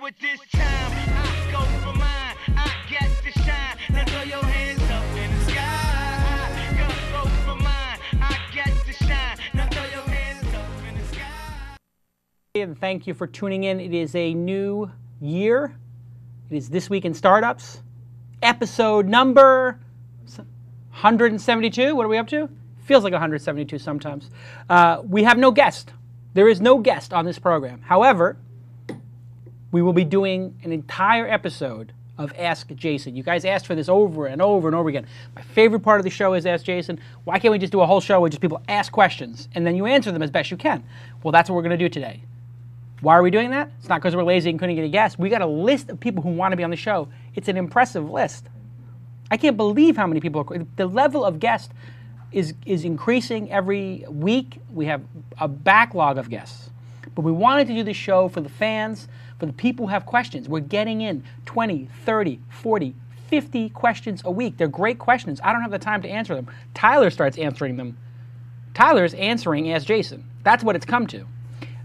it this time. I go for mine. I get to shine. Now throw your hands up in the sky. Go for mine. I get to shine. Now throw your hands up in the sky. And thank you for tuning in. It is a new year. It is This Week in Startups, episode number 172. What are we up to? Feels like 172 sometimes. We have no guest. There is no guest on this program. However, we will be doing an entire episode of Ask Jason. You guys asked for this over and over and over again. My favorite part of the show is Ask Jason. Why can't we just do a whole show where just people ask questions and then you answer them as best you can? Well, that's what we're going to do today. Why are we doing that? It's not because we're lazy and couldn't get a guest. We got a list of people who want to be on the show. It's an impressive list. I can't believe how many people are. The level of guests is increasing every week. We have a backlog of guests. But we wanted to do this show for the fans, for the people who have questions. We're getting in 20, 30, 40, 50 questions a week. They're great questions. I don't have the time to answer them. Tyler starts answering them. Tyler's answering Ask Jason. That's what it's come to.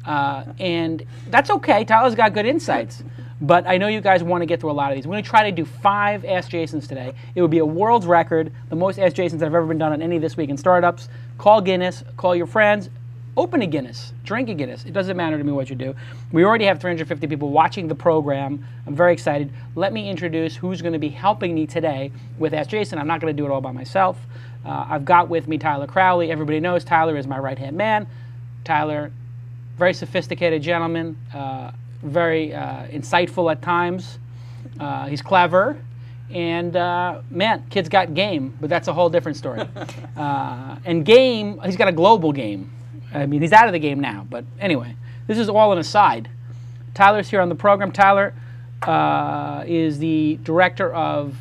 And that's okay. Tyler's got good insights. But I know you guys want to get through a lot of these. We're going to try to do 5 Ask Jasons today. It would be a world's record, the most Ask Jasons that have ever been done on any This Week in Startups. Call Guinness, call your friends, open a Guinness, drink a Guinness. It doesn't matter to me what you do. We already have 350 people watching the program. I'm very excited. Let me introduce who's going to be helping me today with Ask Jason. I'm not going to do it all by myself. I've got with me Tyler Crowley. Everybody knows Tyler is my right-hand man. Tyler, very sophisticated gentleman. Very insightful at times. He's clever. And, man, kid's got game, but that's a whole different story. And game, he's got a global game. I mean, he's out of the game now. But anyway, this is all an aside. Tyler's here on the program. Tyler is the director of,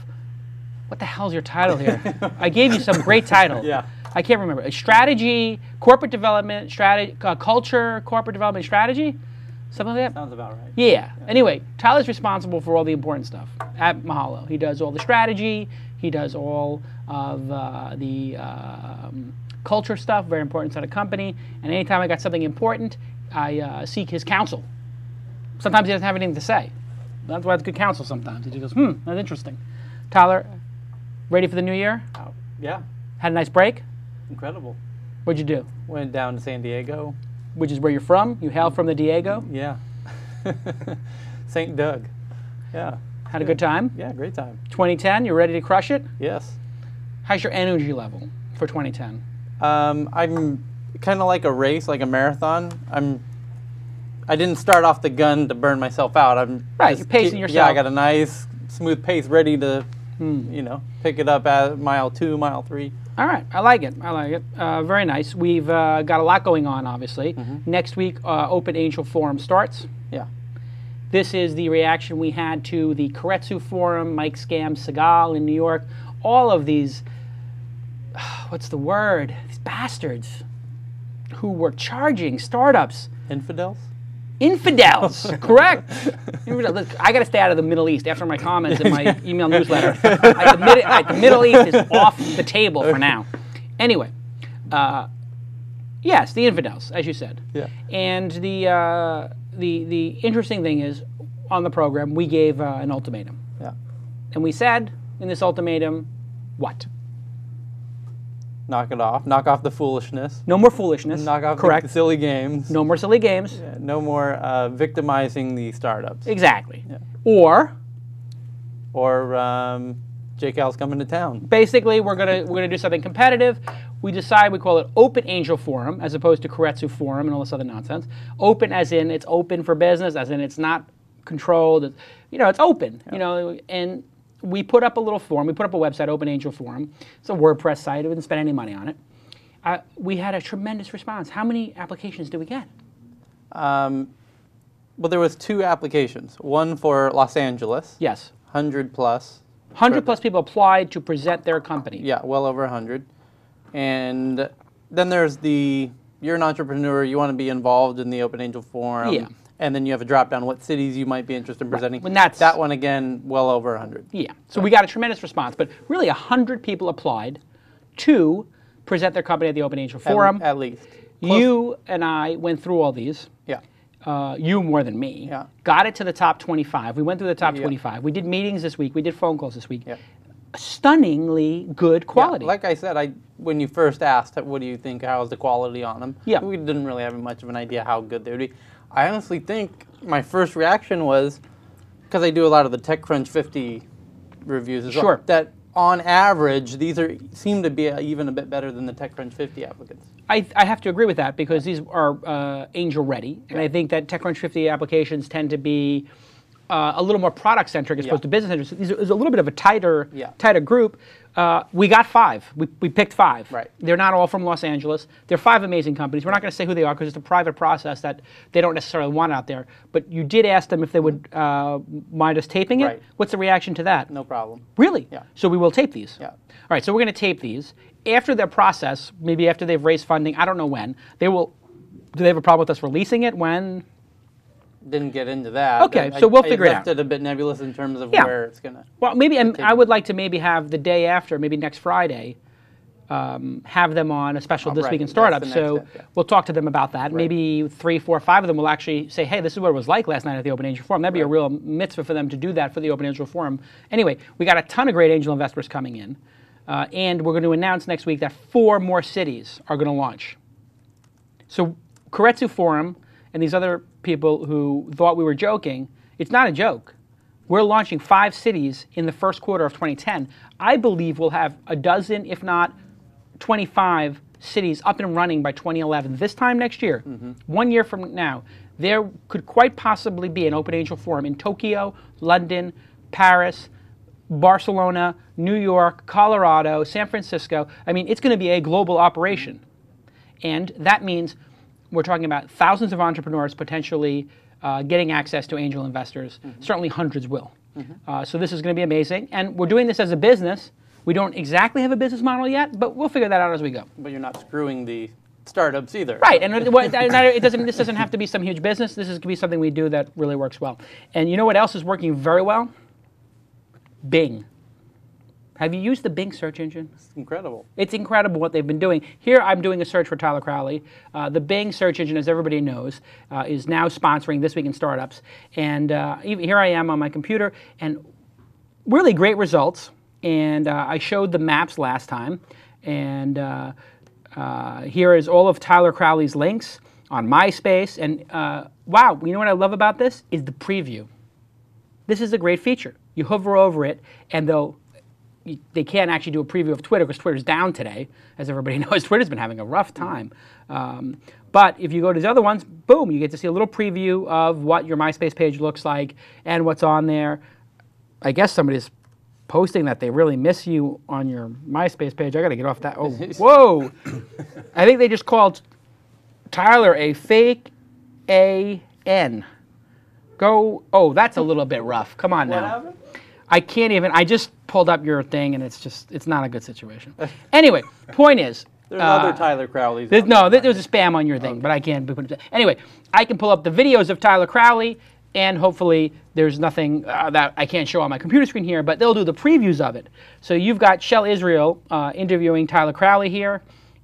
what the hell's your title here? I gave you some great title. Yeah. I can't remember. Strategy, corporate development, strategy, culture, corporate development strategy? Something like that? Sounds about right. Yeah. Anyway, Tyler's responsible for all the important stuff at Mahalo. He does all the strategy. He does all of the culture stuff, very important to the company. And anytime I got something important, I seek his counsel. Sometimes he doesn't have anything to say. That's why it's good counsel sometimes. He just goes, that's interesting. Tyler, ready for the new year? Yeah. Had a nice break? Incredible. What'd you do? Went down to San Diego. Which is where you're from? You hail from the Diego? Yeah. St. Doug. Yeah. Had a good time? Yeah, great time. 2010, you ready to crush it? Yes. How's your energy level for 2010? I'm kind of like a race, like a marathon. I didn't start off the gun to burn myself out. Right, you're pacing yourself. Yeah, I got a nice, smooth pace ready to, pick it up at mile 2, mile 3. All right, I like it. I like it. Very nice. We've got a lot going on, obviously. Next week, Open Angel Forum starts. Yeah. This is the reaction we had to the Keiretsu Forum, Mike Scam Segal in New York. All of these, what's the word? These bastards who were charging startups. Infidels? Infidels, correct. Look, I got to stay out of the Middle East after my comments in my email newsletter. The Middle East is off the table for now. Anyway, yes, the infidels, as you said. Yeah. And the interesting thing is, on the program, we gave an ultimatum. Yeah. And we said in this ultimatum, what? Knock it off. Knock off the foolishness. No more foolishness. Knock off correct. the silly games. No more silly games. Yeah, no more victimizing the startups. Exactly. Yeah. Or Jake Al's coming to town. Basically, we're gonna do something competitive. We decide we call it Open Angel Forum as opposed to Keiretsu Forum and all this other nonsense. Open as in it's open for business, as in it's not controlled. It's open. Yeah. And we put up a little forum. We put up a website, Open Angel Forum. It's a WordPress site. We didn't spend any money on it. We had a tremendous response. How many applications did we get? Well, there was 2 applications. One for Los Angeles. Yes. 100 plus. 100 plus people applied to present their company. Yeah, well over 100. And then there's you're an entrepreneur, you want to be involved in the Open Angel Forum. Yeah. And then you have a drop down what cities you might be interested in presenting. When that's, that one again, well over 100. Yeah. So we got a tremendous response, but really 100 people applied to present their company at the Open Angel Forum. At least. You and I went through all these. Yeah. you more than me. Yeah. Got it to the top 25. We went through the top 25. We did meetings this week. We did phone calls this week. Yeah. Stunningly good quality. Yeah, like I said, when you first asked, what do you think, how's the quality on them? Yeah. We didn't really have much of an idea how good they would be. I honestly think my first reaction was, because I do a lot of the TechCrunch 50 reviews as well, Sure. that on average, these seem to be even a bit better than the TechCrunch 50 applicants. I have to agree with that because these are angel ready, and I think that TechCrunch 50 applications tend to be a little more product centric as opposed to business centric. So these is a little bit of a tighter group. We got 5. We picked 5. Right. They're not all from Los Angeles. They're 5 amazing companies. We're not going to say who they are because it's a private process that they don't necessarily want out there. But you did ask them if they would mind us taping it. Right. What's the reaction to that? No problem. Really? Yeah. So we will tape these? Yeah. All right, so we're going to tape these. After their process, maybe after they've raised funding, I don't know when, they will, do they have a problem with us releasing it? When? Didn't get into that. Okay, so we'll figure it out. I left it a bit nebulous in terms of where it's going to... Well, maybe, and I would like to maybe have the day after, maybe next Friday, have them on a special This Week in Startups. So we'll talk to them about that. Right. Maybe 3, 4, 5 of them will actually say, hey, this is what it was like last night at the Open Angel Forum. That'd be a real mitzvah for them to do that for the Open Angel Forum. Anyway, we got a ton of great angel investors coming in. And we're going to announce next week that 4 more cities are going to launch. So Keiretsu Forum and these other people who thought we were joking, it's not a joke. We're launching 5 cities in the first quarter of 2010. I believe we'll have a dozen, if not 25 cities up and running by 2011. This time next year, 1 year from now, there could quite possibly be an Open Angel Forum in Tokyo, London, Paris, Barcelona, New York, Colorado, San Francisco. I mean, it's going to be a global operation. And that means we're talking about thousands of entrepreneurs potentially getting access to angel investors. Certainly hundreds will. So this is going to be amazing. And we're doing this as a business. We don't exactly have a business model yet, but we'll figure that out as we go. But you're not screwing the startups either. Right, and this doesn't have to be some huge business. This is going to be something we do that really works well. And you know what else is working very well? Bing. Have you used the Bing search engine? It's incredible. It's incredible what they've been doing. Here I'm doing a search for Tyler Crowley. The Bing search engine, as everybody knows, is now sponsoring This Week in Startups. And here I am on my computer, and really great results. And I showed the maps last time. And here is all of Tyler Crowley's links on MySpace. And wow, you know what I love about this? Is the preview. This is a great feature. You hover over it, and they can't actually do a preview of Twitter because Twitter's down today. As everybody knows, Twitter's been having a rough time. But if you go to the other ones, boom, you get to see a little preview of what your MySpace page looks like and what's on there. I guess somebody's posting that they really miss you on your MySpace page. I got to get off that. Oh, whoa. I think they just called Tyler a fake AN. Oh, that's a little bit rough. Come on now. What happened? I can't even, I just pulled up your thing and it's not a good situation. Anyway, point is. There's other Tyler Crowleys. There's a spam on your thing, but I can't put it. Anyway, I can pull up the videos of Tyler Crowley, and hopefully there's nothing that I can't show on my computer screen here, but they'll do the previews of it. So you've got Shell Israel interviewing Tyler Crowley here,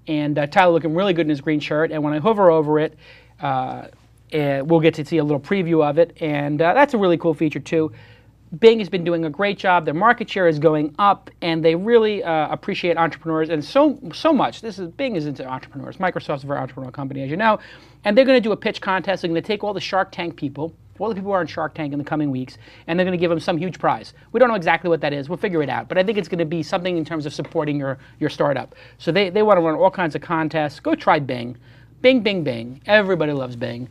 and Tyler looking really good in his green shirt, and when I hover over it, we'll get to see a little preview of it, and that's a really cool feature too. Bing has been doing a great job. Their market share is going up, and they really appreciate entrepreneurs, and so much. Bing is into entrepreneurs. Microsoft's a very entrepreneurial company, as you know, and they're going to do a pitch contest. They're going to take all the Shark Tank people, all the people who are on Shark Tank in the coming weeks, and they're going to give them some huge prize. We don't know exactly what that is. We'll figure it out, but I think it's going to be something in terms of supporting your startup. So they want to run all kinds of contests. Go try Bing. Bing, Bing, Bing. Everybody loves Bing.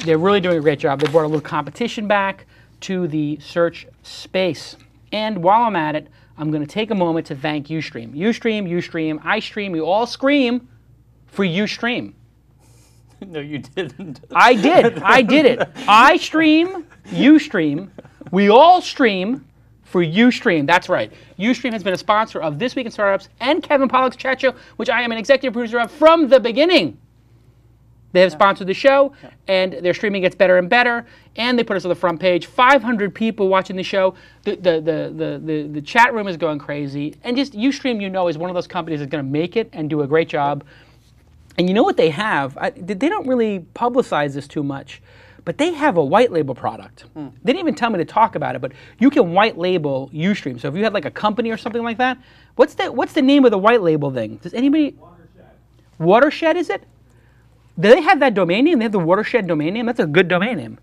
They're really doing a great job. They brought a little competition back to the search space. And while I'm at it, I'm going to take a moment to thank Ustream. Ustream, I stream, we all scream for Ustream. No, you didn't. I did it. I stream, Ustream, we all stream for Ustream. That's right. Ustream has been a sponsor of This Week in Startups and Kevin Pollak's Chat Show, which I am an executive producer of from the beginning. They have sponsored the show, and their streaming gets better and better, and they put us on the front page. 500 people watching the show. The chat room is going crazy. And just Ustream, you know, is one of those companies that's going to make it and do a great job. And you know what they have? They don't really publicize this too much, but they have a white label product. They didn't even tell me to talk about it, but you can white label Ustream. So if you had like a company or something like that, what's the name of the white label thing? Does anybody? Watershed. Watershed, is it? Do they have that domain name? They have the Watershed domain name? That's a good domain name.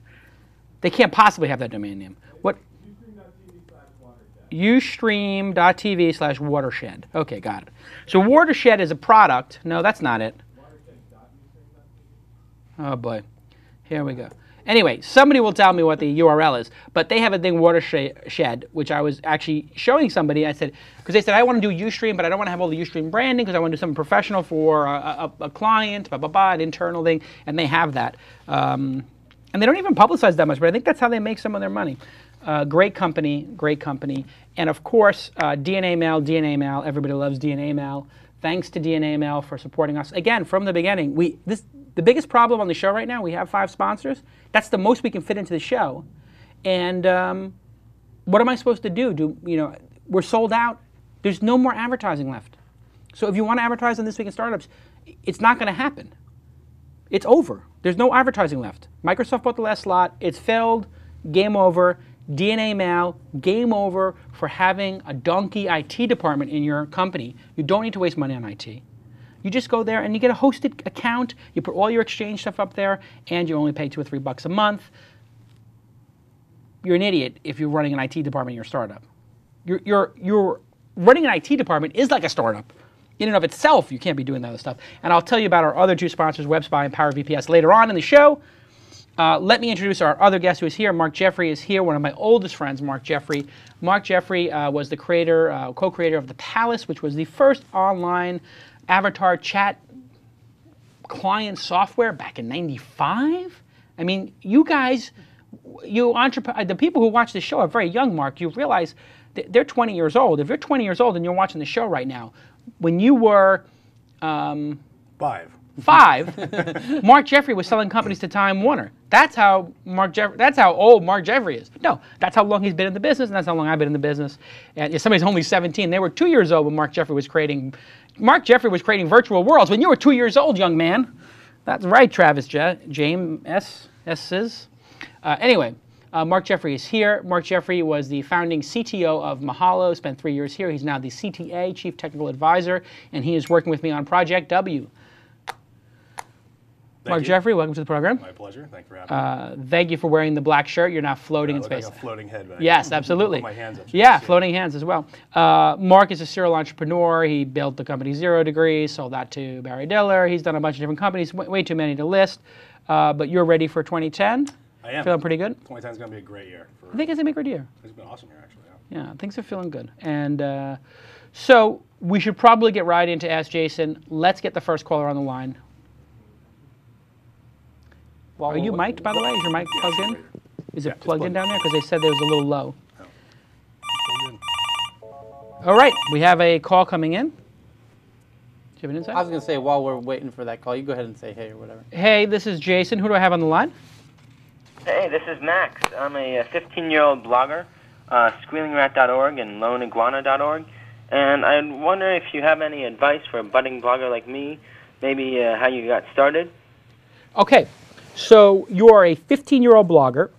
They can't possibly have that domain name. What? Ustream.tv/watershed. Okay, got it. So Watershed is a product. No, that's not it. Oh boy, here we go. Anyway, somebody will tell me what the URL is, but they have a thing, Watershed, which I was actually showing somebody. I said, because they said, I want to do Ustream, but I don't want to have all the Ustream branding because I want to do something professional for a client, an internal thing, and they have that. And they don't even publicize that much, but I think that's how they make some of their money. Great company, and of course, DNA Mail. Everybody loves DNA Mail. Thanks to DNA Mail for supporting us again from the beginning. The biggest problem on the show right now, we have 5 sponsors. That's the most we can fit into the show. And what am I supposed to do? We're sold out. There's no more advertising left. So if you want to advertise on This Week in Startups, it's not going to happen. It's over. There's no advertising left. Microsoft bought the last slot. It's filled. Game over. DNA Mail, game over for having a donkey IT department in your company. You don't need to waste money on IT. You just go there and you get a hosted account. You put all your Exchange stuff up there, and you only pay $2 or $3 a month. You're an idiot if you're running an IT department in your startup. You're running an IT department is like a startup. In and of itself, you can't be doing that other stuff. And I'll tell you about our other 2 sponsors, WebSpy and PowerVPS, later on in the show. Let me introduce our other guest who is here. Mark Jeffrey is here, one of my oldest friends, Mark Jeffrey. Mark Jeffrey was the creator, co-creator of the Palace, which was the first online avatar chat client software back in '95. I mean, you guys, the people who watch this show are very young, Mark. You realize they're 20 years old. If you're 20 years old and you're watching the show right now, when you were 5, Mark Jeffrey was selling companies to Time Warner. That's how old Mark Jeffrey is. No, that's how long he's been in the business, and that's how long I've been in the business. And if somebody's only 17, they were 2 years old when Mark Jeffrey was creating virtual worlds when you were 2 years old, young man. That's right, Travis James S. Anyway, Mark Jeffrey is here. Mark Jeffrey was the founding CTO of Mahalo, spent 3 years here. He's now the CTA, Chief Technical Advisor, and he is working with me on Project W. Mark Jeffrey, welcome to the program. My pleasure. Thank you for having me. Thank you for wearing the black shirt. You're now floating in space. Like a floating head back. Yes, absolutely. Put my hands up. Yeah, floating hands as well. Mark is a serial entrepreneur. He built the company 0 Degrees, sold that to Barry Diller. He's done a bunch of different companies, way too many to list. But you're ready for 2010? I am. Feeling pretty good? 2010 is going to be a great year. I think it's going to be a great year. It's been an awesome year, actually. Yeah, things are feeling good. And so we should probably get right into Ask Jason. Let's get the first caller on the line. Are you mic'd, by the way? Is your mic plugged in? Is it plugged in down there? Because they said there was a little low. All right, we have a call coming in. Do you have an insight? I was going to say, while we're waiting for that call, you go ahead and say hey or whatever. Hey, this is Jason. Who do I have on the line? Hey, this is Max. I'm a 15-year-old blogger, squealingrat.org and loneiguana.org. And I wonder if you have any advice for a budding blogger like me, maybe how you got started. Okay. So you are a 15-year-old blogger.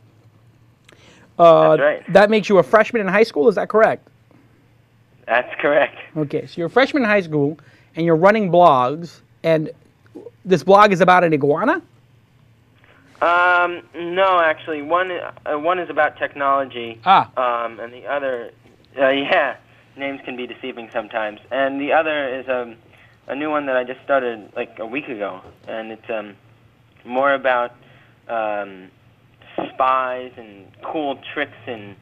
That's right. That makes you a freshman in high school, is that correct? That's correct. Okay, so you're a freshman in high school, and you're running blogs, and this blog is about an iguana? No, actually. One is about technology. And the other, names can be deceiving sometimes. And the other is a new one that I just started like a week ago, and it's more about spies and cool tricks and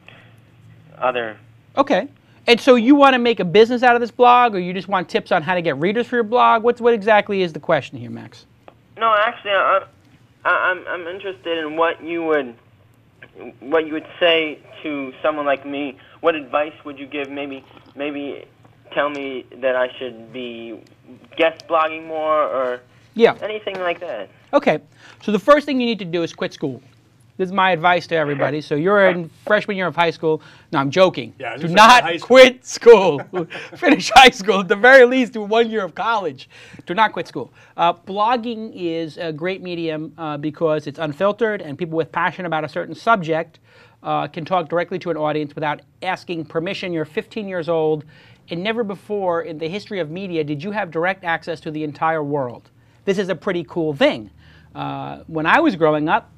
other. Okay. And so you want to make a business out of this blog, or you just want tips on how to get readers for your blog? What exactly is the question here, Max? No, actually, I'm interested in what you would say to someone like me. What advice would you give? Maybe tell me that I should be guest blogging more, or anything like that. Okay, so the first thing you need to do is quit school. This is my advice to everybody. So you're in freshman year of high school. No, I'm joking. Yeah, do not quit school. Finish high school. At the very least, do 1 year of college. Do not quit school. Blogging is a great medium because it's unfiltered, and people with passion about a certain subject can talk directly to an audience without asking permission. You're 15 years old, and never before in the history of media did you have direct access to the entire world. This is a pretty cool thing. When I was growing up,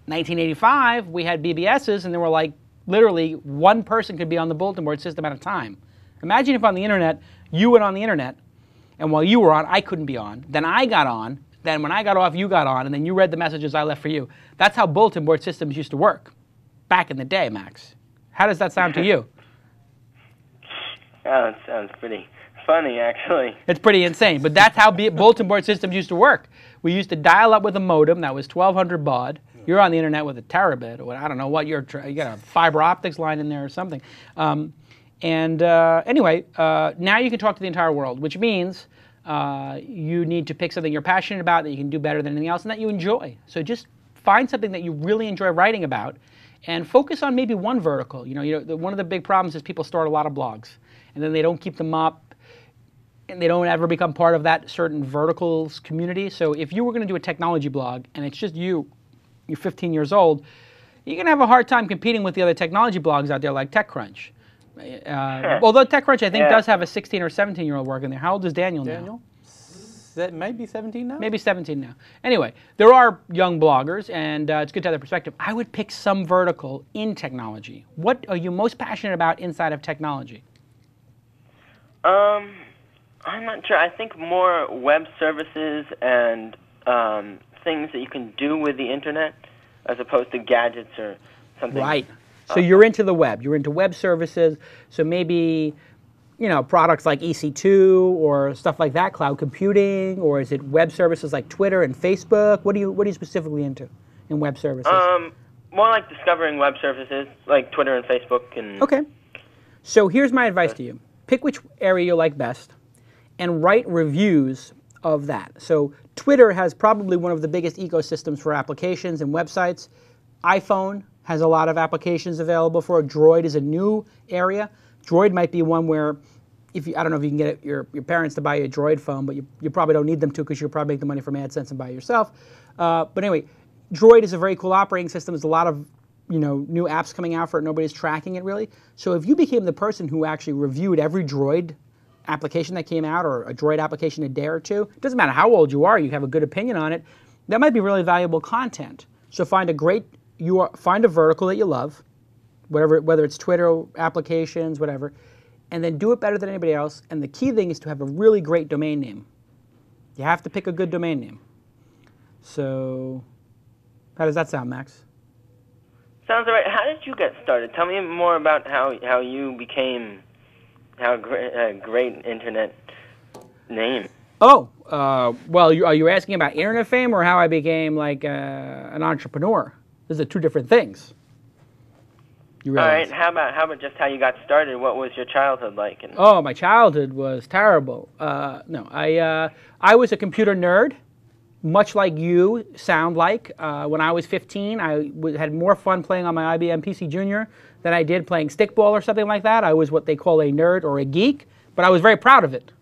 1985, we had BBSs, and there were like literally one person could be on the bulletin board system at a time. Imagine if on the internet, you went on the internet, and while you were on, I couldn't be on. Then I got on. Then when I got off, you got on, and then you read the messages I left for you. That's how bulletin board systems used to work back in the day, Max. How does that sound to you? Oh, it sounds pretty funny, actually. It's pretty insane, but that's how bulletin board systems used to work. We used to dial up with a modem that was 1200 baud. You're on the internet with a terabit, or I don't know what you got a fiber optics line in there or something. Anyway, now you can talk to the entire world, which means you need to pick something you're passionate about that you can do better than anything else and that you enjoy. So just find something that you really enjoy writing about and focus on maybe one vertical. One of the big problems is people start a lot of blogs and then they don't keep them up and they don't ever become part of that certain verticals community. So if you were going to do a technology blog and it's just you're 15 years old, you're going to have a hard time competing with the other technology blogs out there like TechCrunch. Although TechCrunch, I think, does have a 16 or 17-year-old working there. How old is Daniel now? That might be 17 now? Maybe 17 now. Anyway, there are young bloggers, and it's good to have their perspective. I would pick some vertical in technology. What are you most passionate about inside of technology? I'm not sure. I think more web services and things that you can do with the internet as opposed to gadgets or something. Right. So you're into the web. You're into web services. So maybe, products like EC2 or stuff like that, cloud computing, or is it web services like Twitter and Facebook? What are you specifically into in web services? More like discovering web services like Twitter and Facebook. Okay. So here's my advice to you. Pick which area you like best and write reviews of that. So Twitter has probably one of the biggest ecosystems for applications and websites. iPhone has a lot of applications available for it. Droid is a new area. Droid might be one where, I don't know if you can get your parents to buy you a Droid phone, but you probably don't need them to because you'll probably make the money from AdSense and buy it yourself. But anyway, Droid is a very cool operating system. There's a lot of new apps coming out for it. Nobody's tracking it really. So if you became the person who actually reviewed every Droid application that came out or a Droid application a day or two, it doesn't matter how old you are, you have a good opinion on it, that might be really valuable content. So find a vertical that you love, whether it's Twitter, applications, whatever, and then do it better than anybody else. And the key thing is to have a really great domain name. You have to pick a good domain name. So how does that sound, Max? Sounds all right. How did you get started? Tell me more about how you became a great internet name. Oh, well, are you asking about internet fame or how I became like an entrepreneur? Those are two different things. All right. How about just how you got started? What was your childhood like? Oh, my childhood was terrible. No, I was a computer nerd, much like you sound like. When I was 15, I had more fun playing on my IBM PC Junior than I did playing stickball or something like that. I was what they call a nerd or a geek, but I was very proud of it.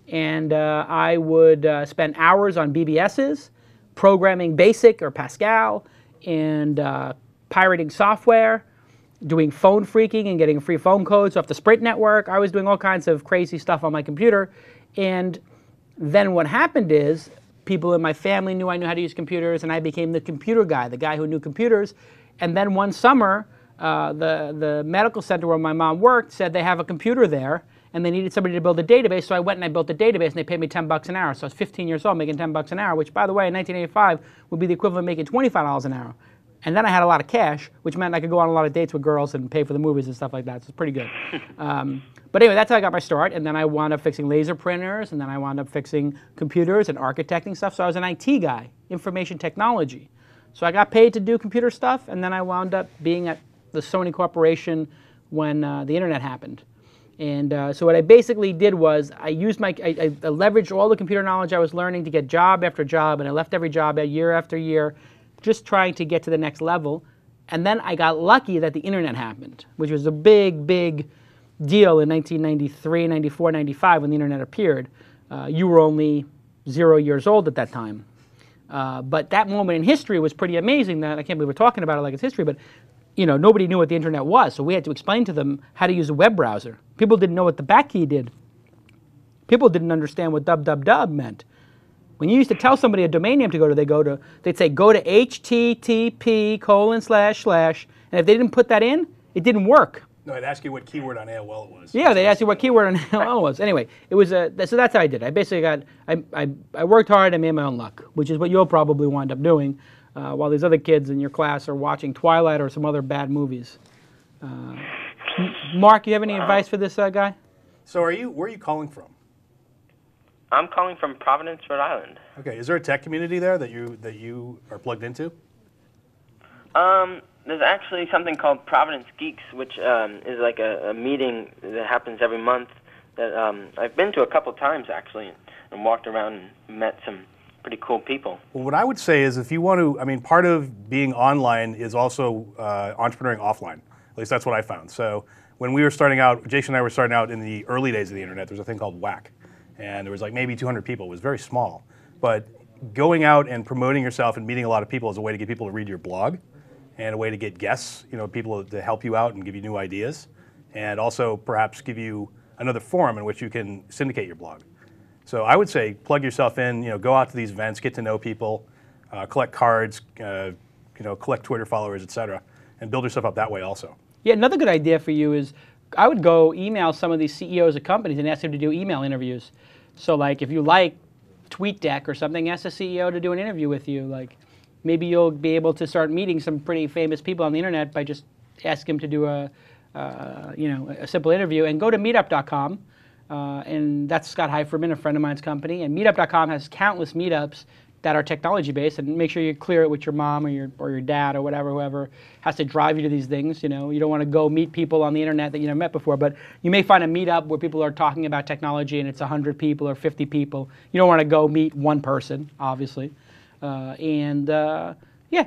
And I would spend hours on BBSs, programming BASIC or Pascal, and pirating software, doing phone phreaking and getting free phone codes off the Sprint network. I was doing all kinds of crazy stuff on my computer. And then what happened is people in my family knew I knew how to use computers, and I became the computer guy, the guy who knew computers. And then one summer, the medical center where my mom worked said they have a computer there, and they needed somebody to build a database, so I went and I built a database, and they paid me $10 an hour. So I was 15 years old making $10 an hour, which, by the way, in 1985 would be the equivalent of making $25 an hour. And then I had a lot of cash, which meant I could go on a lot of dates with girls and pay for the movies and stuff like that, so it's pretty good. But anyway, that's how I got my start, and then I wound up fixing laser printers, and then I wound up fixing computers and architecting stuff, so I was an IT guy, information technology. So I got paid to do computer stuff, and then I wound up being at the Sony Corporation when the internet happened. And so what I basically did was I used I leveraged all the computer knowledge I was learning to get job after job, and I left every job year after year, just trying to get to the next level. And then I got lucky that the internet happened, which was a big, big deal in 1993, 94, 95 when the internet appeared. You were only 0 years old at that time. But that moment in history was pretty amazing. That I can't believe we're talking about it like it's history, but you know, nobody knew what the internet was, so we had to explain to them how to use a web browser. People didn't know what the back key did. People didn't understand what www meant. When you used to tell somebody a domain name to go to, they'd say go to http://, and if they didn't put that in, it didn't work. No, I'd ask you what keyword on AOL it was. Yeah, they'd ask you what keyword on AOL was. Anyway, it was so that's how I did it. I basically I worked hard, I made my own luck, which is what you'll probably wind up doing while these other kids in your class are watching Twilight or some other bad movies. Mark, you have any advice for this guy? So where are you calling from? I'm calling from Providence, Rhode Island. Okay, is there a tech community there that you are plugged into? There's actually something called Providence Geeks, which is like a meeting that happens every month that I've been to a couple times actually and walked around and met some pretty cool people. Well, what I would say is if you want to, I mean, part of being online is also entrepreneuring offline. At least that's what I found. So when we were starting out, Jason and I were starting out in the early days of the internet, there was a thing called WAC. And there was like maybe 200 people. It was very small. But going out and promoting yourself and meeting a lot of people is a way to get people to read your blog and a way to get guests, you know, people to help you out and give you new ideas, and also perhaps give you another forum in which you can syndicate your blog. So I would say plug yourself in, you know, go out to these events, get to know people, collect cards, you know, collect Twitter followers, etc., and build yourself up that way also. Yeah, another good idea for you is I would go email some of these CEOs of companies and ask them to do email interviews. So like if you like TweetDeck or something, ask the CEO to do an interview with you. Like maybe you'll be able to start meeting some pretty famous people on the internet by just asking them to do a simple interview. And go to meetup.com, and that's Scott Heiferman, a friend of mine's company. And meetup.com has countless meetups that are technology based, and make sure you clear it with your mom or your dad or whatever, whoever has to drive you to these things. You know, you don't want to go meet people on the internet that you never met before, but you may find a meetup where people are talking about technology and it's 100 people or 50 people. You don't want to go meet one person, obviously. Yeah,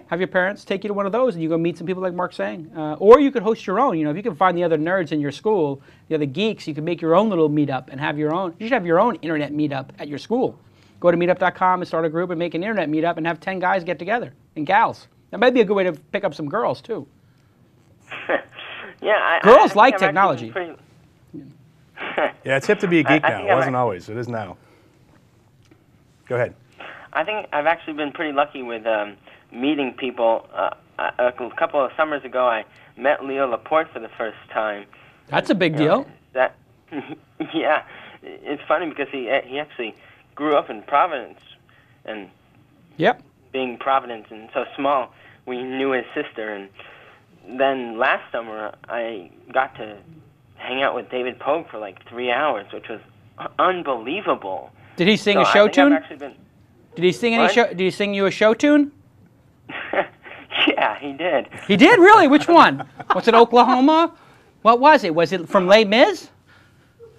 have your parents take you to one of those and you go meet some people like Mark's saying. Or you could host your own. You know, if you can find the other nerds in your school, the other geeks, you can make your own little meetup and have your own. You should have your own internet meetup at your school. Go to meetup.com and start a group and make an internet meetup and have 10 guys get together, and gals. That might be a good way to pick up some girls, too. Yeah, girls like technology. Yeah, it's hip to be a geek now. It wasn't always. It is now. Go ahead. I think I've actually been pretty lucky with meeting people. A couple of summers ago, I met Leo Laporte for the first time. That's a big deal. Yeah, it's funny because he actually grew up in Providence, and being Providence and so small, we knew his sister. And then last summer, I got to hang out with David Pogue for like 3 hours, which was unbelievable. Did he sing a show tune? Did he sing any show? Did he sing you a show tune? Yeah, he did. He did, really? Which one? Was it Oklahoma? What was it? Was it from Les Mis?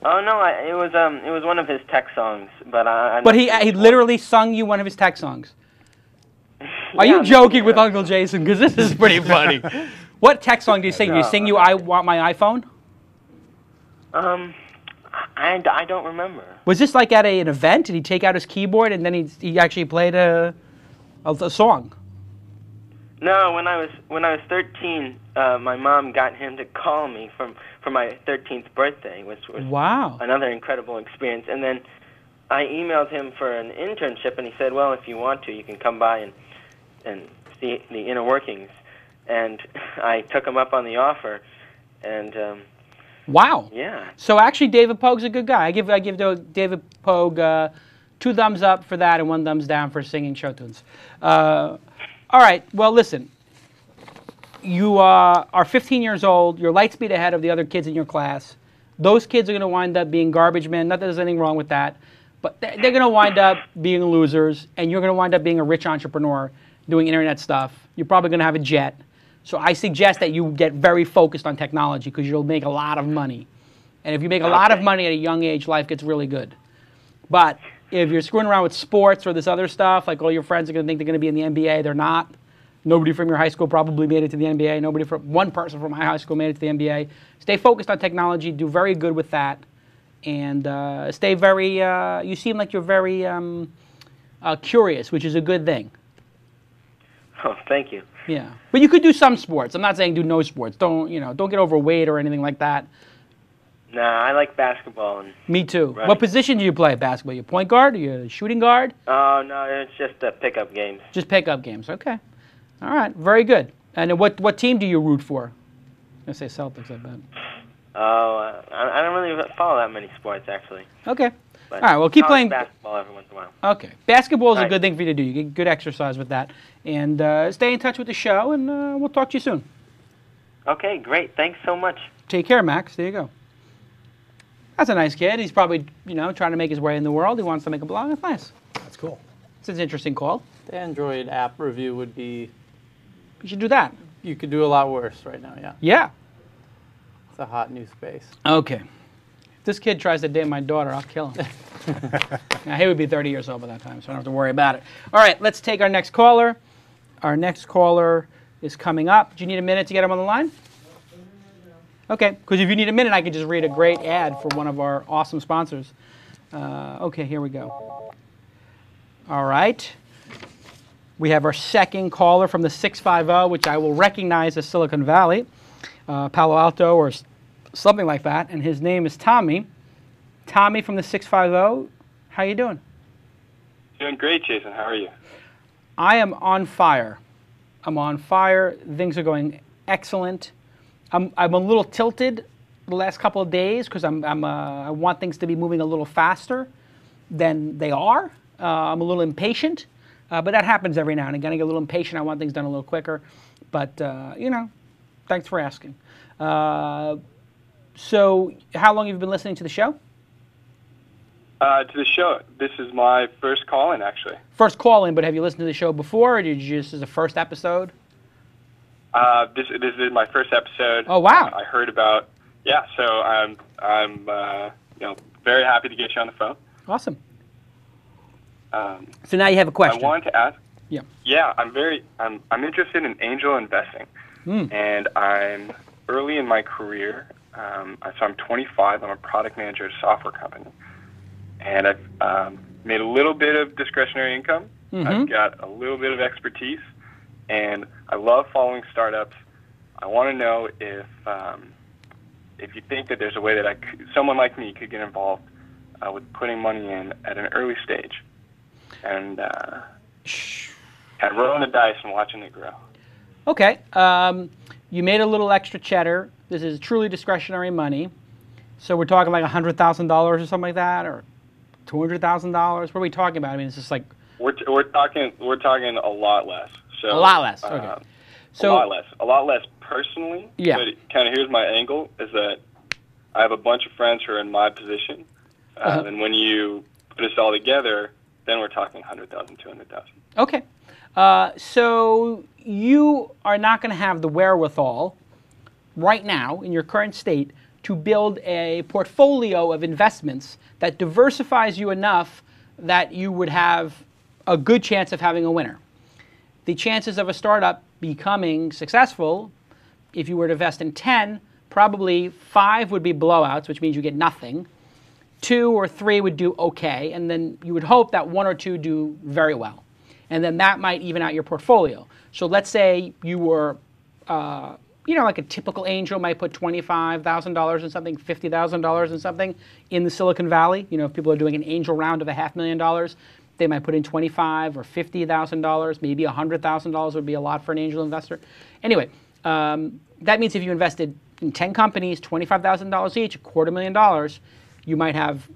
Oh no, it was one of his tech songs, but But he literally sung you one of his tech songs. Are you joking with Uncle Jason? Because this is pretty funny. What tech song do you sing? Do you sing "I Want My iPhone"? I don't remember. Was this like at an event? Did he take out his keyboard and then he actually played a song? No, when I was 13, my mom got him to call me for my 13th birthday, which was another incredible experience. And then I emailed him for an internship, and he said, "Well, if you want to, you can come by and see the inner workings." And I took him up on the offer, and wow. Yeah. So actually, David Pogue's a good guy. I give David Pogue 2 thumbs up for that and 1 thumbs down for singing show tunes. All right, well, listen. You are 15 years old. You're light speed ahead of the other kids in your class. Those kids are going to wind up being garbage men. Not that there's anything wrong with that. But they're going to wind up being losers, and you're going to wind up being a rich entrepreneur doing internet stuff. You're probably going to have a jet. So I suggest that you get very focused on technology because you'll make a lot of money. And if you make a lot of money at a young age, life gets really good. But if you're screwing around with sports or this other stuff, like all your friends are going to think they're going to be in the NBA, they're not. Nobody from your high school probably made it to the NBA. One person from my high school made it to the NBA. Stay focused on technology. Do very good with that. And stay very, you seem like you're very curious, which is a good thing. Oh, thank you. Yeah. But you could do some sports. I'm not saying do no sports. Don't get overweight or anything like that. Nah, I like basketball. And Me too. running. What position do you play at basketball? You point guard? Are you a shooting guard? Oh, no, it's just pickup games. Just pickup games. Okay. All right. Very good. And what team do you root for? I'm going to say Celtics, I bet. Oh, I don't really follow that many sports, actually. Okay. But All right. Well, keep college playing basketball every once in a while. Okay. Basketball is a Right. good thing for you to do. You get good exercise with that. And stay in touch with the show, and we'll talk to you soon. Okay, great. Thanks so much. Take care, Max. There you go. That's a nice kid. He's probably, trying to make his way in the world. He wants to make a blog. That's nice. That's cool. It's an interesting call. The Android app review would be, You should do that. you could do a lot worse right now, yeah. Yeah. It's a hot new space. Okay. If this kid tries to date my daughter, I'll kill him. Now, he would be 30 years old by that time, so I don't have to worry about it. All right, let's take our next caller. Our next caller is coming up. Do you need a minute to get him on the line? Okay, because if you need a minute, I can just read a great ad for one of our awesome sponsors. Okay, here we go. All right. We have our second caller from the 650, which I will recognize as Silicon Valley, Palo Alto, or something like that. And his name is Tommy. Tommy from the 650. How you doing? Doing great, Jason. How are you? I am on fire. I'm on fire. Things are going excellent. I'm a little tilted the last couple of days because I want things to be moving a little faster than they are. I'm a little impatient, but that happens every now and again. I get a little impatient. I want things done a little quicker. But, thanks for asking. So how long have you been listening to the show? To the show. This is my first call-in, actually. First call in, but have you listened to the show before, or did you just as a first episode? This is my first episode. Oh, wow. I heard about. Yeah, so I'm very happy to get you on the phone. Awesome. So now you have a question. I wanted to ask. Yeah. Yeah, I'm interested in angel investing, and I'm early in my career. So I'm 25. I'm a product manager at a software company, and I've made a little bit of discretionary income. I've got a little bit of expertise, and I love following startups. I want to know if you think that there's a way that someone like me could get involved with putting money in at an early stage, and kind of rolling the dice and watching it grow. Okay. You made a little extra cheddar. This is truly discretionary money. So we're talking like $100,000 or something like that, or $200,000. What are we talking about? I mean, it's just like we're talking a lot less. So a lot less. Okay. So a lot less personally. Yeah. But kind of here's my angle: is that I have a bunch of friends who are in my position, and when you put us all together, then we're talking 100,000, 200,000. Okay. So you are not going to have the wherewithal right now in your current state to build a portfolio of investments that diversifies you enough that you would have a good chance of having a winner. The chances of a startup becoming successful, if you were to invest in 10, probably 5 would be blowouts, which means you get nothing. 2 or 3 would do okay, and then you would hope that 1 or 2 do very well. And then that might even out your portfolio. So let's say you were, like a typical angel might put $25,000 in something, $50,000 in something in the Silicon Valley. If people are doing an angel round of $500,000, they might put in $25,000 or $50,000, maybe $100,000 would be a lot for an angel investor. Anyway, that means if you invested in 10 companies, $25,000 each, $250,000, you might have,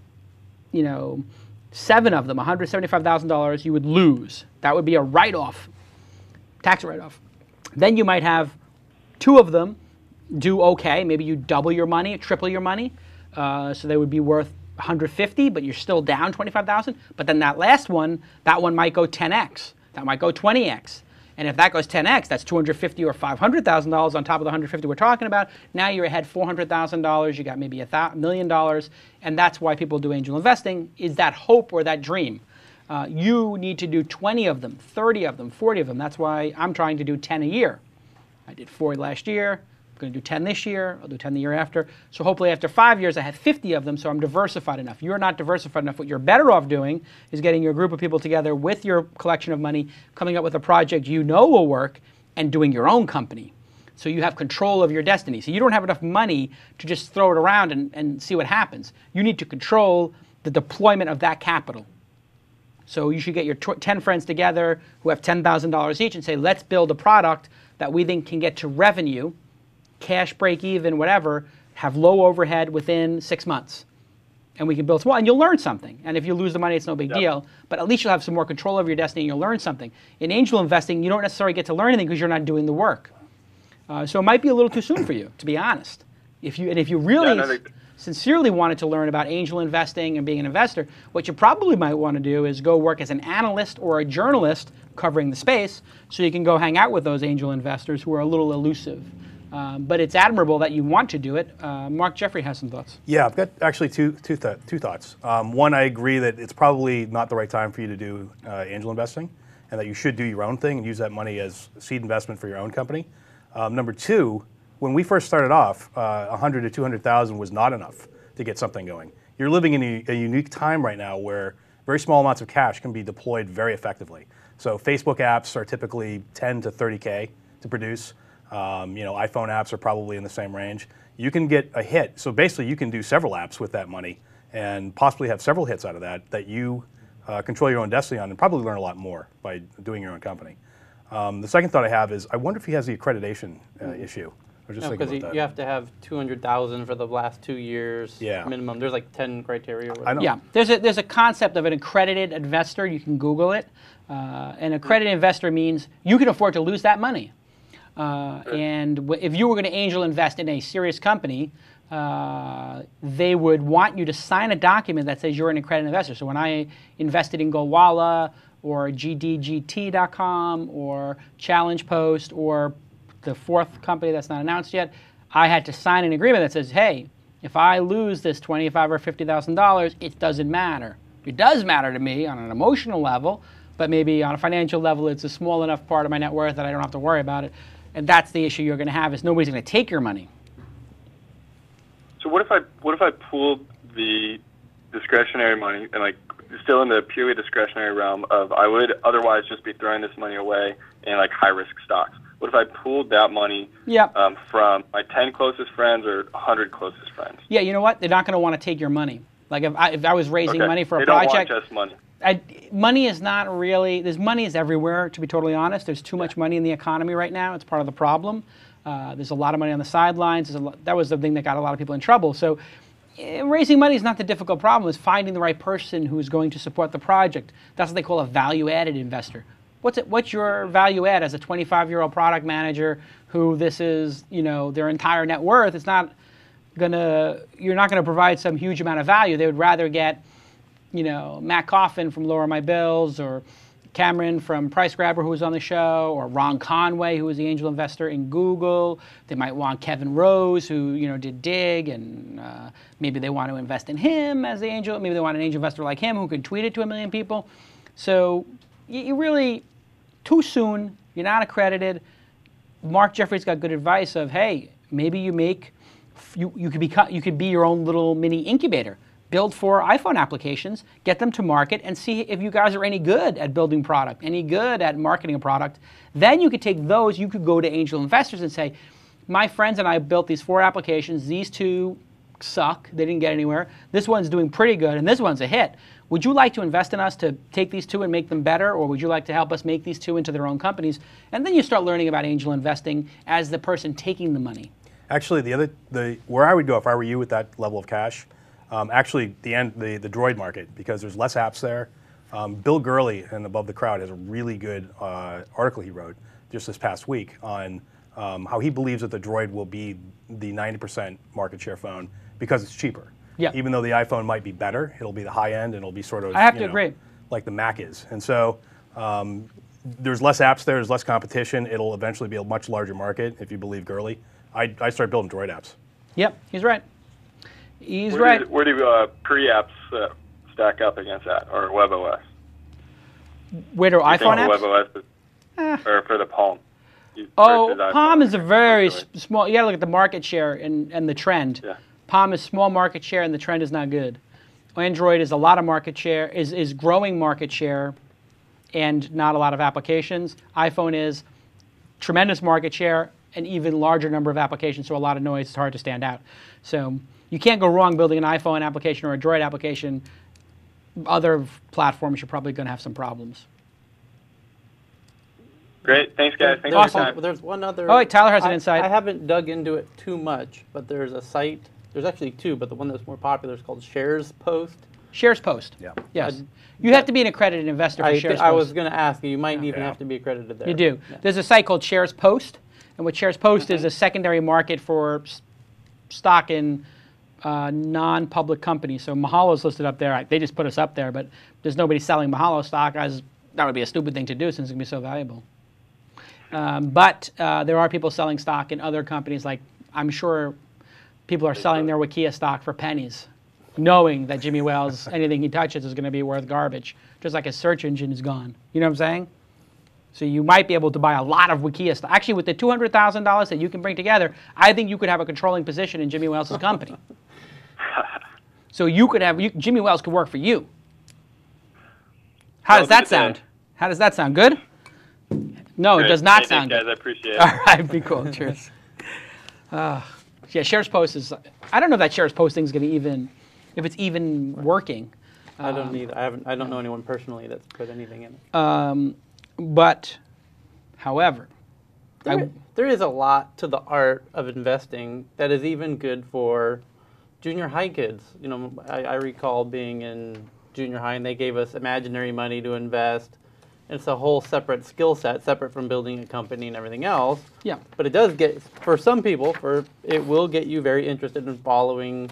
7 of them, $175,000, you would lose. That would be a write-off, tax write-off. Then you might have 2 of them do okay. Maybe you double your money, triple your money, so they would be worth $150,000, but you're still down $25,000. But then that last one, that one might go 10x. That might go 20x. And if that goes 10x, that's $250,000 or $500,000 on top of the $150,000 we're talking about. Now you're ahead $400,000. You got maybe $1 million, and that's why people do angel investing. Is that hope or that dream? You need to do 20 of them, 30 of them, 40 of them. That's why I'm trying to do 10 a year. I did 4 last year. I'm going to do 10 this year. I'll do 10 the year after. So hopefully after 5 years, I have 50 of them, so I'm diversified enough. You're not diversified enough. What you're better off doing is getting your group of people together with your collection of money, coming up with a project you know will work, and doing your own company. So you have control of your destiny. So you don't have enough money to just throw it around and see what happens. You need to control the deployment of that capital. So you should get your 10 friends together who have $10,000 each and say, let's build a product that we think can get to revenue, cash break even, whatever, have low overhead within 6 months. And we can build small, and you'll learn something. And if you lose the money, it's no big deal. But at least you'll have some more control over your destiny and you'll learn something. In angel investing, you don't necessarily get to learn anything because you're not doing the work. So it might be a little too soon for you, to be honest. If you really sincerely wanted to learn about angel investing and being an investor, what you probably might want to do is go work as an analyst or a journalist covering the space so you can go hang out with those angel investors who are a little elusive. But it's admirable that you want to do it. Mark Jeffrey has some thoughts. Yeah, I've got actually two thoughts. One, I agree that it's probably not the right time for you to do angel investing, and that you should do your own thing and use that money as seed investment for your own company. Number two, when we first started off, 100 to 200,000 was not enough to get something going. You're living in a unique time right now where very small amounts of cash can be deployed very effectively. So Facebook apps are typically 10 to 30K to produce. iPhone apps are probably in the same range. You can get a hit. So basically, you can do several apps with that money and possibly have several hits out of that you control your own destiny on, and probably learn a lot more by doing your own company. The second thought I have is, I wonder if he has the accreditation issue. I was just thinking about that. You have to have 200,000 for the last 2 years minimum. There's like 10 criteria. I know. Yeah, there's a concept of an accredited investor. You can Google it. An accredited investor means you can afford to lose that money. And if you were going to angel invest in a serious company, they would want you to sign a document that says you're an accredited investor. So when I invested in Golwala or GDGT.com or Challenge Post or the fourth company that's not announced yet, I had to sign an agreement that says, hey, if I lose this $25,000 or $50,000, it doesn't matter. It does matter to me on an emotional level, but maybe on a financial level, it's a small enough part of my net worth that I don't have to worry about it. And that's the issue you're going to have, is nobody's going to take your money. So what if I pooled the discretionary money and still in the purely discretionary realm of I would otherwise just be throwing this money away in high risk stocks? What if I pooled that money from my 10 closest friends or 100 closest friends? Yeah, you know what? They're not going to want to take your money. Like if I was raising money for a project. They don't want just money. Money is not really, money is everywhere, to be totally honest. There's too much money in the economy right now. It's part of the problem. There's a lot of money on the sidelines. That was the thing that got a lot of people in trouble. So raising money is not the difficult problem. It's finding the right person who's going to support the project. That's what they call a value-added investor. What's your value add as a 25-year-old product manager who this is, their entire net worth? You're not gonna provide some huge amount of value. They would rather get, Matt Coffin from Lower My Bills, or Cameron from Price Grabber, who was on the show, or Ron Conway, who was the angel investor in Google. They might want Kevin Rose, who did Dig, and maybe they want to invest in him as the angel. Maybe they want an angel investor like him who could tweet it to 1 million people. So you really, too soon. You're not accredited. Mark Jeffrey's got good advice of, hey, maybe you could be your own little mini incubator. Build 4 iPhone applications, get them to market, and see if you guys are any good at building product, any good at marketing a product. Then you could take those, you could go to angel investors and say, my friends and I built these 4 applications. These 2 suck. They didn't get anywhere. This one's doing pretty good, and this one's a hit. Would you like to invest in us to take these 2 and make them better, or would you like to help us make these 2 into their own companies? And then you start learning about angel investing as the person taking the money. Actually, where I would go if I were you with that level of cash, actually the Droid market, because there's less apps there. Bill Gurley in Above the Crowd has a really good article he wrote just this past week on how he believes that the Droid will be the 90% market share phone because it's cheaper. Yeah. Even though the iPhone might be better, it'll be the high end and it'll be sort of I have to agree. Like the Mac is. And so there's less apps there, there's less competition. It'll eventually be a much larger market if you believe Gurley. I started building Droid apps. Yep, he's right. Where do pre-apps stack up against that, or WebOS? Where do iPhone apps? WebOS or for the Palm? Oh, Palm is a very small. You got to look at the market share and the trend. Yeah. Palm is small market share, and the trend is not good. Android is a lot of market share, is growing market share, and not a lot of applications. iPhone is tremendous market share, an even larger number of applications, so a lot of noise. It's hard to stand out. So you can't go wrong building an iPhone application or a Droid application. Other platforms, you're probably going to have some problems. Great. Thanks, guys. Thanks for your time. There's one other. Oh, wait, Tyler has an insight. I haven't dug into it too much, but there's a site. There's actually two, but the one that's more popular is called Shares Post. Shares Post. Yeah. Yes. You have to be an accredited investor for Shares Post. I was going to ask you. You might even have to be accredited there. You do. Yeah. There's a site called Shares Post, and what Shares Post is a secondary market for stock in non-public companies. So Mahalo's listed up there. They just put us up there, but there's nobody selling Mahalo stock. That would be a stupid thing to do since it's going to be so valuable. But there are people selling stock in other companies. Like I'm sure people are selling their Wikia stock for pennies, knowing that Jimmy Wales, anything he touches is going to be worth garbage, just like his search engine is gone. You know what I'm saying? So you might be able to buy a lot of Wikia stock. Actually, with the $200,000 that you can bring together, I think you could have a controlling position in Jimmy Wales' company. So you could have, Jimmy Wales could work for you. How does that sound? How does that sound? Good? No, it does not sound good. Guys, I appreciate it. All right, be cool. Cheers. Yeah, Shares Post is, I don't know if that Shares Post thing is going to even, if it's even working. I don't either. I don't know anyone personally that's put anything in it. But, however, there is a lot to the art of investing that is even good for junior high kids. You know, I recall being in junior high and they gave us imaginary money to invest. It's a whole separate skill set, separate from building a company and everything else. Yeah. But it does get, for some people, it will get you very interested in following,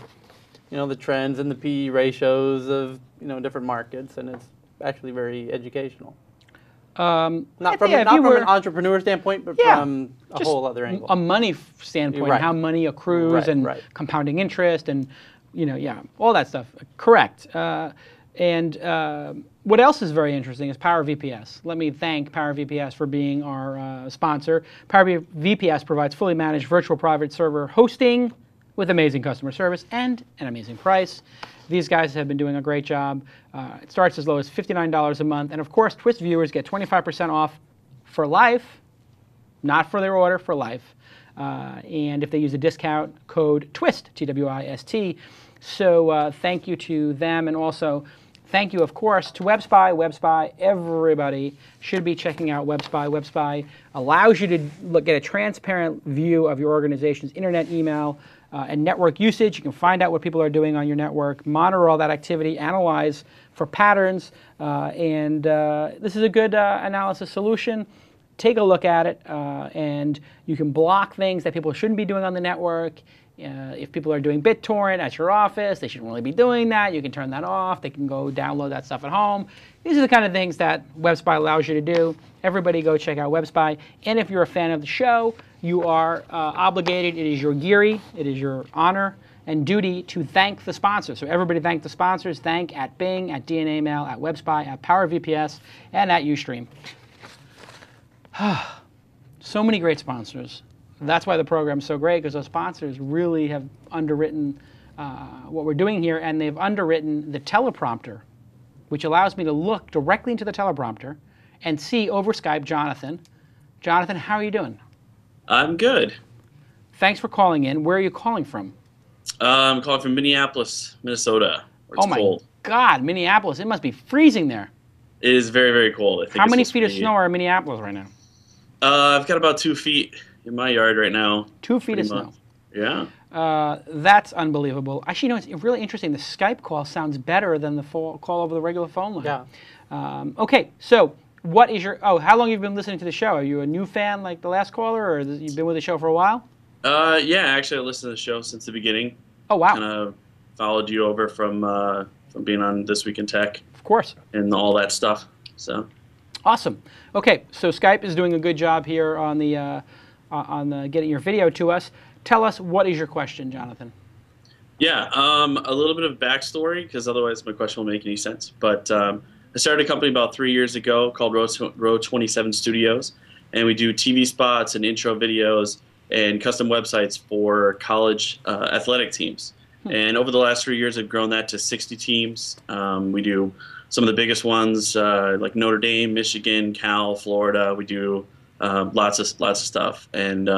you know, the trends and the PE ratios of, you know, different markets, and it's actually very educational. Not from an entrepreneur standpoint, but from a whole other angle. A money standpoint, how money accrues and compounding interest and, you know, all that stuff. Correct. And what else is very interesting is Power VPS. Let me thank Power VPS for being our sponsor. Power VPS provides fully managed virtual private server hosting with amazing customer service and an amazing price. These guys have been doing a great job. It starts as low as $59 a month. And of course, TWiST viewers get 25% off for life, not for their order, for life. And if they use a discount code TWiST, T-W-I-S-T. So thank you to them, and also thank you, of course, to WebSpy. WebSpy, everybody should be checking out WebSpy. WebSpy allows you to get a transparent view of your organization's internet, email, and network usage. You can find out what people are doing on your network, monitor all that activity, analyze for patterns, and this is a good analysis solution. Take a look at it, and you can block things that people shouldn't be doing on the network. If people are doing BitTorrent at your office, they shouldn't really be doing that. You can turn that off. They can go download that stuff at home. These are the kind of things that WebSpy allows you to do. Everybody go check out WebSpy. And if you're a fan of the show, you are obligated. It is your geary. It is your honor and duty to thank the sponsors. So everybody thank the sponsors. Thank at Bing, at DNA Mail, at WebSpy, at Power VPS, and at Ustream. So many great sponsors. That's why the program's so great, because those sponsors really have underwritten what we're doing here, and they've underwritten the teleprompter, which allows me to look directly into the teleprompter and see over Skype Jonathan. Jonathan, how are you doing? I'm good. Thanks for calling in. Where are you calling from? I'm calling from Minneapolis, Minnesota, where it's cold. Oh my God, Minneapolis. It must be freezing there. It is very, very cold. I think how many feet of snow are in Minneapolis right now? I've got about 2 feet in my yard right now. 2 feet of snow. Yeah. That's unbelievable. Actually, you know, it's really interesting. The Skype call sounds better than the call over the regular phone line. Yeah. Okay, so what is your, how long have you been listening to the show? Are you a new fan like the last caller, or you've been with the show for a while? Yeah, actually, I listened to the show since the beginning. Oh, wow. Kind of followed you over from being on This Week in Tech. Of course. And all that stuff, so. Awesome. Okay, so Skype is doing a good job here on the getting your video to us. Tell us, what is your question, Jonathan? Yeah, a little bit of backstory, because otherwise my question won't make any sense. But I started a company about 3 years ago called Row 27 Studios, and we do TV spots and intro videos and custom websites for college athletic teams. And over the last 3 years, I've grown that to 60 teams. We do some of the biggest ones like Notre Dame, Michigan, Cal, Florida. We do lots of stuff, and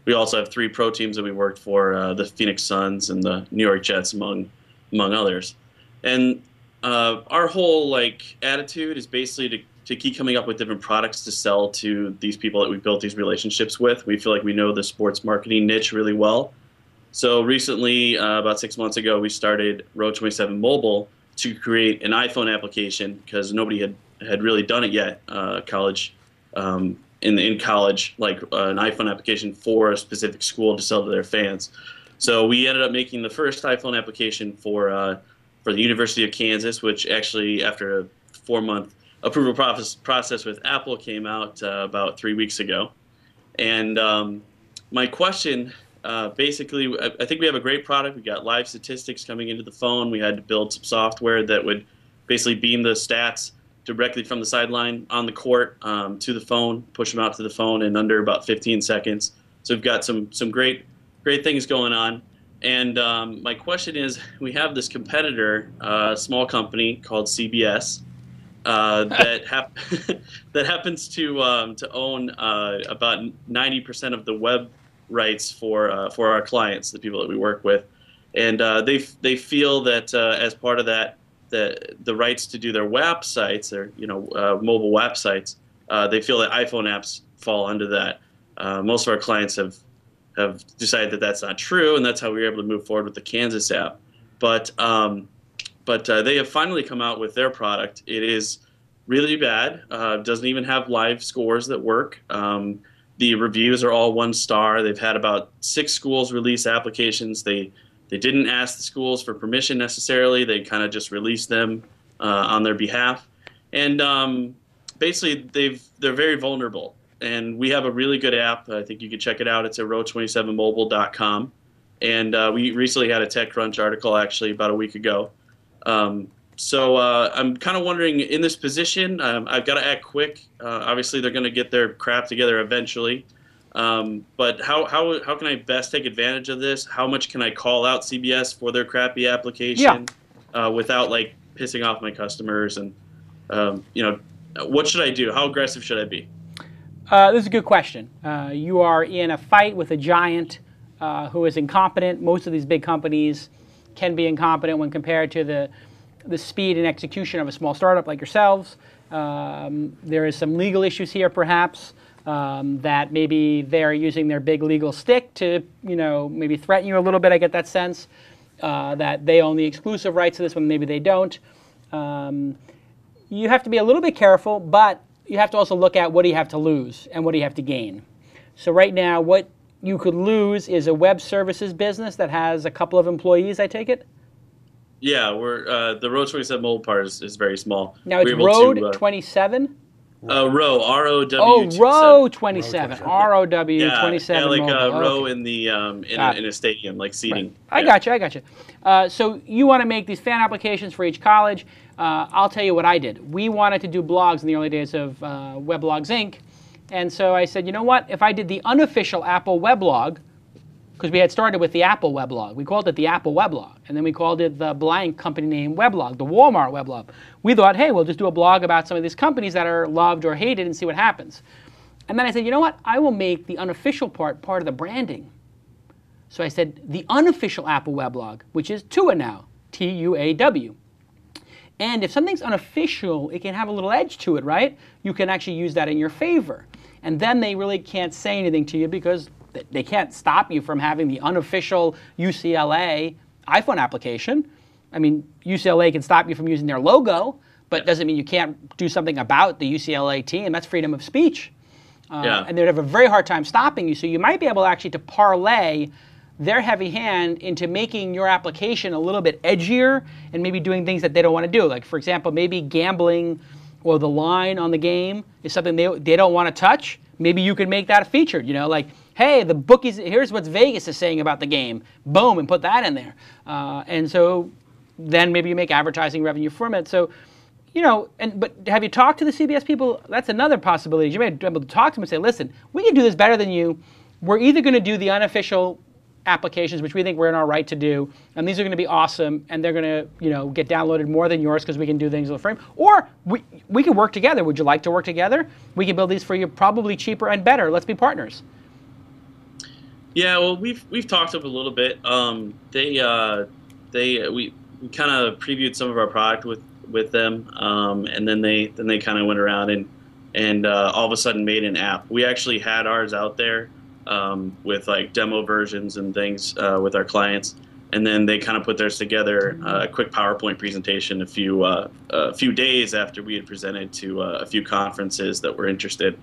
we also have 3 pro teams that we worked for: the Phoenix Suns and the New York Jets, among others. And our whole attitude is basically to keep coming up with different products to sell to these people that we built these relationships with. We feel like we know the sports marketing niche really well. So recently, about 6 months ago, we started Row 27 Mobile to create an iPhone application because nobody had really done it yet. In college, like an iPhone application for a specific school to sell to their fans. So we ended up making the first iPhone application for the University of Kansas, which actually, after a 4-month approval process with Apple, came out about 3 weeks ago. And my question, basically, I think we have a great product. We got live statistics coming into the phone. We had to build some software that would basically beam the stats directly from the sideline on the court to the phone, push them out to the phone in under about 15 seconds. So we've got some great things going on. And my question is, we have this competitor, a small company called CBS, that happens to own about 90% of the web rights for our clients, the people that we work with, and they feel that as part of that, the rights to do their WAP sites, their mobile WAP sites, they feel that iPhone apps fall under that. Most of our clients have decided that that's not true, and that's how we were able to move forward with the Kansas app. But they have finally come out with their product. It is really bad. Doesn't even have live scores that work. The reviews are all 1 star. They've had about 6 schools release applications. They didn't ask the schools for permission necessarily. They kind of just released them on their behalf. And basically, they're very vulnerable. And we have a really good app. I think you can check it out. It's at row27mobile.com. And we recently had a TechCrunch article, actually, about a week ago. So I'm kind of wondering, in this position, I've got to act quick. Obviously, they're going to get their crap together eventually. But how can I best take advantage of this? How much can I call out CBS for their crappy application without pissing off my customers? And what should I do? How aggressive should I be? This is a good question. You are in a fight with a giant who is incompetent. Most of these big companies can be incompetent when compared to the speed and execution of a small startup like yourselves. There is some legal issues here, perhaps, that maybe they're using their big legal stick to, maybe threaten you a little bit. I get that sense that they own the exclusive rights to this when maybe they don't. You have to be a little bit careful, but you have to also look at what do you have to lose and what do you have to gain. So right now, what you could lose is a web services business that has a couple of employees, I take it? Yeah, we're the Row 27 mobile part is very small. Now it's Road 27? Row, R-O-W. Oh, Row 27. R-O-W 27. Yeah, like mobile. row in the in a stadium, like seating. Right. I got you. So you want to make these fan applications for each college. I'll tell you what I did. We wanted to do blogs in the early days of Weblogs Inc. And so I said, you know what? If I did the unofficial Apple weblog, because we had started with the Apple weblog. We called it the Apple weblog. And then we called it the blank company name weblog, the Walmart weblog. We thought, hey, we'll just do a blog about some of these companies that are loved or hated and see what happens. And then I said, you know what? I will make the unofficial part of the branding. So I said, the unofficial Apple weblog, which is TUA now, T-U-A-W. And if something's unofficial, it can have a little edge to it, right? You can actually use that in your favor. And then they really can't say anything to you because they can't stop you from having the unofficial UCLA iPhone application. I mean, UCLA can stop you from using their logo, but it doesn't mean you can't do something about the UCLA team. That's freedom of speech. And they'd have a very hard time stopping you. So you might be able actually to parlay their heavy hand into making your application a little bit edgier and maybe doing things that they don't want to do. Like, for example, maybe gambling or the line on the game is something they don't want to touch. Maybe you could make that a feature, like, hey, the bookies, here's what Vegas is saying about the game. Boom, and put that in there. And so then maybe you make advertising revenue from it. So you know, but have you talked to the CBS people? That's another possibility. You may be able to talk to them and say, listen, we can do this better than you. We're either going to do the unofficial applications, which we think we're in our right to do, and these are going to be awesome, and they're going to, you know, get downloaded more than yours because we can do things with the frame. Or we can work together. Would you like to work together? We can build these for you probably cheaper and better. Let's be partners. Yeah, well, we've talked up a little bit. We kind of previewed some of our product with them, and then they kind of went around and all of a sudden made an app. We actually had ours out there with like demo versions and things with our clients, and then they kind of put theirs together, a quick PowerPoint presentation a few days after we had presented to a few conferences that were interested.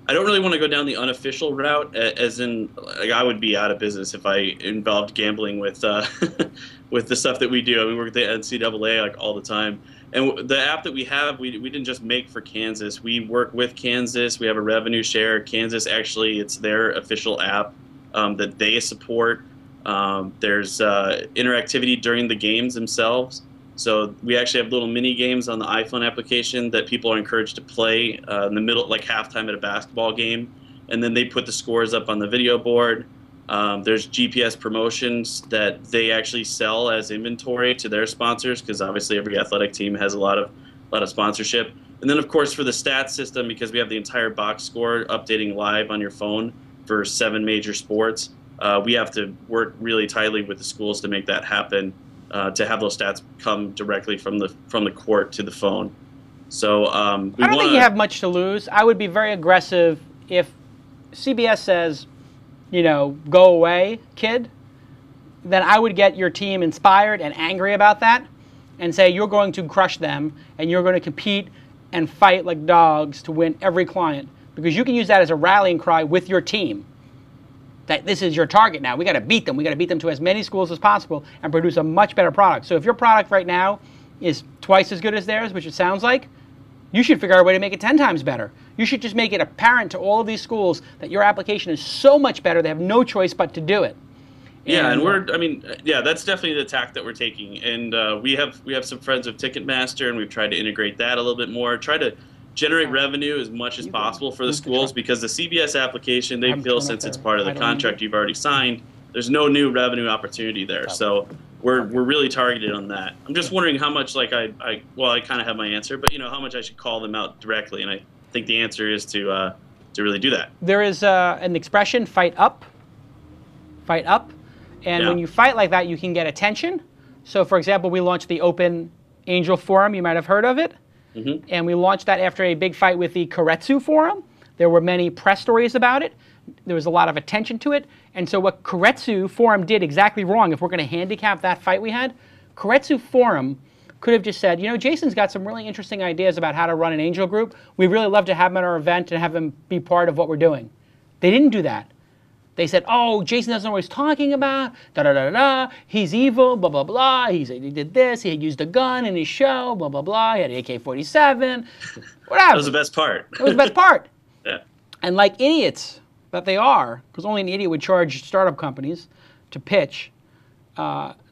I don't really want to go down the unofficial route, as in, like, I would be out of business if I involved gambling with with the stuff that we do. I mean, we work at the NCAA like all the time, and the app that we have, we didn't just make for Kansas. We work with Kansas. We have a revenue share. Kansas actually, it's their official app that they support. There's interactivity during the games themselves. So we actually have little mini games on the iPhone application that people are encouraged to play in the middle, like halftime at a basketball game, and then they put the scores up on the video board. There's GPS promotions that they actually sell as inventory to their sponsors, because obviously every athletic team has a lot of sponsorship. And then of course for the stats system, because we have the entire box score updating live on your phone for 7 major sports, we have to work really tightly with the schools to make that happen. To have those stats come directly from the court to the phone. So I don't think you have much to lose. I would be very aggressive if CBS says, you know, go away, kid. Then I would get your team inspired and angry about that and say you're going to crush them and you're going to compete and fight like dogs to win every client, because you can use that as a rallying cry with your team. That this is your target now. We got to beat them. We got to beat them to as many schools as possible and produce a much better product. So if your product right now is twice as good as theirs, which it sounds like, you should figure out a way to make it 10 times better. You should just make it apparent to all of these schools that your application is so much better they have no choice but to do it. Yeah, and that's definitely the tack that we're taking. And we have some friends with Ticketmaster, and we've tried to integrate that a little bit more. Try to generate revenue as much as possible for the schools, because the CBS application, they feel since it's part of the contract you've already signed, there's no new revenue opportunity there. So we're really targeted on that. I'm just wondering how much, like I kind of have my answer, but you know, how much I should call them out directly, and I think the answer is to really do that. There is an expression, fight up. Fight up. And when you fight like that, you can get attention. So for example, we launched the Open Angel Forum. You might have heard of it. Mm-hmm. And we launched that after a big fight with the Keiretsu Forum. There were many press stories about it. There was a lot of attention to it. And so what Keiretsu Forum did exactly wrong, if we're going to handicap that fight we had, Keiretsu Forum could have just said, you know, Jason's got some really interesting ideas about how to run an angel group. We'd really love to have him at our event and have him be part of what we're doing. They didn't do that. They said, oh, Jason doesn't know what he's talking about, da-da-da-da, he's evil, blah, blah, blah, he did this, he had used a gun in his show, blah, blah, blah, he had an AK-47, whatever. That was the best part. It was the best part. Yeah. And like idiots that they are, because only an idiot would charge startup companies to pitch,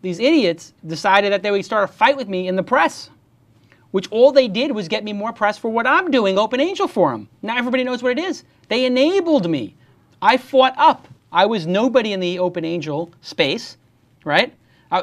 these idiots decided that they would start a fight with me in the press, which all they did was get me more press for what I'm doing, Open Angel Forum. Now everybody knows what it is. They enabled me. I fought up. I was nobody in the Open Angel space, right?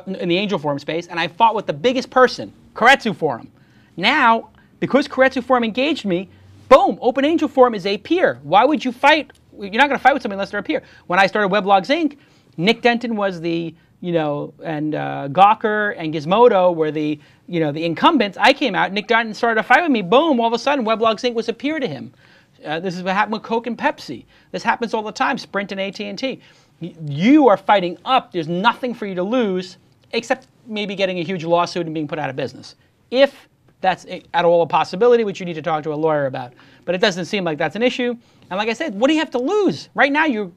In the Angel Forum space, and I fought with the biggest person, Keiretsu Forum. Now, because Keiretsu Forum engaged me, boom, Open Angel Forum is a peer. Why would you fight? You're not going to fight with somebody unless they're a peer. When I started Weblogs Inc., Nick Denton was the, you know, and Gawker and Gizmodo were the, you know, the incumbents. I came out, Nick Denton started a fight with me, boom, all of a sudden Weblogs Inc. was a peer to him. This is what happened with Coke and Pepsi. This happens all the time, Sprint and AT&T. You are fighting up. There's nothing for you to lose except maybe getting a huge lawsuit and being put out of business. If that's at all a possibility, which you need to talk to a lawyer about. But it doesn't seem like that's an issue. And like I said, what do you have to lose? Right now,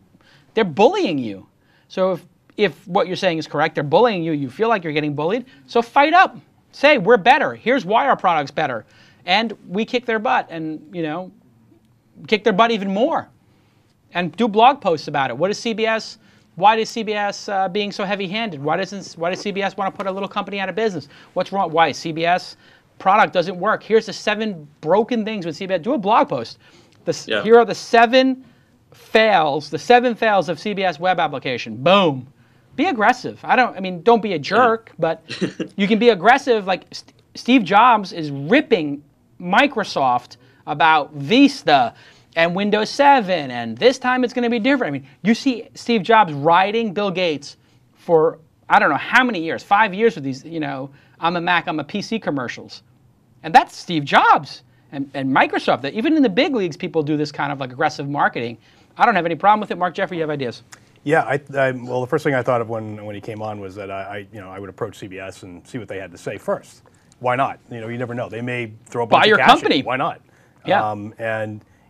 they're bullying you. So if what you're saying is correct, they're bullying you, you feel like you're getting bullied, so fight up. Say, we're better. Here's why our product's better. And we kick their butt and, you know, kick their butt even more, and do blog posts about it. What is CBS? Why is CBS being so heavy-handed? Why does CBS want to put a little company out of business? What's wrong? Why is CBS product doesn't work. Here's the 7 broken things with CBS. Do a blog post. Here are the 7 fails. The 7 fails of CBS web application. Boom. Be aggressive. Don't be a jerk, but you can be aggressive. Like Steve Jobs is ripping Microsoft about Vista and Windows 7, and this time it's going to be different. I mean, you see Steve Jobs riding Bill Gates for I don't know how many years, 5 years with these, I'm a Mac, I'm a PC commercials. And that's Steve Jobs and Microsoft. That even in the big leagues, people do this kind of like aggressive marketing. I don't have any problem with it. Mark Jeffrey, you have ideas? Yeah, well, the first thing I thought of when he came on was that I would approach CBS and see what they had to say first. Why not? You never know. They may throw a bunch of cash company. in. Why not? Yeah.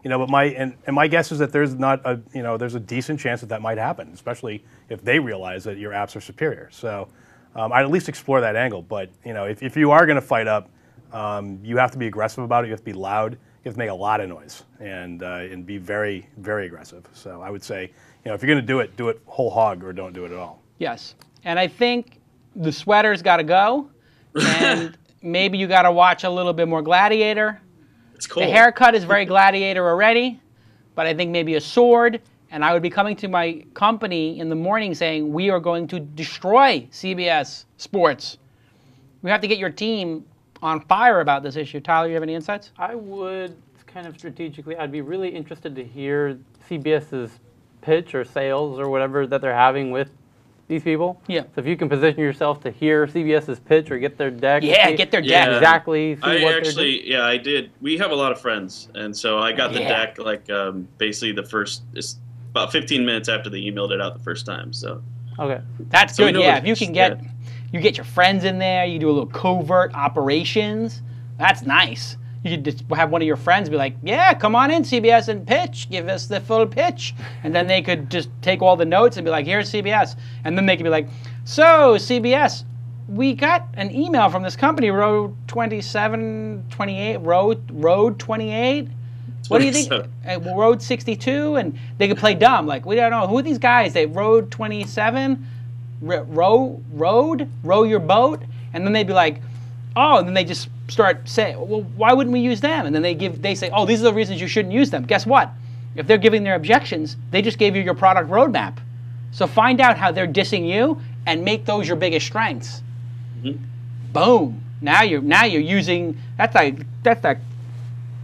But my guess is that there's there's a decent chance that might happen, especially if they realize that your apps are superior. So I'd at least explore that angle. But if you are going to fight up, you have to be aggressive about it. You have to be loud. You have to make a lot of noise and be very, very aggressive. So I would say, if you're going to do it whole hog or don't do it at all. Yes, and I think the sweater's got to go, and maybe you got to watch a little bit more Gladiator. It's cool. The haircut is very Gladiator already, but I think maybe a sword. And I would be coming to my company in the morning saying, we are going to destroy CBS Sports. We have to get your team on fire about this issue. Tyler, you have any insights? I would kind of strategically, I'd be really interested to hear CBS's pitch or sales or whatever that they're having with these people. Yeah. So if you can position yourself to hear CBS's pitch or get their deck. Yeah, get their deck. Exactly. I did. We have a lot of friends, and so I got the deck basically about 15 minutes after they emailed it out the first time. So. Okay. That's good. Yeah. If you can get your friends in there, you do a little covert operations. That's nice. You could just have one of your friends be like, yeah, come on in, CBS, and pitch. Give us the full pitch. And then they could just take all the notes and be like, here's CBS. And then they could be like, so, CBS, we got an email from this company, Road 2728, Road 28. What do you think? Road 62? And they could play dumb. Like, we don't know. Who are these guys? They Road 27? Row your boat? And then they'd be like, oh, and then they just start saying, well, why wouldn't we use them? And then they say, oh, these are the reasons you shouldn't use them. Guess what? If they're giving their objections, they just gave you your product roadmap. So find out how they're dissing you and make those your biggest strengths. Mm-hmm. Boom. Now you're using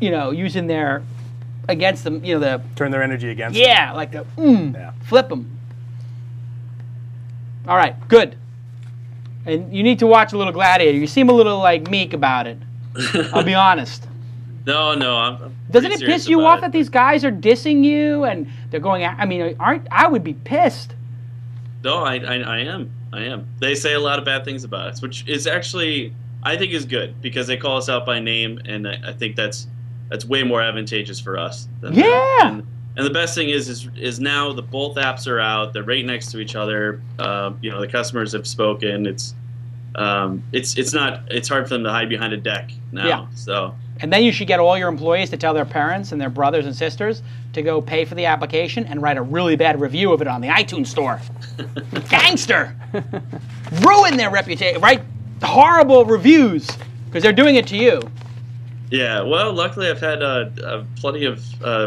using their against them, the turn their energy against them. Yeah, like flip them. All right, good. And you need to watch a little Gladiator. You seem a little meek about it. I'll be honest. No, I'm Doesn't it piss you off that these guys are dissing you and they're going? I would be pissed. No, I am. They say a lot of bad things about us, which is actually I think is good because they call us out by name, and I think that's way more advantageous for us. And the best thing is now both apps are out. They're right next to each other. The customers have spoken. It's hard for them to hide behind a deck now. Yeah. So. And then you should get all your employees to tell their parents and their brothers and sisters to go pay for the application and write a really bad review of it on the iTunes store. Gangster! Ruin their reputation. Write horrible reviews because they're doing it to you. Yeah, well, luckily I've had plenty of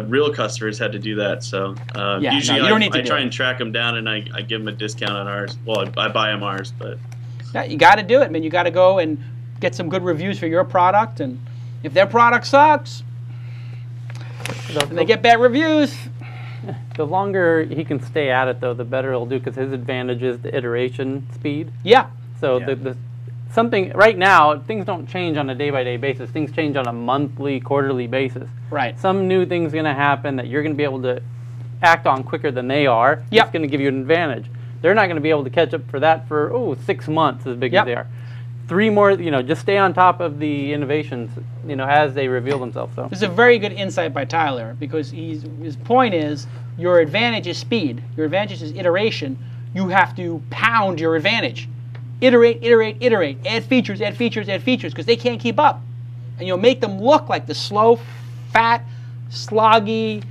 real customers had to do that. So usually I try and track them down and I give them a discount on ours. Well, I buy them ours, but you got to do it, man. You got to go and get some good reviews for your product, and if their product sucks, and they get bad reviews. The longer he can stay at it, though, the better he'll do because his advantage is the iteration speed. Yeah. So something right now, things don't change on a day-by-day basis. Things change on a monthly, quarterly basis. Right. Some new thing's going to happen that you're going to be able to act on quicker than they are. Yep. It's going to give you an advantage. They're not going to be able to catch up for that for 6 months as big as they are. 3 more, just stay on top of the innovations, as they reveal themselves. So this is a very good insight by Tyler because his point is your advantage is speed. Your advantage is iteration. You have to pound your advantage. Iterate, add features, because they can't keep up. And you'll make them look like the slow, fat, sloggy,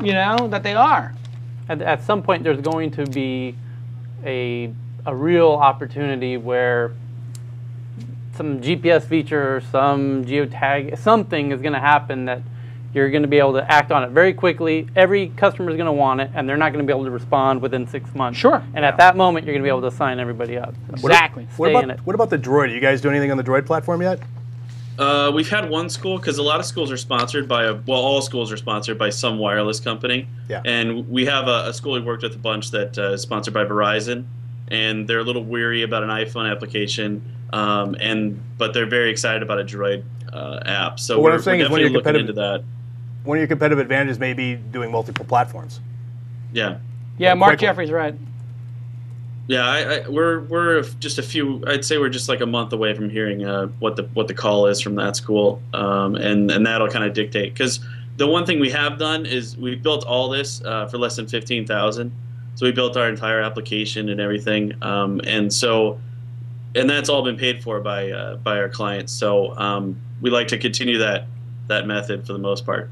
that they are. At some point, there's going to be a real opportunity where some GPS feature, some geotag, something is going to happen that you're going to be able to act on it very quickly. Every customer is going to want it, and they're not going to be able to respond within 6 months. Sure. And at that moment, you're going to be able to sign everybody up. So Exactly. stay in it. What about the Droid? You guys do anything on the Droid platform yet? We've had one school, because a lot of schools are sponsored by all schools are sponsored by some wireless company. Yeah. And we have a school we worked with a bunch that is sponsored by Verizon, and they're a little weary about an iPhone application, but they're very excited about a Droid app. So what we're I'm saying is definitely looking into that. One of your competitive advantages may be doing multiple platforms. Yeah. Yeah, Mark Quickly. Jeffrey's right. Yeah, we're just a few. I'd say we're just like a month away from hearing what the call is from that school, and that'll kind of dictate. Because the one thing we have done is we built all this for less than 15,000. So we built our entire application and everything, and that's all been paid for by our clients. So we like to continue that method for the most part.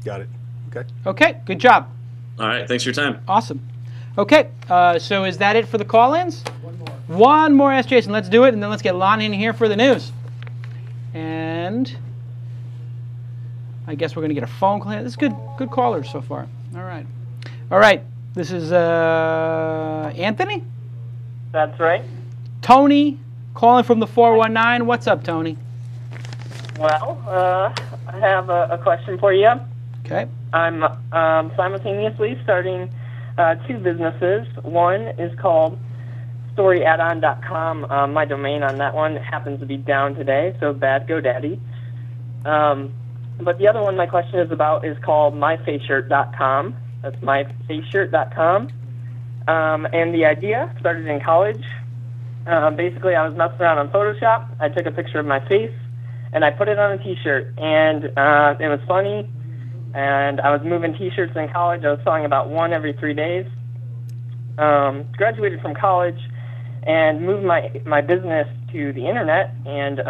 Got it. Okay. Okay, good job. All right, thanks for your time. Awesome. Okay, so is that it for the call-ins? One more. Ask Jason. Let's do it, and then let's get Lon in here for the news. And I guess we're going to get a phone call. This is good callers so far. All right. This is Anthony? That's right. Tony, calling from the 419. What's up, Tony? Well, I have a question for you. Okay. I'm simultaneously starting 2 businesses. One is called storyaddon.com. My domain on that one happens to be down today, so bad GoDaddy. But the other one my question is about is called myfaceshirt.com. That's myfaceshirt.com. And the idea started in college. Basically, I was messing around on Photoshop. I took a picture of my face, and I put it on a T-shirt. And it was funny. And I was moving T-shirts in college. I was selling about 1 every 3 days. Graduated from college and moved my business to the internet. And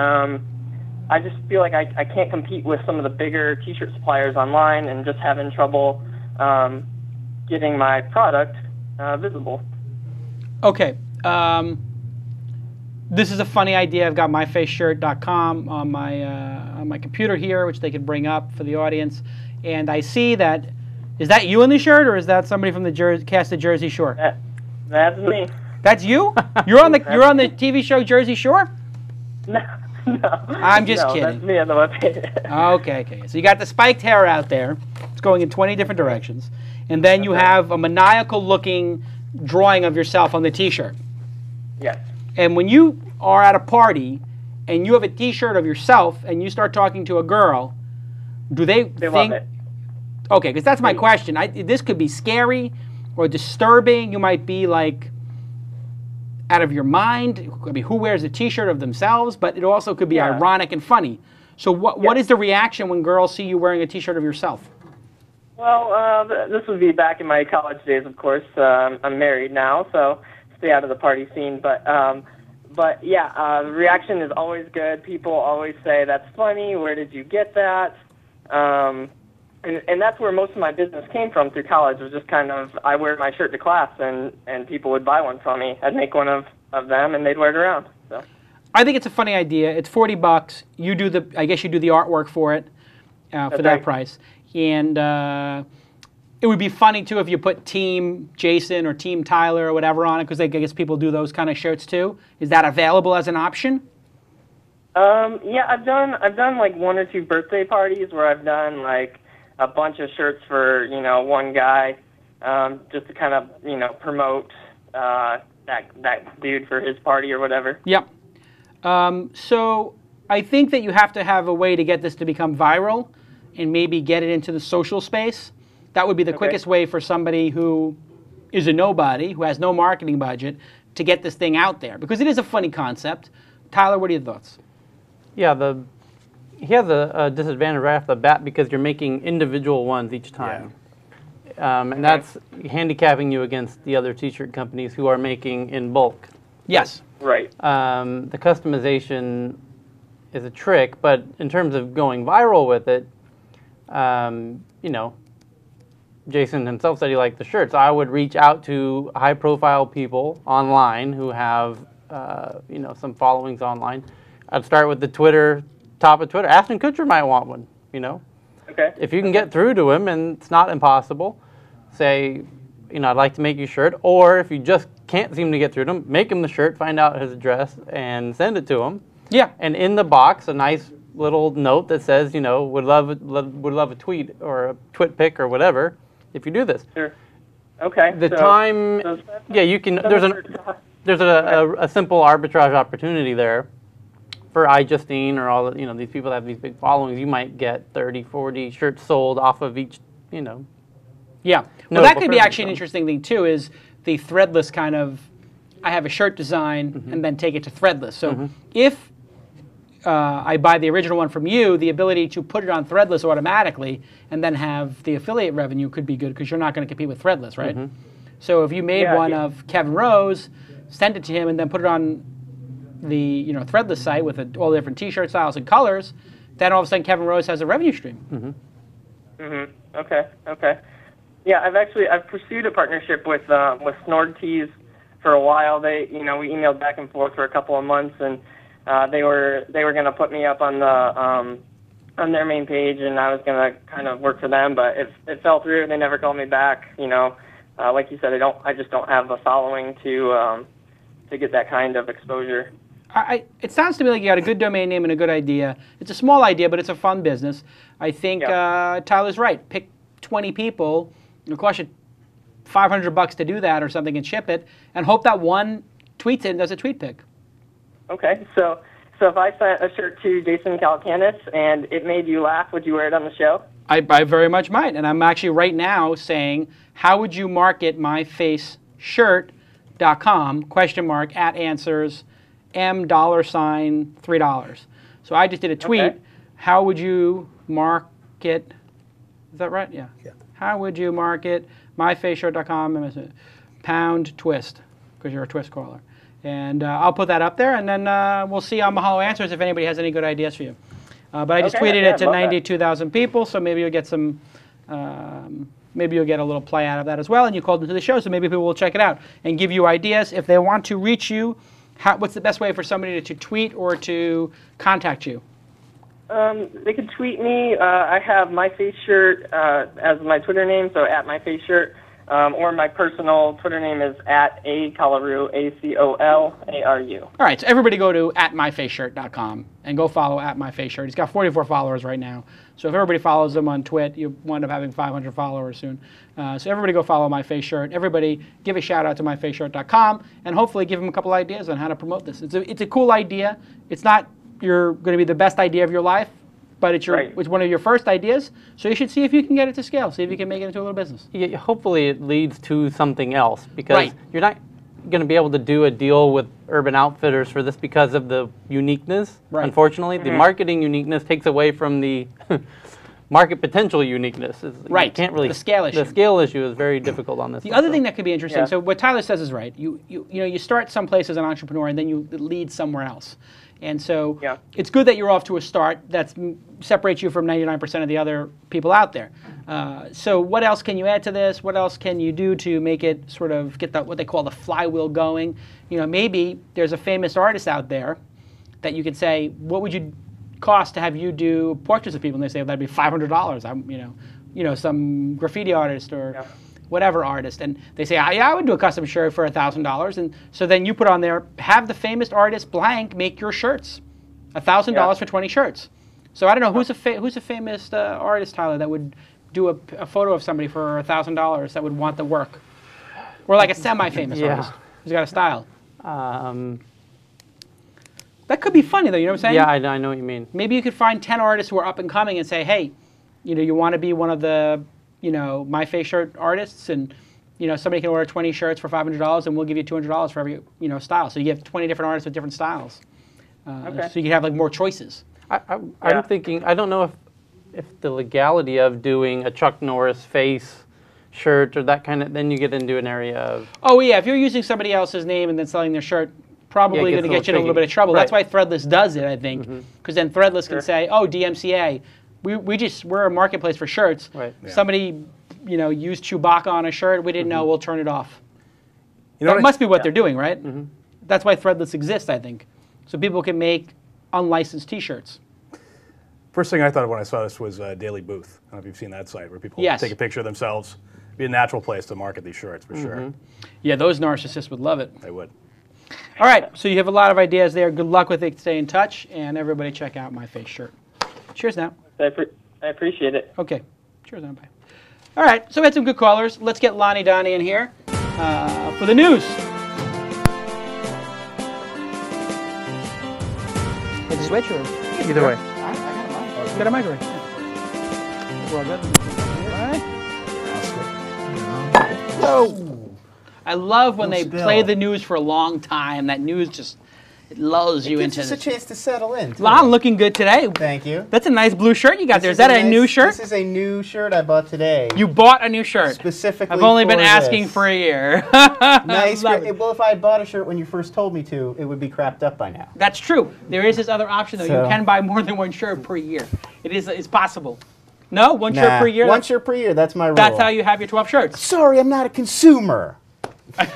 I just feel like I can't compete with some of the bigger T-shirt suppliers online, and just having trouble getting my product visible. Okay. This is a funny idea. I've got myfaceshirt.com on my computer here, which they could bring up for the audience. And I see that. Is that you in the shirt, or is that somebody from the cast of Jersey Shore? That's me. That's you? You're on the TV show Jersey Shore? No. I'm just kidding. That's me on the webpage. Okay. So you got the spiked hair out there. It's going in 20 different directions. And then you have a maniacal-looking drawing of yourself on the T-shirt. Yes. And when you are at a party and you have a T-shirt of yourself and you start talking to a girl, do they think... love it. Okay, because that's my question. This could be scary or disturbing. You might be like out of your mind. I mean, who wears a T-shirt of themselves? But it also could be ironic and funny. So what is the reaction when girls see you wearing a T-shirt of yourself? Well, this would be back in my college days, of course. I'm married now, so stay out of the party scene. But yeah, the reaction is always good. People always say, "That's funny. Where did you get that?" And that's where most of my business came from through college. It was just kind of, I wear my shirt to class, and people would buy one from me. I'd make one of them, and they'd wear it around. So I think it's a funny idea. It's $40. I guess you do the artwork for it for that price. And it would be funny, too, if you put Team Jason or Team Tyler or whatever on it, because I guess people do those kind of shirts, too. Is that available as an option? Yeah, I've done like 1 or 2 birthday parties where I've done like a bunch of shirts for, one guy, just to kind of, promote that dude for his party or whatever. Yep. So I think that you have to have a way to get this to become viral and maybe get it into the social space. That would be the quickest way for somebody who is a nobody, who has no marketing budget, to get this thing out there. Because it is a funny concept. Tyler, what are your thoughts? Yeah, he has a disadvantage right off the bat because you're making individual ones each time. Yeah. And that's handicapping you against the other T-shirt companies who are making in bulk. Yes. Right. The customization is a trick, but in terms of going viral with it, Jason himself said he liked the shirts. I would reach out to high-profile people online who have, some followings online, I'd start with the top of Twitter. Ashton Kutcher might want one, you know. Okay. If you can get through to him, and it's not impossible, say, you know, I'd like to make you a shirt. Or if you just can't seem to get through to him, make him the shirt, find out his address, and send it to him. Yeah. And in the box, a nice little note that says, you know, would love a tweet or a twit pic or whatever if you do this. Sure. Okay. The time, yeah, you can. There's a simple arbitrage opportunity there for iJustine or all the, you know, these people that have these big followings. You might get 30, 40 shirts sold off of each, you know. Yeah. Well, that could be actually an interesting thing too. Is the threadless kind of, I have a shirt design and then take it to threadless. So if I buy the original one from you, the ability to put it on threadless automatically and then have the affiliate revenue could be good because you're not going to compete with threadless, right? So if you made one of Kevin Rose, send it to him, and then put it on the, you know, threadless site with all the different T-shirt styles and colors, then all of a sudden Kevin Rose has a revenue stream. Okay. Yeah, I've pursued a partnership with Snord Tees for a while. They, you know, we emailed back and forth for a couple of months, and they were going to put me up on the on their main page, and I was going to kind of work for them, but it fell through. They never called me back. You know, like you said, I just don't have the following to get that kind of exposure. It sounds to me like you got a good domain name and a good idea. It's a small idea, but it's a fun business. I think Tyler's right. Pick 20 people. It'll cost you $500 to do that or something and ship it, and hope that one tweets it and does a tweet pic. Okay, so if I sent a shirt to Jason Calacanis and it made you laugh, would you wear it on the show? I very much might, and I'm actually right now saying, how would you market myfaceshirt.com, @ $$3. So I just did a tweet. Okay. How would you market, is that right? Yeah. How would you market myfaceshirt.com #TWiST, because you're a TWiST caller. And I'll put that up there, and then we'll see on Mahalo Answers if anybody has any good ideas for you. But I just tweeted it to 92,000 people, so maybe you'll get some, maybe you'll get a little play out of that as well, and you called into the show, so maybe people will check it out and give you ideas. If they want to reach you, what's the best way for somebody to tweet or to contact you? They can tweet me. I have MyFaceShirt as my Twitter name, so @MyFaceShirt. Or my personal Twitter name is @acolaru, ACOLARU. All right, so everybody go to @myfaceshirt.com and go follow @myfaceshirt. He's got 44 followers right now. So if everybody follows him on Twit, you wind up having 500 followers soon. So everybody go follow MyFaceShirt. Everybody give a shout out to myfaceshirt.com and hopefully give him a couple ideas on how to promote this. It's a cool idea. It's not you're going to be the best idea of your life, but it's it's one of your first ideas, so you should see if you can get it to scale, see if you can make it into a little business. Yeah, hopefully it leads to something else, because you're not going to be able to do a deal with Urban Outfitters for this because of the uniqueness. Unfortunately, the marketing uniqueness takes away from the market potential uniqueness. You can't really, the scale issue. The scale issue is very difficult on this. The other thing that could be interesting, so what Tyler says is right. You know, you start someplace as an entrepreneur and then you lead somewhere else. And so it's good that you're off to a start that separates you from 99% of the other people out there. So what else can you add to this? What else can you do to make it sort of get what they call the flywheel going? You know, maybe there's a famous artist out there that you could say, what would you cost to have you do portraits of people? And they say, well, that'd be $500. I'm, you know, some graffiti artist or whatever artist, and they say, yeah, I would do a custom shirt for $1,000, and so then you put on there, have the famous artist blank make your shirts, $1,000 for 20 shirts. So I don't know who's a famous artist, Tyler, that would do a photo of somebody for $1,000 that would want the work, or like a semi-famous artist who's got a style. That could be funny though, you know what I'm saying? Yeah, I know what you mean. Maybe you could find 10 artists who are up and coming and say, hey, you know, you want to be one of the My Face Shirt artists, and somebody can order 20 shirts for $500, and we'll give you $200 for every style. So you have 20 different artists with different styles. So you can have like more choices. I'm thinking, I don't know if the legality of doing a Chuck Norris face shirt or that kind of, then you get into an area of. Oh yeah, if you're using somebody else's name and then selling their shirt, probably going to get you in a little bit of trouble. That's why Threadless does it, I think, because then Threadless can say, oh, DMCA. We're a marketplace for shirts. Somebody, used Chewbacca on a shirt. We didn't know. We'll turn it off. That must be what they're doing, right? That's why Threadless exists, I think, so people can make unlicensed T-shirts. First thing I thought of when I saw this was Daily Booth. I don't know if you've seen that site where people Yes. take a picture of themselves. It'd be a natural place to market these shirts for sure. Yeah, those narcissists would love it. They would. All right, so you have a lot of ideas there. Good luck with it. Stay in touch, and everybody check out My Face shirt. Cheers now. I appreciate it. Okay. Cheers now. Bye. All right, so we had some good callers. Let's get Lonnie Donnie in here for the news. Is this switch or? Either way. You got a microwave. Yeah. Well, good. Whoa! I love when they play the news for a long time. That news just it lulls you into Gives us a chance to settle in. Lon, looking good today. Thank you. That's a nice blue shirt you got there. Is that a new shirt? This is a new shirt I bought today. You bought a new shirt. Specifically I've only been for asking this. for a year. Nice. Well, if I had bought a shirt when you first told me to, it would be crapped up by now. That's true. There is this other option, though. So- You can buy more than one shirt per year. It's possible. No? One shirt per year? One shirt per year. That's my rule. That's how you have your 12 shirts. Sorry, I'm not a consumer.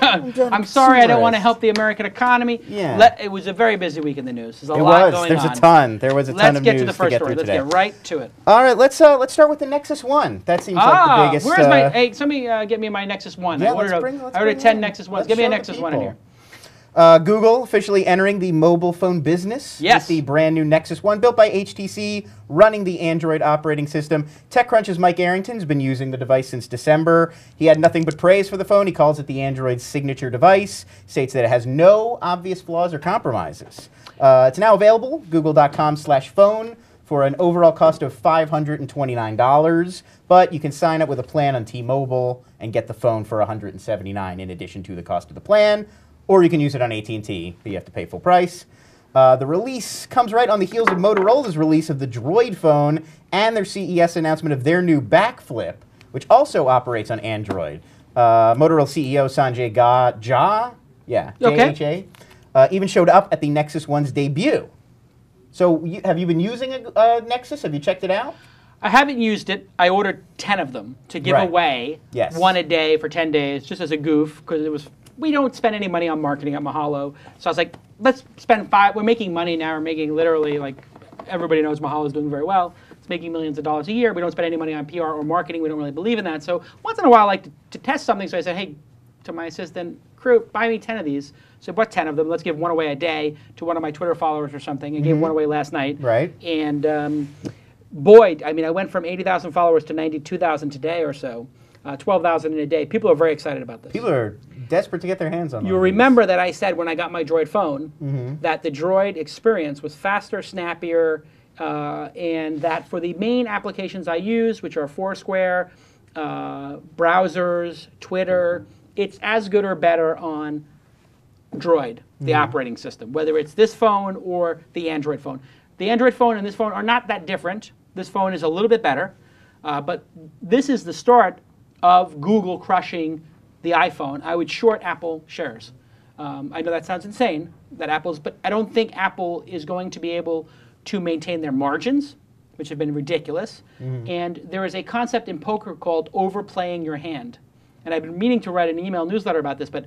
I'm sorry, I don't want to help the American economy. Yeah. It was a very busy week in the news. There's a It lot was. going There's on. a ton. There was a ton Let's of get news to the first story. through Let's today. get right to it. All right, let's start with the Nexus One. That seems like the biggest. Where's my? Hey, somebody get me my Nexus One. Yeah, I ordered, let's I ordered bring 10 it. Nexus Ones. Let's Give me a show the Nexus One in people. here. Google officially entering the mobile phone business Yes. with the brand new Nexus One, built by HTC, running the Android operating system. TechCrunch's Mike Arrington's been using the device since December. He had nothing but praise for the phone. He calls it the Android signature device, states that it has no obvious flaws or compromises. It's now available, google.com/phone, for an overall cost of $529, but you can sign up with a plan on T-Mobile and get the phone for $179 in addition to the cost of the plan. Or you can use it on AT&T, but you have to pay full price. The release comes right on the heels of Motorola's release of the Droid phone and their CES announcement of their new Back Flip, which also operates on Android. Motorola CEO Sanjay Jha even showed up at the Nexus One's debut. So have you been using a Nexus? Have you checked it out? I haven't used it. I ordered 10 of them to give away. Yes. One a day for 10 days, just as a goof, because we don't spend any money on marketing at Mahalo. So I was like, let's spend 5. We're making money now. We're making literally, like, everybody knows Mahalo is doing very well. It's making millions of dollars a year. We don't spend any money on PR or marketing. We don't really believe in that. So once in a while, I like to test something. So I said, hey, to my assistant, crew, buy me 10 of these. So I bought 10 of them. Let's give one away a day to one of my Twitter followers or something. I gave one away last night. Right. And boy, I mean, I went from 80,000 followers to 92,000 today or so. 12,000 in a day. People are very excited about this. People are desperate to get their hands on them. You'll remember that I said when I got my Droid phone that the Droid experience was faster, snappier, and that for the main applications I use, which are Foursquare, browsers, Twitter, it's as good or better on Droid, the operating system, whether it's this phone or the Android phone. The Android phone and this phone are not that different. This phone is a little bit better, but this is the start of Google crushing the iPhone. I would short Apple shares. I know that sounds insane, but I don't think Apple is going to be able to maintain their margins, which have been ridiculous. And there is a concept in poker called overplaying your hand. And I've been meaning to write an email newsletter about this, but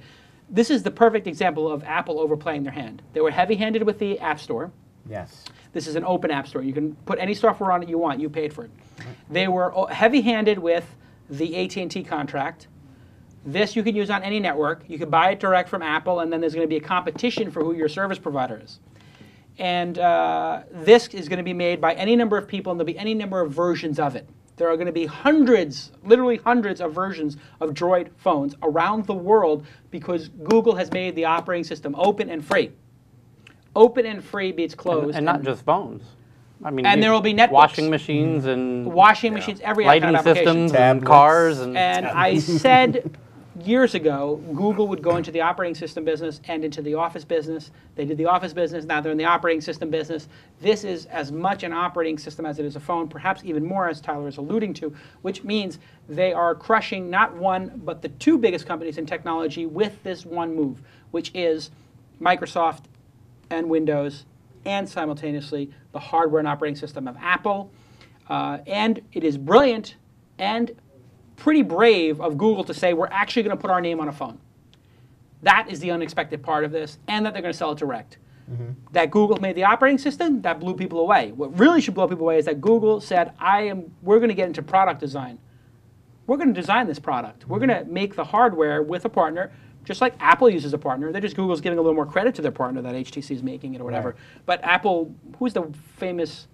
this is the perfect example of Apple overplaying their hand. They were heavy-handed with the App Store. Yes. This is an open App Store. You can put any software on it you want. You paid for it. They were heavy-handed with the AT&T contract. This you can use on any network. You can buy it direct from Apple, and then there's going to be a competition for who your service provider is. And this is going to be made by any number of people, and there'll be any number of versions of it. There are going to be hundreds, literally hundreds of versions of Droid phones around the world because Google has made the operating system open and free. Open and free beats closed. And not just phones. I mean, and there will be netbooks. Washing machines and machines, every lighting kind of application. systems and cars. And I said years ago, Google would go into the operating system business and into the Office business. They did the Office business. Now they're in the operating system business. This is as much an operating system as it is a phone, perhaps even more, as Tyler is alluding to, which means they are crushing not one, but the two biggest companies in technology with this one move, which is Microsoft and Windows, and simultaneously the hardware and operating system of Apple. And it is brilliant and pretty brave of Google to say we're actually going to put our name on a phone. That is the unexpected part of this, and that they're going to sell it direct. that Google made the operating system, that blew people away. What really should blow people away is that Google said, we're going to get into product design. We're going to design this product. We're going to make the hardware with a partner, just like Apple uses a partner. They're just Google's giving a little more credit to their partner that HTC is making it or whatever. Right. But Apple, who's the famous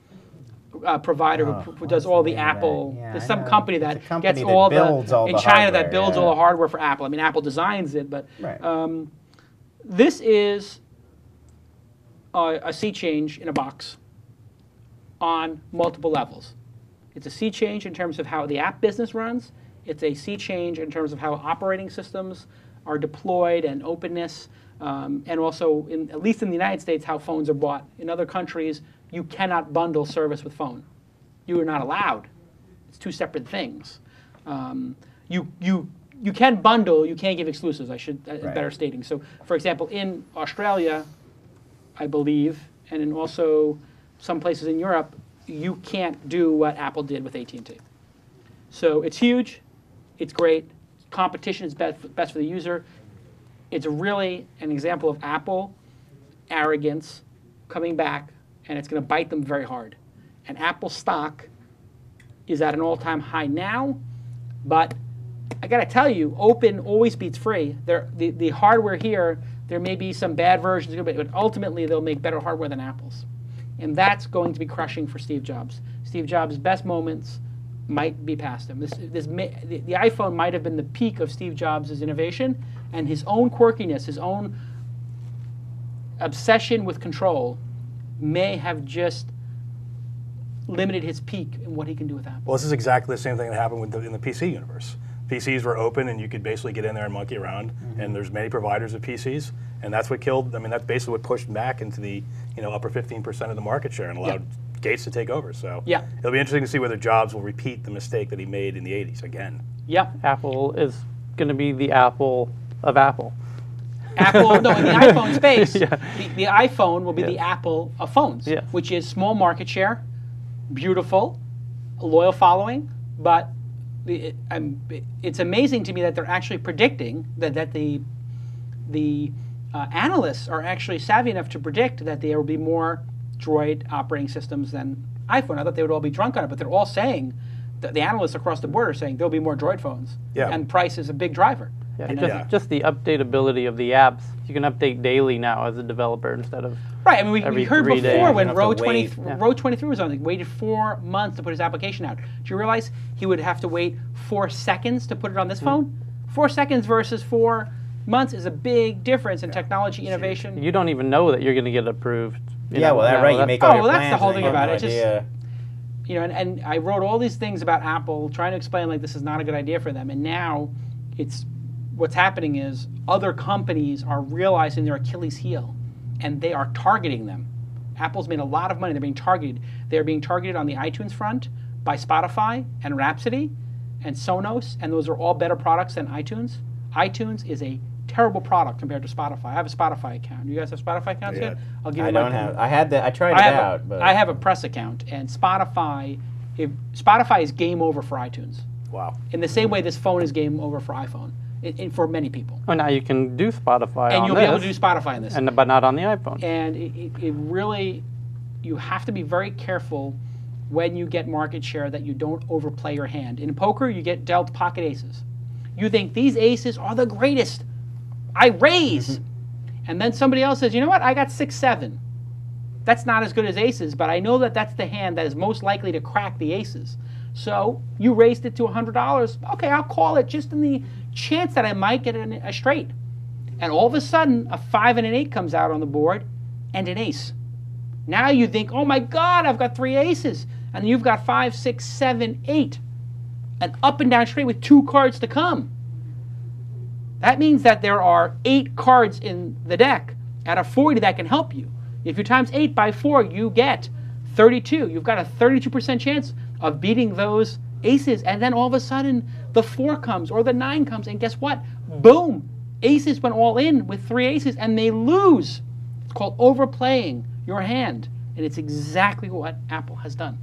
provider who does all the Apple? Yeah, there's I some know. company It's a that company gets that all builds all in the China that hardware, builds yeah. all the hardware for Apple. I mean, Apple designs it, but Right. this is a sea change in a box on multiple levels. It's a sea change in terms of how the app business runs. It's a sea change in terms of how operating systems are deployed and openness, and also, at least in the United States, how phones are bought. In other countries, you cannot bundle service with phone. You are not allowed. It's two separate things. You can bundle, you can't give exclusives, better stating. So, for example, in Australia, I believe, and in also some places in Europe, you can't do what Apple did with AT&T. So it's huge, it's great, competition is best for the user. It's really an example of Apple arrogance coming back, and it's going to bite them very hard. And Apple stock is at an all-time high now, but I got to tell you, open always beats free. The hardware here, there may be some bad versions, but ultimately they'll make better hardware than Apple's. And that's going to be crushing for Steve Jobs. Steve Jobs' best moments might be past him. The iPhone might have been the peak of Steve Jobs' innovation, and his own quirkiness, his own obsession with control may have just limited his peak in what he can do with Apple. Well, this is exactly the same thing that happened in the PC universe. PCs were open, and you could basically get in there and monkey around. And there's many providers of PCs, and that's what killed. I mean, that's basically what pushed Mac into the upper 15% of the market share and allowed Gates to take over. So it'll be interesting to see whether Jobs will repeat the mistake that he made in the '80s again. Yep. Apple is going to be the Apple of Apple. Apple, no, in the iPhone space, the iPhone will be the Apple of phones, which is small market share, beautiful, a loyal following, but it's amazing to me that they're actually predicting that the analysts are actually savvy enough to predict that there will be more Droid operating systems than iPhone. I thought they would all be drunk on it, but they're all saying, the analysts across the board are saying there'll be more Droid phones, and price is a big driver. Just the updatability of the apps. You can update daily now as a developer instead of right. I mean, we heard before when Row 23 was on, he waited 4 months to put his application out. Do you realize he would have to wait 4 seconds to put it on this phone? 4 seconds versus 4 months is a big difference in technology innovation. You don't even know that you're going to get approved. You make all your plans. That's the whole thing about it. Idea. And I wrote all these things about Apple, trying to explain like this is not a good idea for them. And now, what's happening is other companies are realizing their Achilles heel, and they are targeting them. Apple's made a lot of money. They're being targeted. They're being targeted on the iTunes front by Spotify and Rhapsody and Sonos, and those are all better products than iTunes. iTunes is a terrible product compared to Spotify. I have a Spotify account. You guys have Spotify accounts yet? I'll give you my. I don't have. I had that. I tried it out. But I have a press account, and Spotify is game over for iTunes. Wow. In the same way, this phone is game over for iPhone. For many people. Oh, now you can do Spotify and on you'll this, be able to do Spotify in this. But not on the iPhone. And it really, you have to be very careful when you get market share that you don't overplay your hand. In poker, you get dealt pocket aces. You think these aces are the greatest. I raise. And then somebody else says, you know what, I got 6-7. That's not as good as aces, but I know that that's the hand that is most likely to crack the aces. So you raised it to $100. Okay, I'll call it just in the chance that I might get a straight. And all of a sudden, a 5 and an 8 comes out on the board and an ace. Now you think, oh my God, I've got 3 aces. And you've got 5, 6, 7, 8. An up and down straight with 2 cards to come. That means that there are 8 cards in the deck out of 40 that can help you. If you times 8 by 4, you get 32. You've got a 32% chance of beating those aces, and then all of a sudden the 4 comes or the 9 comes, and guess what? Boom! Aces went all in with 3 aces, and they lose. It's called overplaying your hand, and it's exactly what Apple has done.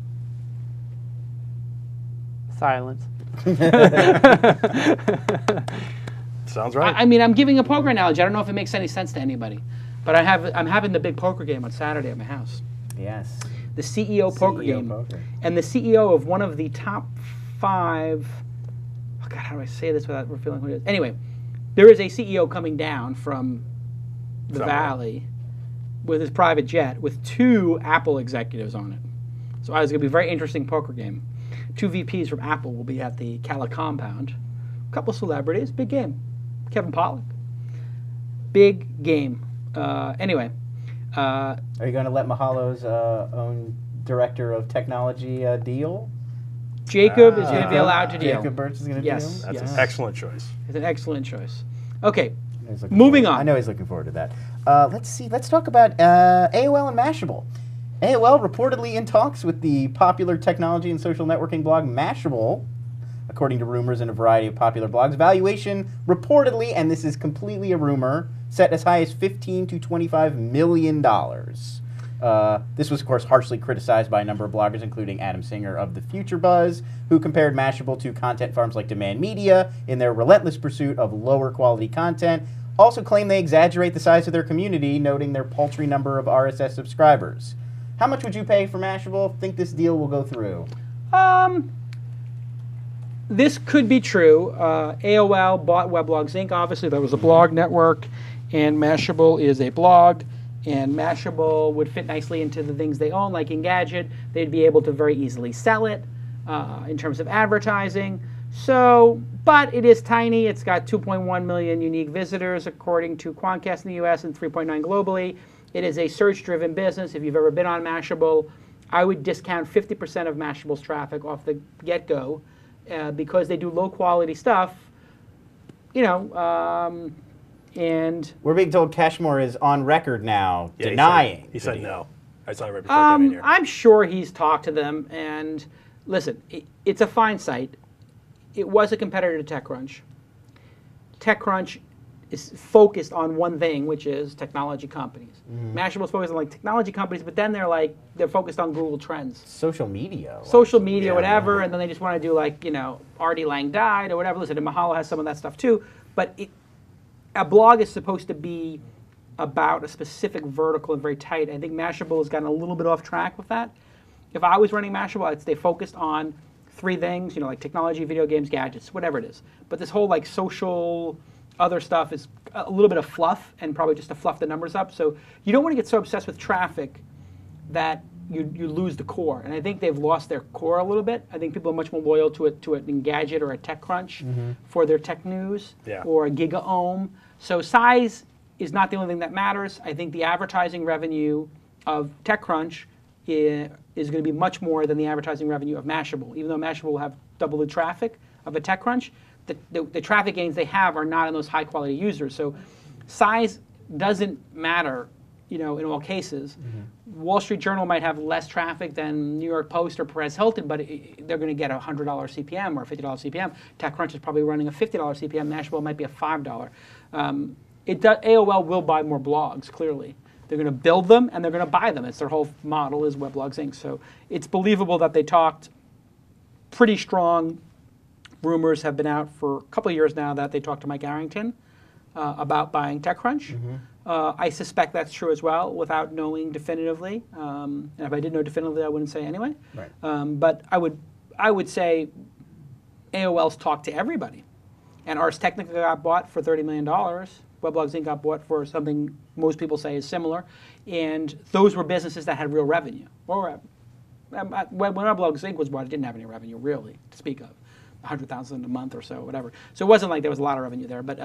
Silence. Sounds right. I mean, I'm giving a poker analogy. I don't know if it makes any sense to anybody. But I'm having the big poker game on Saturday at my house. Yes. The CEO poker game. Poker. And the CEO of one of the top 5. Oh God, how do I say this without revealing who it is? Anyway, there is a CEO coming down from the Valley with his private jet with 2 Apple executives on it. So it's going to be a very interesting poker game. 2 VPs from Apple will be at the Cala compound. A couple celebrities, big game. Kevin Pollak. Big game. Anyway. Are you going to let Mahalo's own director of technology deal? Jacob is going to be allowed to deal. Jacob Birch is going to deal? That's an excellent choice. It's an excellent choice. Okay, moving on. I know he's looking forward to that. Let's see. Let's talk about AOL and Mashable. AOL reportedly in talks with the popular technology and social networking blog Mashable, according to rumors in a variety of popular blogs. Valuation reportedly, and this is completely a rumor, set as high as $15 to $25 million. This was, of course, harshly criticized by a number of bloggers, including Adam Singer of The Future Buzz, who compared Mashable to content farms like Demand Media in their relentless pursuit of lower quality content. Also claimed they exaggerate the size of their community, noting their paltry number of RSS subscribers. How much would you pay for Mashable? Think this deal will go through? This could be true. AOL bought Weblogs Inc. Obviously, that was a blog network, and Mashable is a blog. And Mashable would fit nicely into the things they own, like Engadget. They'd be able to very easily sell it in terms of advertising. So, but it is tiny. It's got 2.1 million unique visitors, according to Quantcast in the US, and 3.9 globally. It is a search-driven business. If you've ever been on Mashable, I would discount 50% of Mashable's traffic off the get-go because they do low-quality stuff, you know, and we're being told Cashmore is on record now denying. He said no. I saw it right before I came in here. I'm sure he's talked to them. And listen, it's a fine site. It was a competitor to TechCrunch. TechCrunch is focused on one thing, which is technology companies. Mashable is focused on like technology companies, but then they're focused on Google Trends, social media, whatever, and then they just want to do like, you know, Artie Lang died or whatever. Listen, and Mahalo has some of that stuff too, but a blog is supposed to be about a specific vertical and very tight. I think Mashable has gotten a little bit off track with that. If I was running Mashable, I'd stay focused on 3 things, you know, like technology, video games, gadgets, whatever it is. But this whole like social other stuff is a little bit of fluff, and probably just to fluff the numbers up. So you don't want to get so obsessed with traffic that you lose the core. And I think they've lost their core a little bit. I think people are much more loyal to an Engadget or a TechCrunch for their tech news, or a GigaOM. So size is not the only thing that matters. I think the advertising revenue of TechCrunch is going to be much more than the advertising revenue of Mashable. Even though Mashable will have double the traffic of a TechCrunch, the traffic gains they have are not in those high quality users. So size doesn't matter, you know, in all cases. Wall Street Journal might have less traffic than New York Post or Perez Hilton, but they're going to get a $100 CPM or a $50 CPM. TechCrunch is probably running a $50 CPM. Mashable might be a $5. AOL will buy more blogs, clearly. They're going to build them, and they're going to buy them. It's their whole model is Weblogs Inc. So it's believable that they talked. Pretty strong rumors have been out for a couple of years now that they talked to Mike Arrington about buying TechCrunch. I suspect that's true as well, without knowing definitively. And if I did know definitively, I wouldn't say anyway. Right. But I would say AOL's talked to everybody. And Ars Technica got bought for $30 million. Weblogs Inc. got bought for something most people say is similar. And those were businesses that had real revenue. When Weblogs Inc. was bought, it didn't have any revenue, really, to speak of. 100,000 a month or so, whatever. So it wasn't like there was a lot of revenue there. But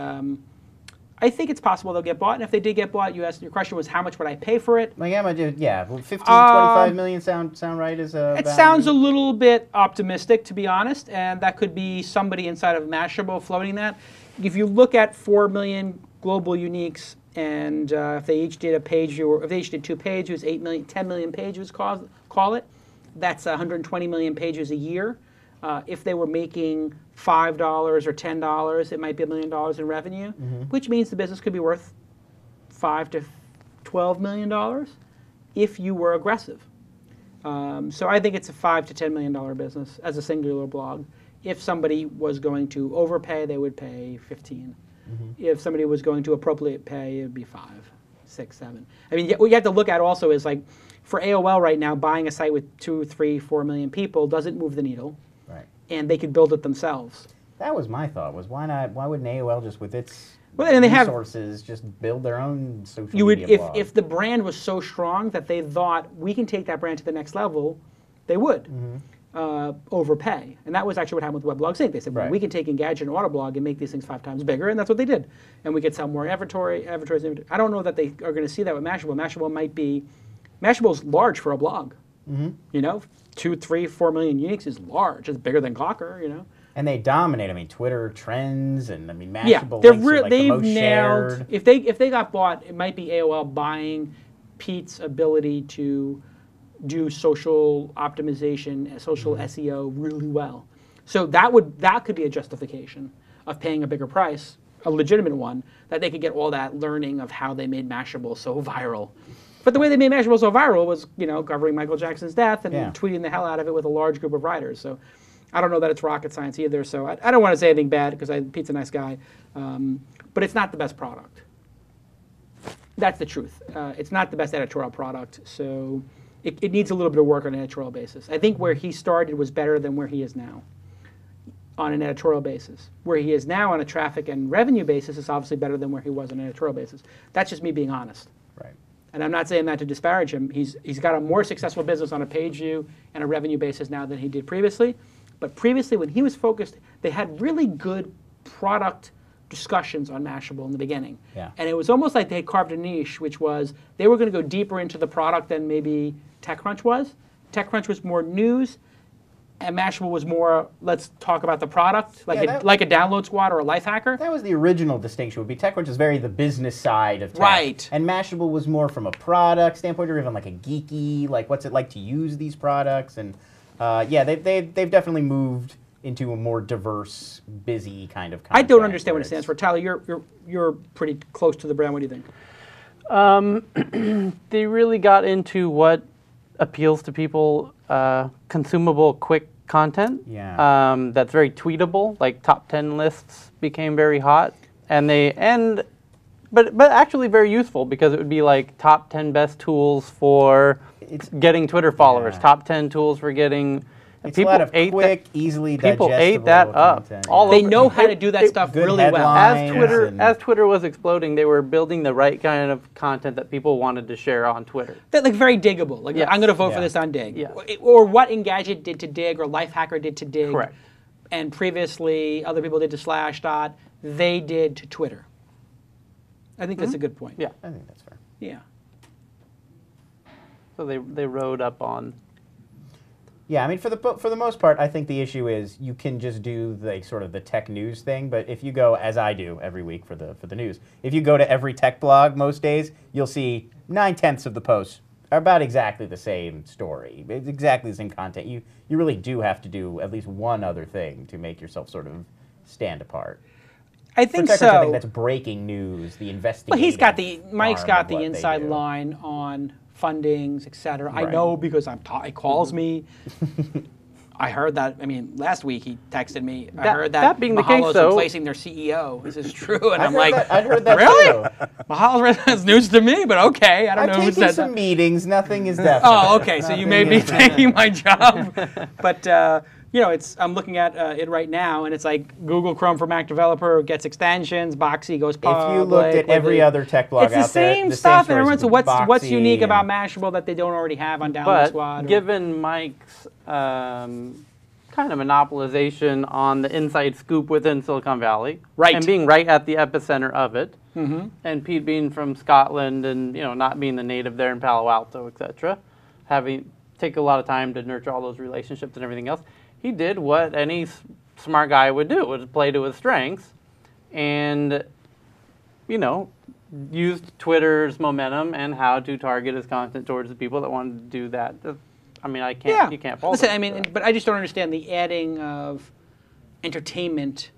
I think it's possible they'll get bought. And if they did get bought, your question was, how much would I pay for it? Well, yeah, 15 to 25 million sound right as a It sounds a little bit optimistic, to be honest, and that could be somebody inside of Mashable floating that. If you look at 4 million global uniques, and if they each did a page view, or if they each did 2 page views, 8 million, 10 million page views, call it, that's 120 million pages a year. If they were making $5 or $10, it might be $1 million in revenue, which means the business could be worth $5 to $12 million if you were aggressive. So I think it's a $5 to $10 million business as a singular blog. If somebody was going to overpay, they would pay 15. If somebody was going to appropriate pay, it would be 5. 6, 7. I mean, what you have to look at also is like, for AOL right now, buying a site with 2, 3, 4 million people doesn't move the needle. Right. And they could build it themselves. That was my thought. Was why not? Why wouldn't AOL just with its and they resources just build their own social media blog? If the brand was so strong that they thought we can take that brand to the next level, they would overpay. And that was actually what happened with Weblog Sync. They said, well, we can take Engadget and Autoblog and make these things 5 times bigger, and that's what they did. And we could sell more advertising. I don't know that they are going to see that with Mashable. Mashable's large for a blog. You know, 2, 3, 4 million uniques is large. It's bigger than Gawker, you know. And they dominate. I mean, Twitter trends, and I mean, Mashable yeah, links are like the most nailed. shared. If they got bought, it might be AOL buying Pete's ability to do social optimization, social SEO really well. So that could be a justification of paying a bigger price, a legitimate one, that they could get all that learning of how they made Mashable so viral. But the way they made Mashable so viral was, you know, covering Michael Jackson's death and tweeting the hell out of it with a large group of writers. So I don't know that it's rocket science either. So I don't want to say anything bad because Pete's a nice guy. But it's not the best product. That's the truth. It's not the best editorial product. So it needs a little bit of work on an editorial basis. I think where he started was better than where he is now on an editorial basis. Where he is now on a traffic and revenue basis is obviously better than where he was on an editorial basis. That's just me being honest. Right. And I'm not saying that to disparage him. He's got a more successful business on a page view and a revenue basis now than he did previously. But previously, when he was focused, they had really good product discussions on Mashable in the beginning. Yeah. And it was almost like they had carved a niche, which was they were going to go deeper into the product than maybe TechCrunch was. TechCrunch was more news, and Mashable was more, let's talk about the product, like a Download Squad or a Life Hacker. That was the original distinction. Would be TechCrunch is very the business side of tech. Right. And Mashable was more from a product standpoint, or even like a geeky, like what's it like to use these products. And yeah, they've definitely moved into a more diverse, busy kind of content. I don't understand what it stands for. Tyler, you're pretty close to the brand. What do you think? They really got into what appeals to people, consumable, quick content. Yeah. That's very tweetable. Like top 10 lists became very hot, but actually very useful because it would be like top 10 best tools for getting Twitter followers, top 10 tools for getting. It's a lot of quick, easily digestible people ate that up. They know how to do that stuff really well. As Twitter was exploding, they were building the right kind of content that people wanted to share on Twitter. That like very diggable. Like I'm going to vote for this on Dig. Yes. Or what Engadget did to Dig or Lifehacker did to Dig. Correct. And previously other people did to Slashdot. They did to Twitter. I think that's a good point. Yeah. I think that's fair. Yeah. So they rode up on. Yeah, I mean, for the most part, I think the issue is you can just do like sort of the tech news thing. But if you go, as I do every week for the news, if you go to every tech blog most days, you'll see 9/10 of the posts are about exactly the same story. It's exactly the same content. You really do have to do at least one other thing to make yourself sort of stand apart. I think for so. I think that's breaking news, the investigative. Well, Mike's got the inside line on fundings, et cetera. Right. I know because he calls me. I heard that. I mean, last week he texted me. I heard that being the Mahalo's case, though, replacing their CEO. This is true, and I'm like, I heard that really? Too. Mahalo's that's news to me, but okay. I don't know who said that. I've taken some meetings. Nothing is definite. Oh, okay. So you may be taking my job, but. You know, I'm looking at it right now, and it's like Google Chrome for Mac developer gets extensions, Boxy goes public. If you looked at every other tech blog out there, it's the same stuff. And everyone's what's unique about Mashable that they don't already have on Download Squad? But given Mike's kind of monopolization on the inside scoop within Silicon Valley, and being right at the epicenter of it, and Pete being from Scotland and not being the native there in Palo Alto, etc., take a lot of time to nurture all those relationships and everything else. He did what any smart guy would do, was play to his strengths, and, used Twitter's momentum and how to target his content towards the people that wanted to do that. I mean, you can't fault Listen, him, I mean, but I just don't understand the adding of entertainment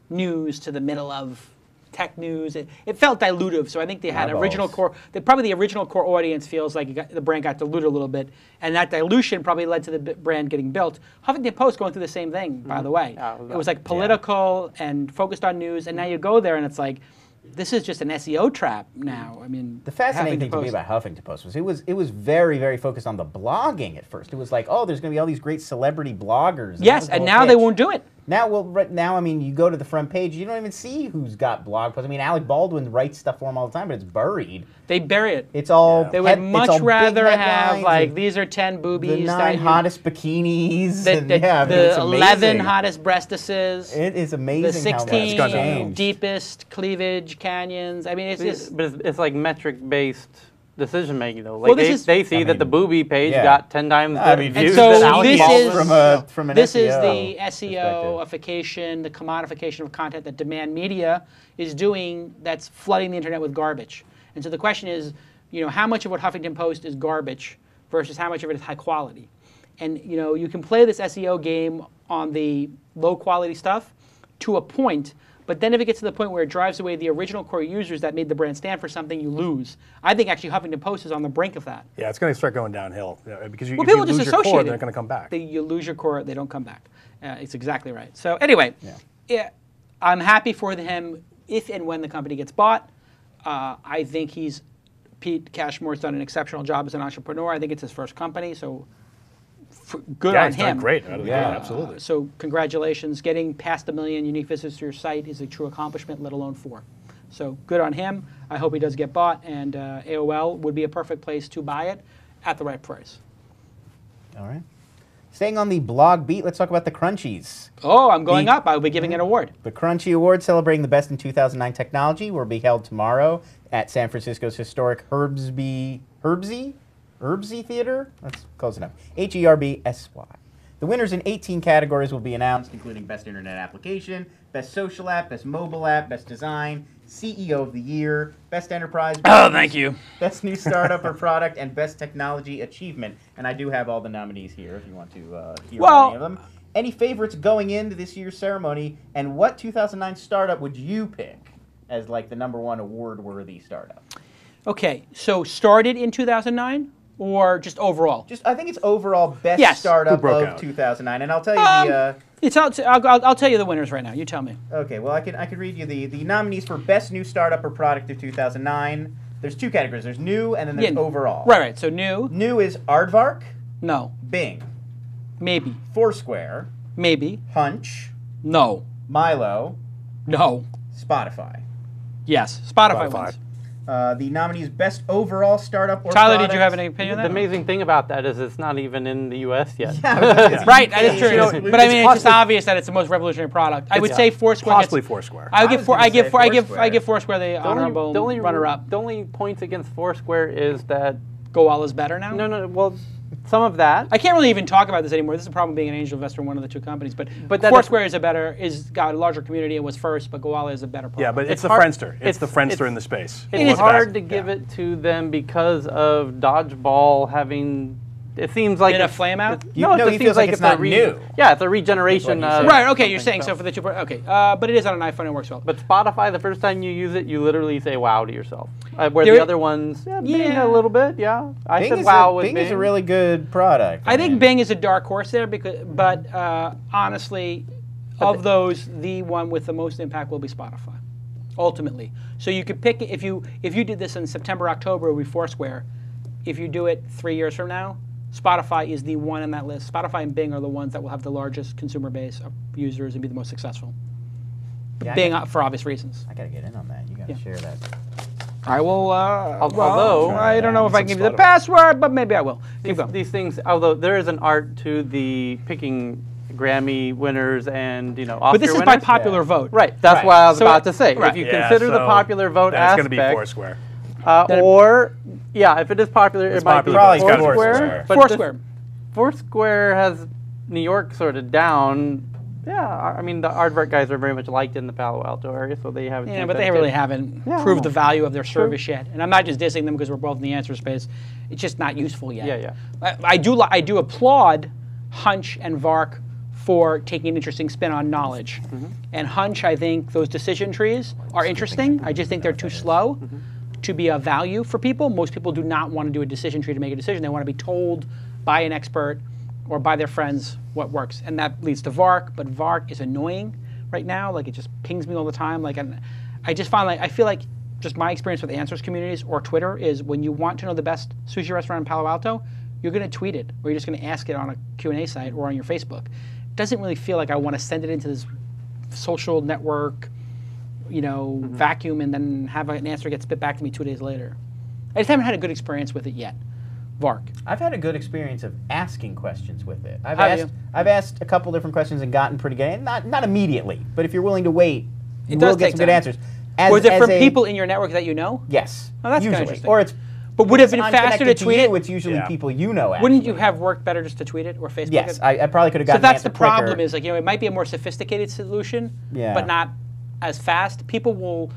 news to the middle of tech news. It felt dilutive, so I think they had original core. Probably the original core audience feels like the brand got diluted a little bit, and that dilution probably led to the brand getting built. Huffington Post going through the same thing, by the way. It was like political and focused on news, and now you go there and it's like this is just an SEO trap now. I mean, the fascinating thing to me about Huffington Post was it was very, very focused on the blogging at first. It was like, oh, there's going to be all these great celebrity bloggers. Yes, and now they won't do it. Now, now, I mean, you go to the front page, you don't even see who's got blog posts. I mean, Alec Baldwin writes stuff for him all the time, but it's buried. They bury it. It's all. They would much rather have like these are 10 boobies, the 9 hottest bikinis, the 11 hottest breastises. It is amazing. The 16 deepest cleavage canyons. I mean, it's just. But it's like metric-based decision making though. Like they see that the booby page got 10 times the views than Alec Baldwin. From an this SEO is the SEOification, the commodification of content that demand media is doing. That's flooding the internet with garbage. And so the question is, how much of what Huffington Post is garbage versus how much of it is high quality? And you can play this SEO game on the low quality stuff to a point. But then if it gets to the point where it drives away the original core users that made the brand stand for something, you lose. I think actually Huffington Post is on the brink of that. Yeah, it's going to start going downhill because if people you just lose your core, associate they're going to come back. You lose your core, they don't come back. It's exactly right. So anyway, I'm happy for him if and when the company gets bought. I think Pete Cashmore's done an exceptional job as an entrepreneur. I think it's his first company, so good on him. Done great out of the gate, absolutely. So congratulations. Getting past 1 million unique visitors to your site is a true accomplishment, let alone 4. So good on him. I hope he does get bought, and AOL would be a perfect place to buy it at the right price. All right. Staying on the blog beat, let's talk about the Crunchies. Oh, I'm going up. I will be giving an award. The Crunchy Award, celebrating the best in 2009 technology, will be held tomorrow at San Francisco's historic Herbsy Theater? That's close enough. HERBSY. The winners in 18 categories will be announced, including Best Internet Application, Best Social App, Best Mobile App, Best Design, CEO of the Year, Best Enterprise. Thank you. Best New Startup or Product, and Best Technology Achievement. And I do have all the nominees here if you want to hear any of them. Any favorites going into this year's ceremony, and what 2009 startup would you pick as like the #1 award-worthy startup? Okay, so started in 2009? Or just overall? I think it's overall best startup of 2009, and I'll tell you I'll tell you the winners right now. You tell me. Okay, well I could read you the nominees for best new startup or product of 2009. There's 2 categories. There's new and then there's overall. Right. So new. New is Aardvark. No. Bing. Maybe. Foursquare. Maybe. Hunch. No. Milo. No. Spotify. Yes. Spotify wins. The nominees best overall startup or Tyler, product. did you have any opinion on that? The amazing thing about that is it's not even in the U.S. yet. Right, that is true. But I mean, it's just obvious that it's the most revolutionary product. I would say Foursquare. Possibly Foursquare. I give Foursquare the honorable runner-up. The only points against Foursquare is that Goal is better now? No. Well, some of that. I can't really even talk about this anymore. This is a problem being an angel investor in one of the 2 companies. But Foursquare is got a larger community. It was first, but Goala is a better product. Yeah, but it's the Friendster. It's the Friendster in the space. It's hard to give it to them because of Dodgeball having. It seems like a flame out. It feels like it's not new. Yeah, it's a regeneration. Right. Okay. You're saying so for the 2. Okay. But it is on an iPhone. It works well. But Spotify, the first time you use it, you literally say "wow" to yourself. Where the other ones, Bing a little bit. Yeah, I said "wow" with Bing. Bing is a really good product. I think Bing is a dark horse there but honestly, of those, the one with the most impact will be Spotify, ultimately. So you could pick if you did this in September, October, it would be Foursquare. If you do it 3 years from now, Spotify is the one on that list. Spotify and Bing are the ones that will have the largest consumer base of users and be the most successful. Bing, for obvious reasons. I got to get in on that. You got to share that. I will. Although I don't know if I can give you the password, but maybe I will. These things, although there is an art to the picking Grammy winners and Oscar winners. But this is by popular vote. Right. That's what I was about to say. Right. If you consider the popular vote that's aspect, going to be Foursquare. If it is popular, it might be Foursquare. Foursquare. Foursquare has New York sort of down. Yeah, I mean the Aardvark guys are very much liked in the Palo Alto area, so they haven't. Yeah, but they really haven't proved the value of their service yet. And I'm not just dissing them because we're both in the answer space. It's just not useful yet. Yeah. I do applaud Hunch and Vark for taking an interesting spin on knowledge. And Hunch, I think those decision trees are interesting. I just think they're too slow to be a value for people. Most people do not want to do a decision tree to make a decision. They want to be told by an expert or by their friends what works. And that leads to Vark, but Vark is annoying right now. Like, it just pings me all the time. Like, I just find I feel like just my experience with answers communities or Twitter is when you want to know the best sushi restaurant in Palo Alto, you're going to tweet it or you're just going to ask it on a Q&A site or on your Facebook. It doesn't really feel like I want to send it into this social network, vacuum and then have an answer get spit back to me 2 days later. I just haven't had a good experience with it yet. Vark. I've had a good experience of asking questions with it. I've asked a couple different questions and gotten pretty good. Not immediately, but if you're willing to wait, you will get some good answers. Was it from people in your network that you know? Yes. Oh, that's usually. interesting. Or it's. But would it have been faster to tweet it? It's usually people you know. Actually. Wouldn't you have worked better just to tweet it or Facebook yes, it? I probably could have gotten. So that's the quicker. problem. Is it might be a more sophisticated solution, but not as fast. People will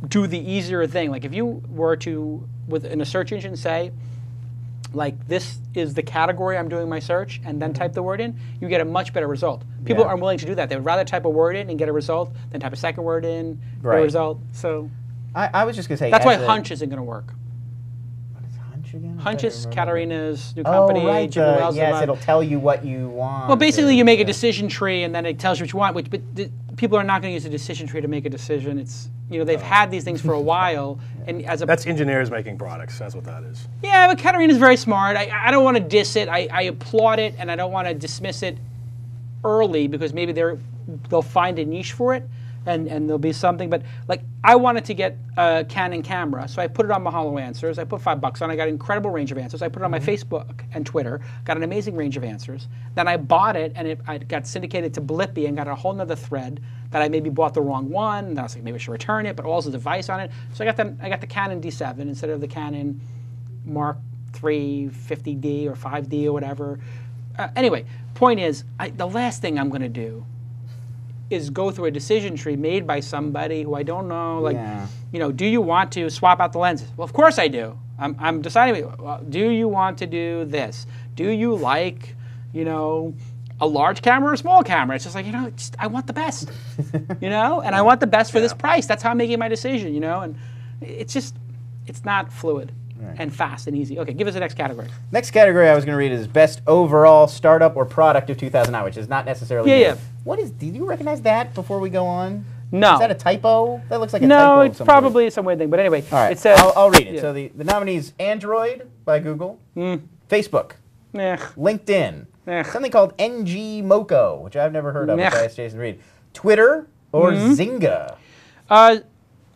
do the easier thing. Like if you were to, in a search engine, say, like this is the category I'm doing my search, and then type the word in, you get a much better result. People aren't willing to do that. They would rather type a word in and get a result than type a second word in, get a result. So I was just going to say that's why Hunch isn't going to work. What is Hunch again? Hunch is Katarina's new company. Oh, right. Yes, it'll tell you what you want. Well, basically, you make a decision tree, and then it tells you what you want. But people are not going to use a decision tree to make a decision. It's they've had these things for a while, and that's engineers making products. That's what that is. Yeah, but Katarina's very smart. I don't want to diss it. I applaud it, and I don't want to dismiss it early because maybe they'll find a niche for it, and there'll be something. But like I wanted to get a Canon camera, so I put it on Mahalo Answers. I put $5 on. I got an incredible range of answers. I put it on my Facebook and Twitter. Got an amazing range of answers. Then I bought it, and I got syndicated to Blippy and got a whole nother thread that I maybe bought the wrong one. And I was like, maybe I should return it, but also the device on it. So I got the Canon D7 instead of the Canon Mark III 50D or 5D or whatever. Anyway, point is, the last thing I'm going to do is go through a decision tree made by somebody who I don't know. Like, do you want to swap out the lenses? Well, of course I do. I'm deciding. Well, do you want to do this? Do you like, a large camera or a small camera? It's just like I want the best, and I want the best for this price. That's how I'm making my decision, and it's not fluid. And fast and easy. Okay, give us the next category. Next category I was going to read is best overall startup or product of 2009, which is not necessarily. Yeah. What is? Did you recognize that before we go on? No. Is that a typo? That looks like a typo. No, it's probably some weird thing. But anyway, all right. It says. I'll read it. So the nominees: Android by Google, Facebook, LinkedIn, something called NG Moco, which I've never heard of. Which I asked Jason to read. Twitter or Zynga.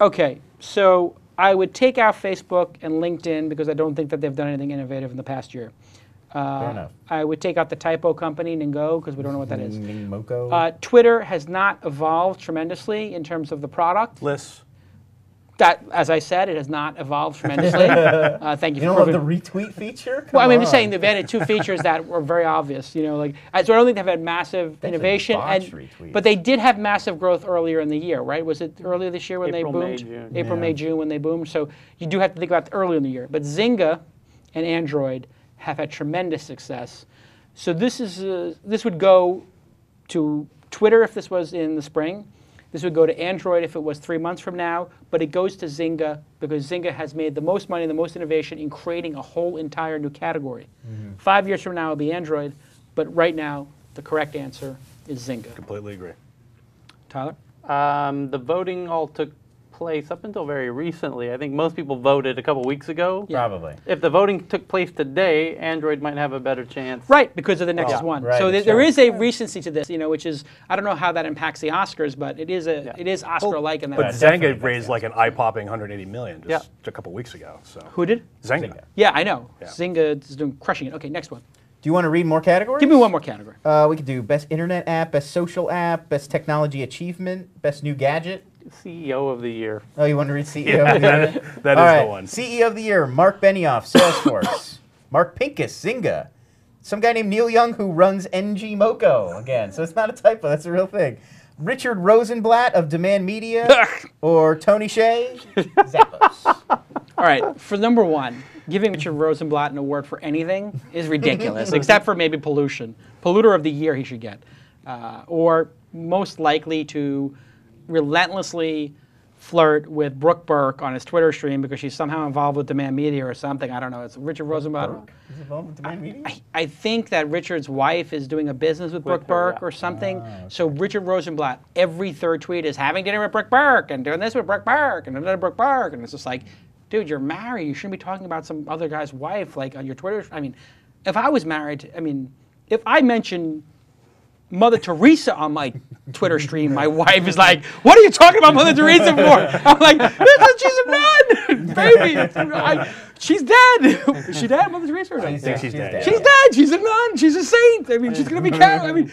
Okay, so I would take out Facebook and LinkedIn because I don't think that they've done anything innovative in the past year. Fair enough. I would take out the typo company, Ningo, because we don't know what that is. Moco. Twitter has not evolved tremendously in terms of the product. Lists. That, as I said, it has not evolved tremendously. Thank you. You don't love the retweet feature? Well, I'm just saying they've added two features that were very obvious. So I don't think they've had massive innovation. But they did have massive growth earlier in the year, right? Was it earlier this year when they boomed? April, May, June when they boomed. So you do have to think about earlier in the year. But Zynga and Android have had tremendous success. So this would go to Twitter if this was in the spring. This would go to Android if it was 3 months from now, but it goes to Zynga because Zynga has made the most money and the most innovation in creating a whole entire new category. 5 years from now, it'll be Android, but right now, the correct answer is Zynga. Completely agree. Tyler? The voting all took place up until very recently. I think most people voted a couple weeks ago. Yeah. Probably. If the voting took place today, Android might have a better chance. Right, because of the Nexus One. Right, so there is a recency to this, which is, I don't know how that impacts the Oscars, but it is Oscar-like in that. But Zynga raised like an eye-popping $180 million just a couple weeks ago. So who did? Zynga. Yeah, I know. Yeah. Zynga is crushing it. Okay, next one. Do you want to read more categories? Give me one more category. We could do best internet app, best social app, best technology achievement, best new gadget. CEO of the year. Oh, you want to read CEO of the year? That is the one. CEO of the year, Mark Benioff, Salesforce. Mark Pincus, Zynga. Some guy named Neil Young who runs NG Moco again. So it's not a typo, that's a real thing. Richard Rosenblatt of Demand Media or Tony Hsieh, Zappos. All right, for number one, giving Richard Rosenblatt an award for anything is ridiculous, except for maybe pollution. Polluter of the year he should get. Or most likely to relentlessly flirt with Brooke Burke on his Twitter stream because she's somehow involved with Demand Media or something. I don't know. It's Richard Rosenblatt. He's involved with Demand Media? I think that Richard's wife is doing a business with Brooke Burke or something. okay. So Richard Rosenblatt, every third tweet is having dinner with Brooke Burke and doing this with Brooke Burke and another Brooke Burke. And it's just like, dude, you're married. You shouldn't be talking about some other guy's wife like on your Twitter. I mean, if I was married, if I mentioned Mother Teresa on my Twitter stream, my wife is like, what are you talking about Mother Teresa for? I'm like, because she's a nun, baby. She's dead. Is she dead, Mother Teresa? Or not? I think she's dead. She's dead. She's a nun. She's a saint. I mean, she's going to be Catholic.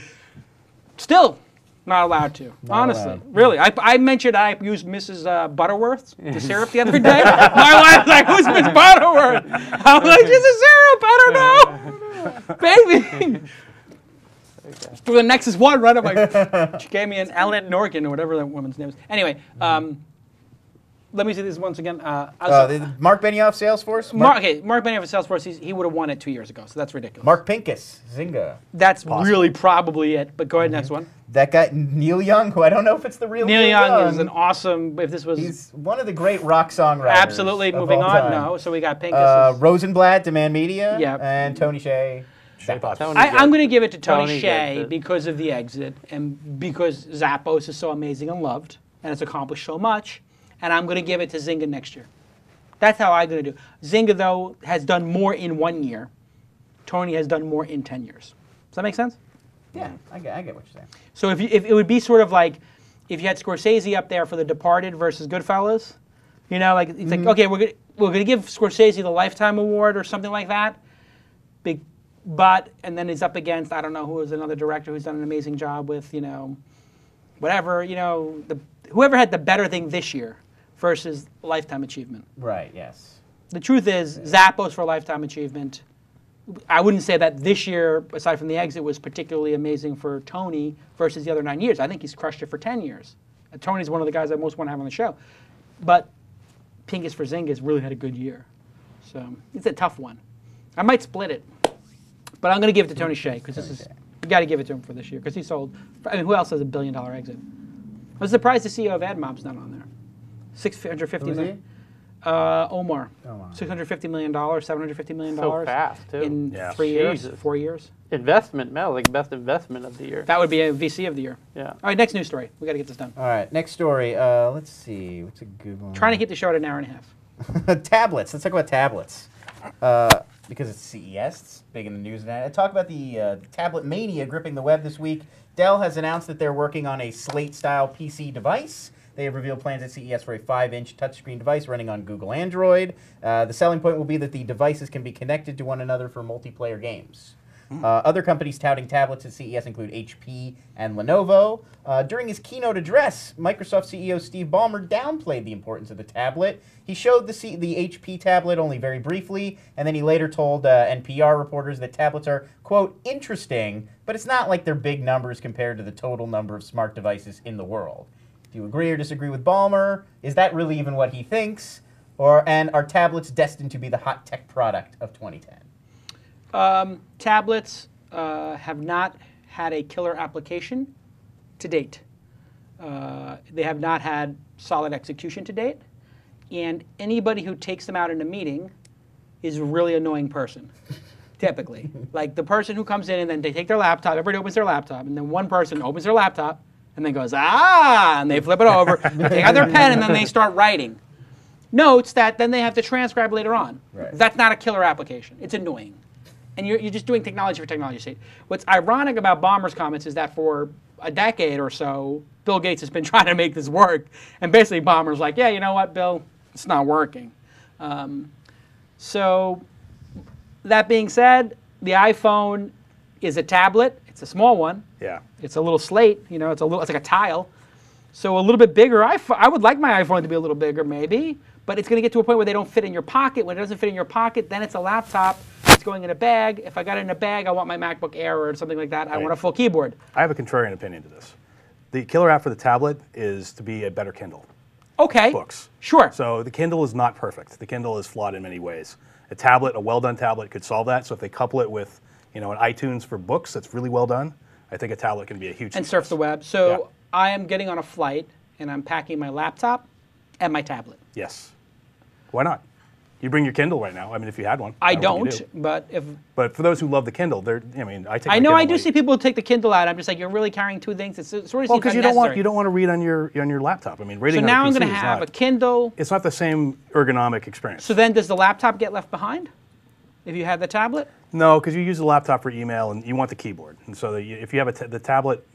Still not allowed to. Honestly. Really. I mentioned I used Mrs. Butterworth, the syrup, the other day. My wife's like, who's Miss Butterworth? I'm like, she's a syrup. I don't know. Baby. For the Nexus 1 run, I'm like, she gave me an Ellen Norkin or whatever that woman's name is. Anyway, let me see this once again. Mark Benioff, Salesforce? Mark Benioff of Salesforce, he would have won it 2 years ago, so that's ridiculous. Mark Pincus, Zynga. That's really probably it, but go ahead, next one. That guy, Neil Young, who I don't know if it's the real Neil Young is an awesome, if this was... He's one of the great rock songwriters. Absolutely, moving on, time. no. So we got Pincus. Rosenblatt, Demand Media, Yep. and Tony Hsieh. I'm going to give it to Tony Hsieh because of the exit and because Zappos is so amazing and loved and it's accomplished so much. And I'm going to give it to Zynga next year. That's how I'm going to do. Zynga, though, has done more in 1 year. Tony has done more in 10 years. Does that make sense? Yeah, I get what you're saying. So if it would be sort of like if you had Scorsese up there for The Departed versus Goodfellas, you know, like it's like, okay, we're going to give Scorsese the Lifetime Award or something like that. And then he's up against, I don't know, who is another director who's done an amazing job with, you know, whatever, you know, whoever had the better thing this year versus Lifetime Achievement. Right, yes. The truth is, Zappos for Lifetime Achievement, I wouldn't say that this year, aside from the exit, was particularly amazing for Tony versus the other 9 years. I think he's crushed it for 10 years. Tony's one of the guys I most want to have on the show. But Pincus for Zynga has really had a good year. So it's a tough one. I might split it. But I'm going to give it to Tony Hsieh because you got to give it to him for this year because he sold. I mean, who else has $1 billion exit? I was surprised the CEO of AdMob's not on there. $650 million. Omar. $650 million, $750 million. So fast, too. In 3 years, 4 years. Investment, Mel, like best investment of the year. That would be a VC of the year. Yeah. All right, next news story. We got to get this done. All right, next story. Let's see. What's a good one? Trying to keep the show at an hour and a half. Tablets. Let's talk about tablets. Because it's CES, it's big in the news tonight. I talk about the tablet mania gripping the web this week. Dell has announced that they're working on a Slate-style PC device. They have revealed plans at CES for a 5-inch touchscreen device running on Google Android. The selling point will be that the devices can be connected to one another for multiplayer games. Other companies touting tablets at CES include HP and Lenovo. During his keynote address, Microsoft CEO Steve Ballmer downplayed the importance of the tablet. He showed the HP tablet only very briefly, and then he later told NPR reporters that tablets are, quote, interesting, but it's not like they're big numbers compared to the total number of smart devices in the world. Do you agree or disagree with Ballmer? Is that really even what he thinks? And are tablets destined to be the hot tech product of 2010? Tablets have not had a killer application to date. They have not had solid execution to date. And anybody who takes them out in a meeting is a really annoying person, typically. Like the person who comes in and then they take their laptop, everybody opens their laptop, and then one person opens their laptop and then goes, and they flip it over, take out their pen, and then they start writing notes that then they have to transcribe later on. Right. That's not a killer application. It's annoying. And you're just doing technology for technology's sake. What's ironic about Ballmer's comments is that for a decade or so, Bill Gates has been trying to make this work. And basically Ballmer's like, yeah, you know what, Bill? It's not working. So that being said, the iPhone is a tablet. It's a small one. Yeah. It's a little slate. You know, it's like a tile. So a little bit bigger. I would like my iPhone to be a little bigger, maybe. But it's going to get to a point where they don't fit in your pocket. When it doesn't fit in your pocket, then it's a laptop. It's going in a bag. If I got it in a bag, I want my MacBook Air or something like that. I want a full keyboard. I have a contrarian opinion to this. The killer app for the tablet is to be a better Kindle. Okay. Books. Sure. So the Kindle is not perfect. The Kindle is flawed in many ways. A tablet, a well-done tablet, could solve that. So if they couple it with, an iTunes for books that's really well done, I think a tablet can be a huge And success. surf the web. So I am getting on a flight, and I'm packing my laptop and my tablet. Yes. Why not? You bring your Kindle right now. I mean, if you had one. I would think you don't, but if But for those who love the Kindle, I mean, I take. I my know Kindle I do like- see people take the Kindle out. I'm just like, you're really carrying two things. It sort of Well, seems because you unnecessary. don't want to read on your laptop. I mean, reading So on now a I'm PC going to is have not, a Kindle. It's not the same ergonomic experience. So then, does the laptop get left behind if you have the tablet? No, because you use the laptop for email and you want the keyboard, and so if you have the tablet.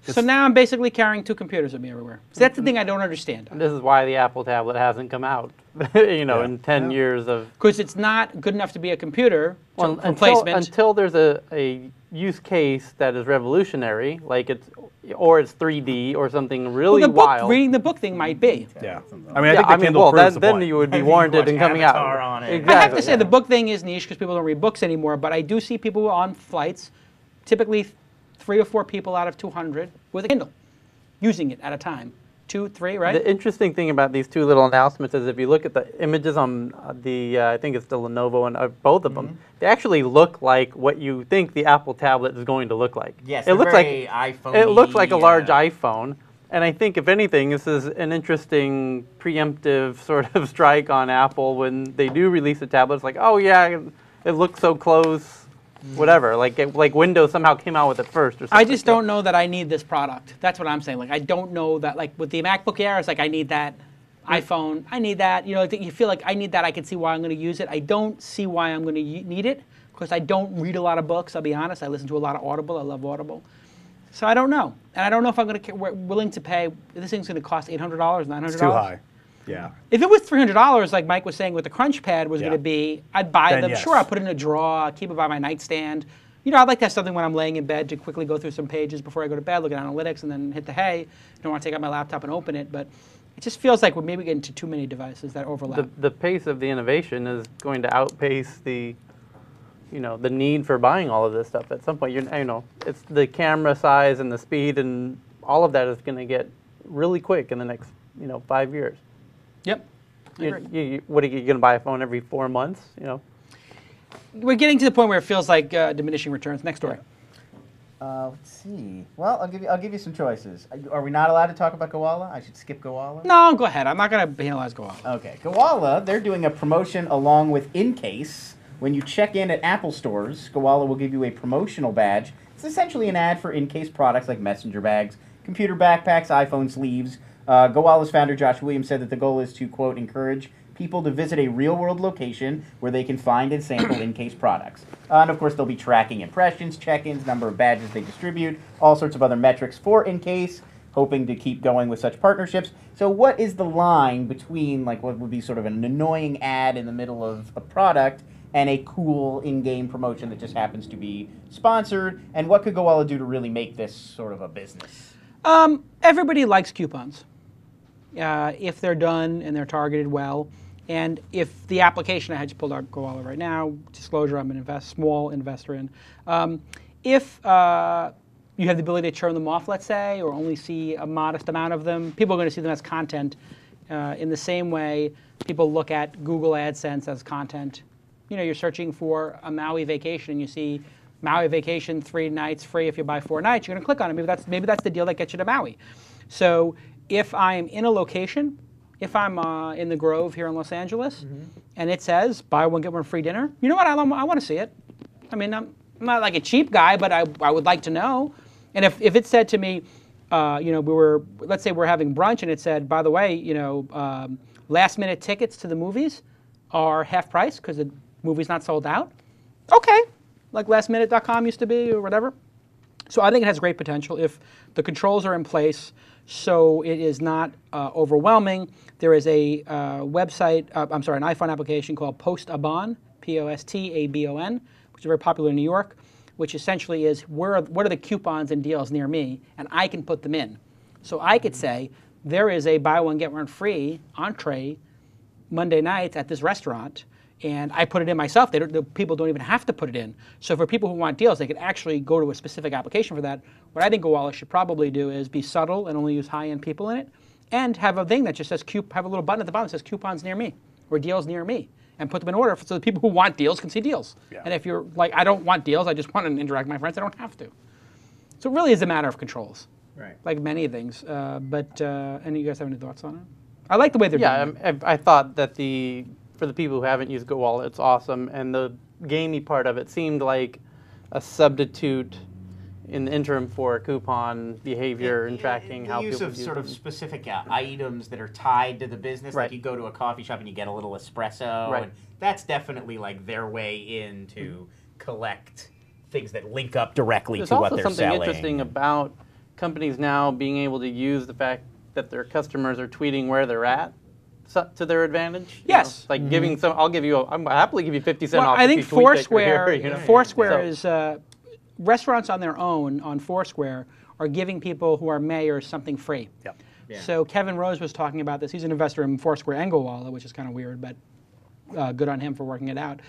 So now I'm basically carrying two computers with me everywhere. So that's the thing I don't understand. This is why the Apple tablet hasn't come out, in 10 years of... Because it's not good enough to be a computer Well, replacement. until there's a use case that is revolutionary, like it's 3D or something really wild. Reading the book thing might be. Yeah. I mean, I think the Kindle proves the then point. you would be warranted in coming out. On it. Exactly, I have to say the book thing is niche because people don't read books anymore, but I do see people on flights, typically 3 or 4 people out of 200 with a Kindle, using it at a time. 2, 3, right? The interesting thing about these two little announcements is if you look at the images on I think it's the Lenovo and both of them, they actually look like what you think the Apple tablet is going to look like. Yes, it looks like iPhone-y, it looks like a large iPhone. And I think, if anything, this is an interesting preemptive sort of strike on Apple when they do release a tablet. It's like, oh yeah, it looks so close. Whatever, like Windows somehow came out with it first or something. I just don't know that I need this product. That's what I'm saying. Like, I don't know that, like, with the MacBook Air, it's like, I need that iPhone. I need that. You know, you feel like I need that. I can see why I'm going to use it. I don't see why I'm going to need it because I don't read a lot of books, I'll be honest. I listen to a lot of Audible. I love Audible. So I don't know. And I don't know if I'm going to willing to pay. This thing's going to cost $800, $900. It's too high. Yeah. If it was $300, like Mike was saying, with the Crunch Pad was going to be, I'd buy Then them. yes. Sure, I'll put it in a drawer, keep it by my nightstand. You know, I'd like to have something when I'm laying in bed to quickly go through some pages before I go to bed, look at analytics, and then hit the hay. I don't want to take out my laptop and open it, but it just feels like we're maybe getting to too many devices that overlap. The pace of the innovation is going to outpace the need for buying all of this stuff. At some point, it's the camera size and the speed and all of that is going to get really quick in the next 5 years. Yep. What are you going to buy a phone every 4 months? We're getting to the point where it feels like diminishing returns. Next story. Let's see. Well, I'll give you some choices. Are we not allowed to talk about Gowalla? I should skip Gowalla? No, go ahead. I'm not going to penalize Gowalla. Okay. Gowalla, they're doing a promotion along with InCase. When you check in at Apple stores, Gowalla will give you a promotional badge. It's essentially an ad for InCase products like messenger bags, computer backpacks, iPhone sleeves. Gowalla's founder, Josh Williams, said that the goal is to, quote, encourage people to visit a real-world location where they can find and sample InCase products. And, of course, they'll be tracking impressions, check-ins, number of badges they distribute, all sorts of other metrics for InCase, hoping to keep going with such partnerships. So what is the line between, like, what would be sort of an annoying ad in the middle of a product and a cool in-game promotion that just happens to be sponsored? And what could Gowalla do to really make this sort of a business? Everybody likes coupons. If they're done and they're targeted well. And if the application, I just pulled out Gowalla right now, disclosure, I'm an small investor in. If you have the ability to turn them off, let's say, or only see a modest amount of them, people are going to see them as content in the same way people look at Google AdSense as content. You know, you're searching for a Maui vacation and you see Maui vacation, 3 nights free if you buy 4 nights, you're going to click on it. Maybe that's the deal that gets you to Maui. So if I'm in a location, if I'm in the Grove here in Los Angeles, and it says buy one get one free dinner, you know what? I want to see it. I mean, I'm not like a cheap guy, but I would like to know. And if it said to me, let's say we're having brunch, and it said, by the way, last minute tickets to the movies are half price because the movie's not sold out. Okay, like lastminute.com used to be or whatever. So I think it has great potential if the controls are in place so it is not overwhelming. There is a an iPhone application called Postabon, Postabon, which is very popular in New York, which essentially is what are the coupons and deals near me, and I can put them in. So I could say there is a buy one get one free entree Monday nights at this restaurant, and I put it in myself. The people don't even have to put it in. So for people who want deals, they can actually go to a specific application for that. What I think Gowalla should probably do is be subtle and only use high-end people in it, and have a thing that just says have a little button at the bottom that says coupons near me or deals near me, and put them in order so the people who want deals can see deals. Yeah. And if you're like, I don't want deals, I just want to interact with my friends, I don't have to. So it really is a matter of controls, right? Like many things. But any of you guys have any thoughts on it? I like the way they're Yeah, doing it. I thought that for the people who haven't used Go Wallet, it's awesome, and the gamey part of it seemed like a substitute in the interim for coupon behavior and tracking how people use of sort of specific items that are tied to the business. Right. Like you go to a coffee shop and you get a little espresso, Right. and that's definitely like their way in to collect things that link up directly There's to what also they're something selling. interesting about companies now being able to use the fact that their customers are tweeting where they're at to their advantage. You know, Yes. it's like giving some. I'll happily give you 50 cents Well, off. I if think you tweet that you're Foursquare, here, you know? Foursquare So- is restaurants on their own on Foursquare are giving people who are mayors something free. Yep. Yeah. So Kevin Rose was talking about this. He's an investor in Foursquare and Go Wallet, which is kind of weird, but good on him for working it out.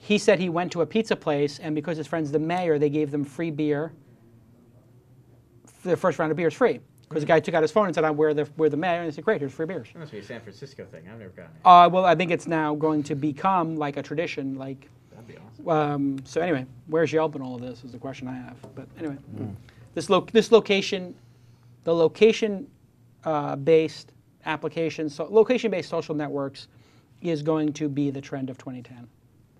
He said he went to a pizza place, and because his friend's the mayor, they gave them free beer. The first round of beer is free. Because the guy took out his phone and said, we're the mayor, and they said, great, here's free beers. It must be a San Francisco thing. I've never gotten it. Well, I think it's now going to become like a tradition. Like, That'd be awesome. so anyway, where's Yelp in all of this is the question I have. But anyway, this location, the location-based applications, so location-based social networks is going to be the trend of 2010.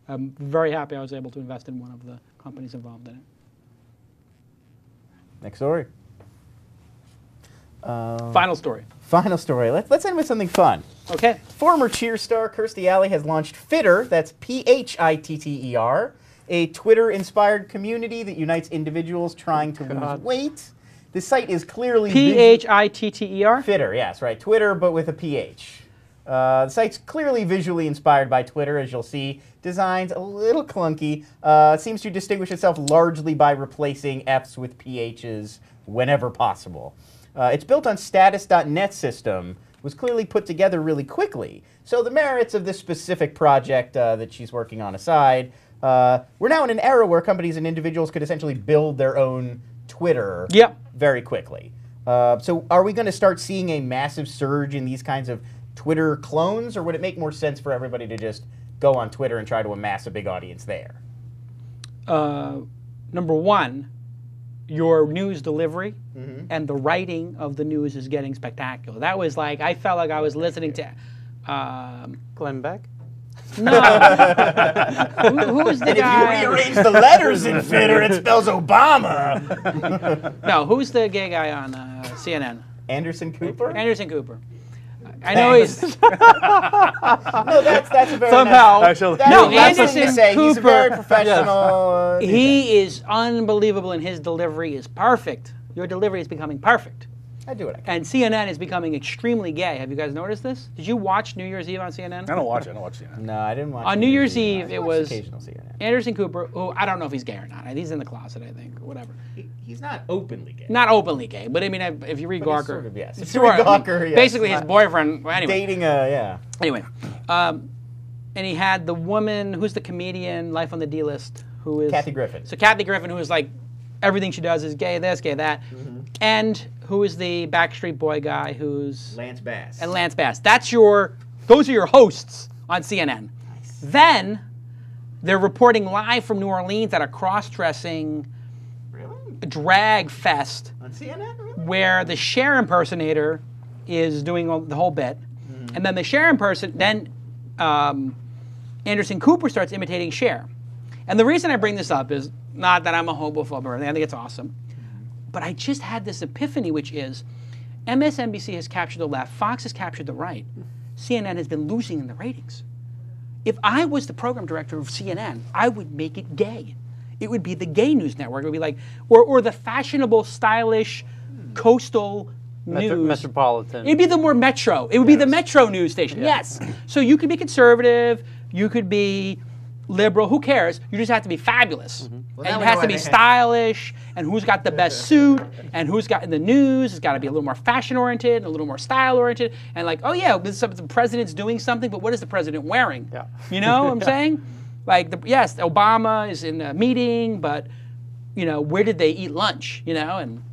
I'm very happy I was able to invest in one of the companies involved in it. Next story. Final story. Final story. Let's end with something fun. Okay. Former Cheer star Kirstie Alley has launched Fitter, that's P-H-I-T-T-E-R, a Twitter-inspired community that unites individuals trying to lose weight. The site is clearly... P-H-I-T-T-E-R? Fitter, yes, right. Twitter, but with a P-H. The site's clearly visually inspired by Twitter, as you'll see. Design's a little clunky. It seems to distinguish itself largely by replacing Fs with PHs whenever possible. It's built on status.net system, was clearly put together really quickly. So the merits of this specific project that she's working on aside, we're now in an era where companies and individuals could essentially build their own Twitter very quickly. So are we going to start seeing a massive surge in these kinds of Twitter clones, or would it make more sense for everybody to just go on Twitter and try to amass a big audience there? Number one, your news delivery and the writing of the news is getting spectacular. That was like, I felt like I was listening to... Glenn Beck? No. Who was the guy? If you rearrange the letters in Fitter, it spells Obama. No, who's the gay guy on CNN? Anderson Cooper? Anderson Cooper. I know he's... No, that's a very Somehow. nice, No, that's something to Anderson say. He's a very Cooper. professional. He is unbelievable, and his delivery is perfect. Your delivery is becoming perfect. I do what I can. And CNN is becoming extremely gay. Have you guys noticed this? Did you watch New Year's Eve on CNN? I don't watch it. I don't watch CNN. No, I didn't watch On New Year's Eve, I it watched was occasional CNN. Anderson Cooper, who I don't know if he's gay or not. He's in the closet, I think, or whatever. He's not openly gay. Not openly gay, but I mean, if you read But he's Gawker, sort of, yes. if If you read Gawker, yes. basically his boyfriend. Well, anyway, Dating yeah. Anyway, and he had the woman who's the comedian, Life on the D List, who is Kathy Griffin. So Kathy Griffin, who is like everything she does is gay, this, gay, that, and who is the Backstreet Boy guy who's Lance Bass. and Lance Bass. Those are your hosts on CNN. Nice. Then they're reporting live from New Orleans at a cross-dressing drag fest On CNN? Really? where the Cher impersonator is doing the whole bit, and then the Cher Anderson Cooper starts imitating Cher. And the reason I bring this up is not that I'm a homophobe or anything. I think it's awesome. But I just had this epiphany, which is MSNBC has captured the left, Fox has captured the right, CNN has been losing in the ratings. If I was the program director of CNN, I would make it gay. It would be the gay news network. It would be like, or the fashionable, stylish, coastal news. Metropolitan. It'd be the more metro. It would be the metro news station. Yes. So you could be conservative. You could be liberal. Who cares? You just have to be fabulous. Well, And now it we has know to why be they have- stylish. And who's got the best suit? And who's got in the news? It's got to be a little more fashion-oriented, a little more style-oriented. And like, oh yeah, the president's doing something, but what is the president wearing? Yeah. You know what I'm saying? Like, yes, Obama is in a meeting, but, you know, where did they eat lunch? You know, and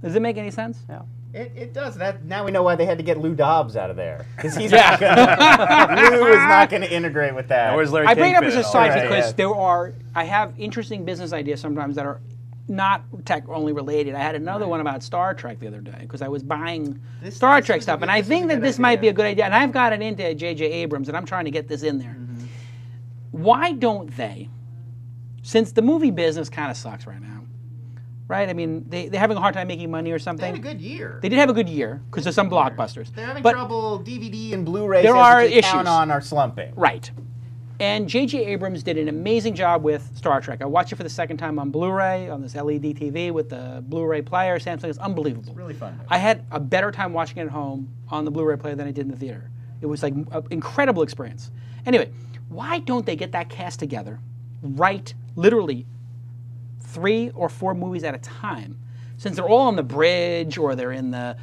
does it make any sense? Yeah. It does. Now we know why they had to get Lou Dobbs out of there. Because he's Yeah. not gonna, Lou is not going to integrate with that. Where's Larry I bring it up King as a fit in all side that? Right, because yeah. I have interesting business ideas sometimes that are not tech only related. I had another one about Star Trek the other day because I was buying Star Trek stuff, and I think that this might be a good idea. And I've gotten into J.J. Abrams, and I'm trying to get this in there. Why don't they, since the movie business kind of sucks right now, right? I mean, they're having a hard time making money or something. They had a good year. They did have a good year because there's some blockbusters. They're having but trouble. DVD and Blu-ray there sales are that they issues count on are slumping. Right. And J.J. Abrams did an amazing job with Star Trek. I watched it for the second time on Blu-ray, on this LED TV with the Blu-ray player. Samsung is unbelievable. It's really fun. I had a better time watching it at home on the Blu-ray player than I did in the theater. It was like an incredible experience. Anyway, why don't they get that cast together, write literally 3 or 4 movies at a time? Since they're all on the bridge or they're in the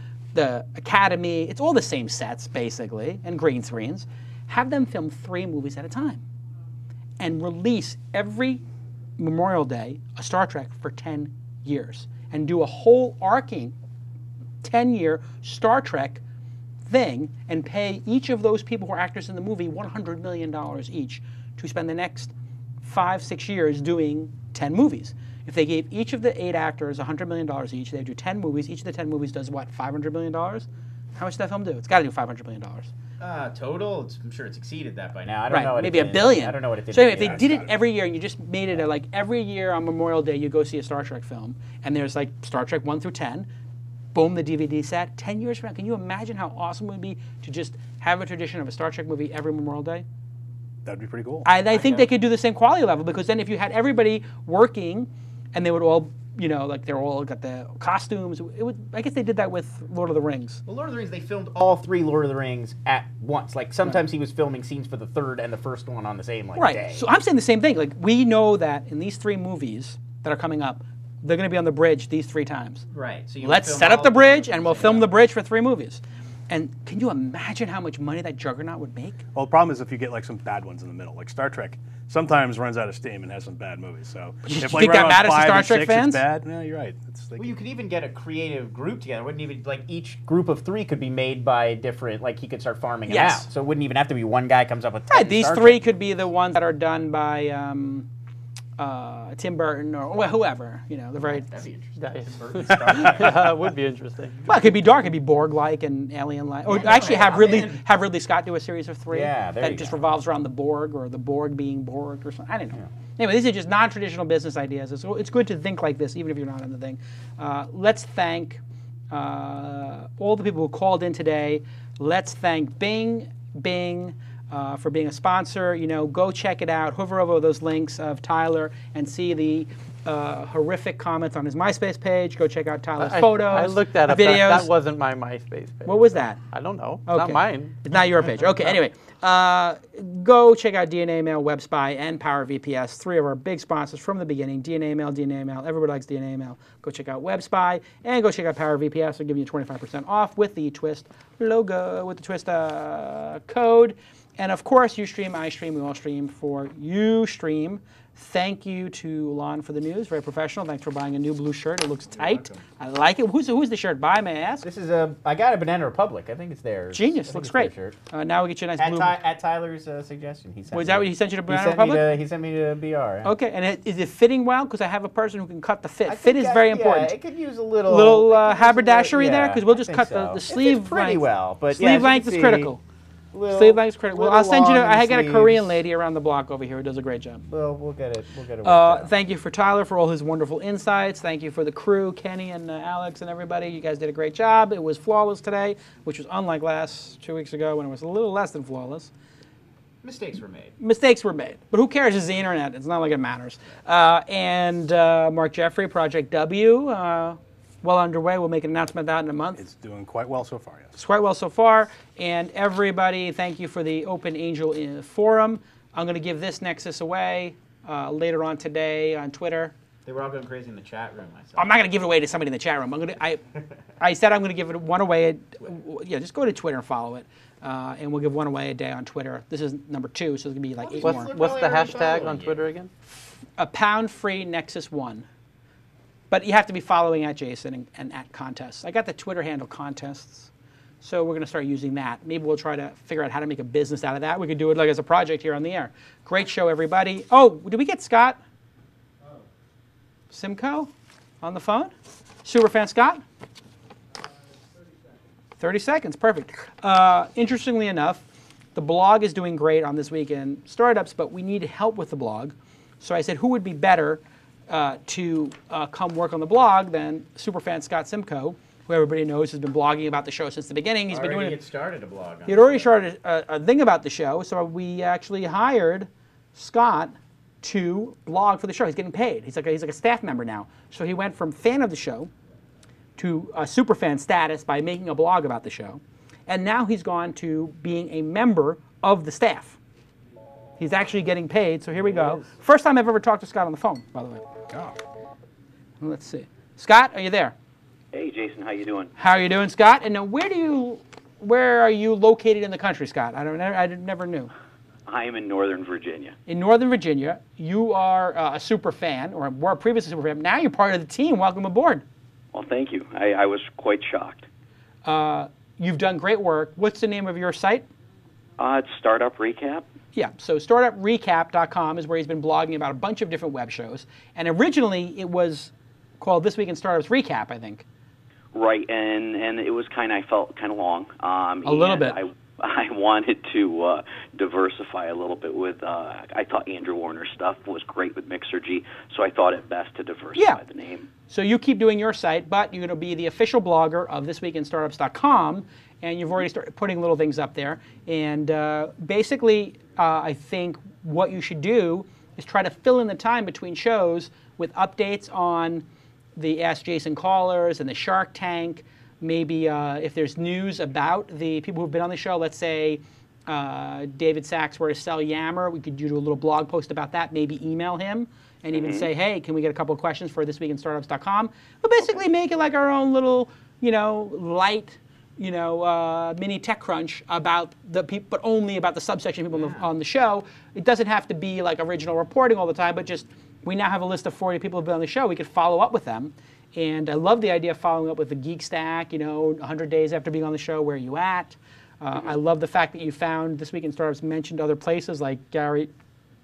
academy, it's all the same sets basically and green screens. Have them film 3 movies at a time and release every Memorial Day a Star Trek for 10 years and do a whole arcing 10-year Star Trek thing and pay each of those people who are actors in the movie $100 million each to spend the next 5-6 years doing 10 movies. If they gave each of the 8 actors $100 million each, they'd do 10 movies. Each of the 10 movies does what, $500 million? How much did that film do? It's got to do $500 million. Total, I'm sure it's exceeded that by now. I don't right, know what maybe $1 billion. I don't know what it did. So anyway, if they did it every year and you just made it like every year on Memorial Day you go see a Star Trek film and there's like Star Trek 1 through 10, boom, the DVD set. 10 years from now, can you imagine how awesome it would be to just have a tradition of a Star Trek movie every Memorial Day? That'd be pretty cool. I think they could do the same quality level because then if you had everybody working and they would all, you know, like they're all got the costumes. It would. I guess they did that with Lord of the Rings. Well, Lord of the Rings, they filmed all 3 Lord of the Rings at once. Like sometimes he was filming scenes for the 3rd and the 1st one on the same day. So I'm saying the same thing. Like we know that in these 3 movies that are coming up, they're going to be on the bridge these 3 times. Right. So let's set up the bridge and we'll film the bridge for 3 movies. And can you imagine how much money that juggernaut would make? Well, the problem is if you get like some bad ones in the middle, like Star Trek. Sometimes runs out of steam and has some bad movies. So you if think that matters to Star Trek fans? It's bad. No, you're right. It's like, well, you could even get a creative group together. Wouldn't even like each group of 3 could be made by different. Like he could start farming them out. So it wouldn't even have to be one guy comes up with 10 these Star 3 Trek could be the ones that are done by Tim Burton or whoever. You know, the very. That'd be interesting. Yeah, it would be interesting. Well, it could be dark. It could be Borg-like and alien-like. Or actually have Ridley Scott do a series of 3 that just revolves around the Borg or the Borg being Borg or something. I don't know. Yeah. Anyway, these are just non-traditional business ideas. It's good to think like this, even if you're not in the thing. Let's thank all the people who called in today. Let's thank Bing for being a sponsor. You know, go check it out. Hover over those links of Tyler and see the horrific comments on his MySpace page. Go check out Tyler's photos. I looked that up. Videos. That wasn't my MySpace page. What was that? I don't know. It's Okay. not mine. It's not your page. Okay, anyway. Go check out DNA Mail, WebSpy, and Power VPS, 3 of our big sponsors from the beginning. DNA Mail. Everybody likes DNA Mail. Go check out WebSpy, and go check out Power VPS. They're giving you 25% off with the TWiST logo, with the TWiST code. And of course, Ustream, iStream, we all stream for Ustream. Thank you to Lon for the news. Very professional. Thanks for buying a new blue shirt. It looks tight. I like it. Who's the shirt by, may I ask? This is I got a Banana Republic. I think it's theirs. Genius. Looks great. Now we get you a nice blue. At Tyler's suggestion. Was that what he sent you to Banana Republic? He sent me to BR. Yeah. Okay, and is it fitting well? Because I have a person who can cut the fit. Fit is very important. Yeah, it could use a little haberdashery there, because we'll just cut the sleeve length. Pretty well, but sleeve length is critical. Sleeve length is critical. Well, I'll send you to. I got a Korean lady around the block over here who does a great job. Well, we'll get it. Thank you for Tyler for all his wonderful insights. Thank you for the crew, Kenny and Alex and everybody. You guys did a great job. It was flawless today, which was unlike 2 weeks ago when it was a little less than flawless. Mistakes were made. Mistakes were made. But who cares? It's the internet. It's not like it matters. And Mark Jeffrey, Project W, well underway. We'll make an announcement about in a month. It's doing quite well so far, yes. It's quite well so far. And everybody, thank you for the Open Angel Forum. I'm going to give this Nexus away later on today on Twitter. They were all going crazy in the chat room. I'm not going to give it away to somebody in the chat room. I said I'm going to give it one away. Just go to Twitter and follow it. And we'll give one away a day on Twitter. This is number 2, so it's going to be like 8 more. What's the hashtag on Twitter again? #free Nexus 1. But you have to be following at Jason and at contests. I got the Twitter handle contests, so we're going to start using that. Maybe we'll try to figure out how to make a business out of that. We could do it like as a project here on the air. Great show, everybody. Oh, did we get Scott? Simcoe? on the phone? Superfan Scott? 30 seconds, perfect. Interestingly enough, the blog is doing great on This Week in Startups, but we need help with the blog. So I said, who would be better to come work on the blog than Superfan Scott Simcoe, who everybody knows has been blogging about the show since the beginning. He's been doing it. Started a blog. He had already started a thing about the show, so we actually hired Scott to blog for the show. He's getting paid. He's like a staff member now. So he went from fan of the show to a superfan status by making a blog about the show, and now he's gone to being a member of the staff. He's actually getting paid. So here we go. First time I've ever talked to Scott on the phone, by the way. Oh. Let's see. Scott, are you there? Hey, Jason, how you doing? How are you doing, Scott? And now where are you located in the country, Scott? I never knew. I am in Northern Virginia. In Northern Virginia, you are a super fan, or were previously a super fan. Now you're part of the team. Welcome aboard. Well, thank you. I was quite shocked. You've done great work. What's the name of your site? It's Startup Recap. Yeah, so startuprecap.com is where he's been blogging about a bunch of different web shows. And originally it was called This Week in Startups Recap, I think. Right, and it was I felt kind of long. A little bit. I wanted to diversify a little bit with, I thought Andrew Warner's stuff was great with Mixergy, so I thought it best to diversify the name. So you keep doing your site, but you're going to be the official blogger of thisweekinstartups.com, and you've already started putting little things up there. And basically, I think what you should do is try to fill in the time between shows with updates on the Ask Jason callers and the Shark Tank. Maybe if there's news about the people who've been on the show, let's say David Sachs were to sell Yammer, we could do a little blog post about that, maybe email him and even say, hey, can we get a couple of questions for thisweekinstartups.com? But basically make it like our own little, light, mini TechCrunch about the people, but only about the subsection of people on the show. It doesn't have to be like original reporting all the time, but just we now have a list of 40 people who've been on the show. We could follow up with them. And I love the idea of following up with the Geek Stack, 100 days after being on the show, where are you at? I love the fact that you found This Week in Startups mentioned other places, like Gary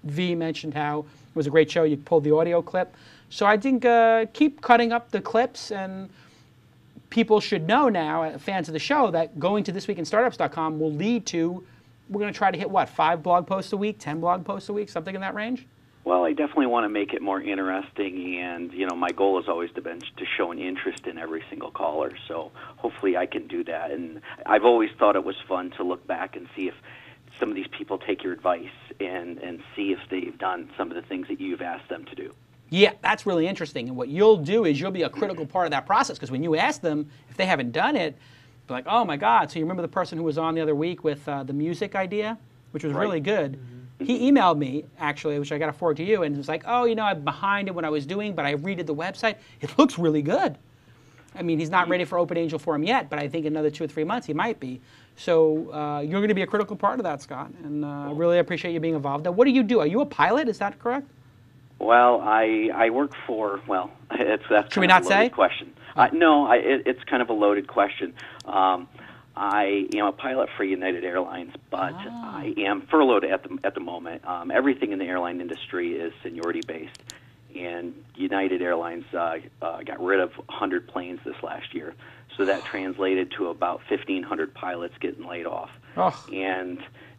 V mentioned how it was a great show. You pulled the audio clip. So I think keep cutting up the clips, and people should know now, fans of the show, that going to thisweekinstartups.com will lead to, we're going to try to hit, 5 blog posts a week, 10 blog posts a week, something in that range? Well, I definitely want to make it more interesting, and my goal has always been to show an interest in every single caller. So hopefully I can do that. And I've always thought it was fun to look back and see if some of these people take your advice and see if they've done some of the things that you've asked them to do. Yeah, that's really interesting. And what you'll do is you'll be a critical part of that process, because when you ask them if they haven't done it, they're like, oh my God. So you remember the person who was on the other week with the music idea, which was really good. He emailed me, actually, which I got to forward to you, and it was like, oh, I'm behind in what I was doing, but I redid the website. It looks really good. I mean, he's not ready for Open Angel Forum yet, but I think in another 2 or 3 months he might be. So you're going to be a critical part of that, Scott, and I really appreciate you being involved. Now, what do you do? Are you a pilot? Is that correct? Well, I work for, that's Should we not a loaded say? question. No, it's kind of a loaded question. I am a pilot for United Airlines, but I am furloughed at the moment. Everything in the airline industry is seniority-based, and United Airlines got rid of 100 planes this last year, so that translated to about 1,500 pilots getting laid off. And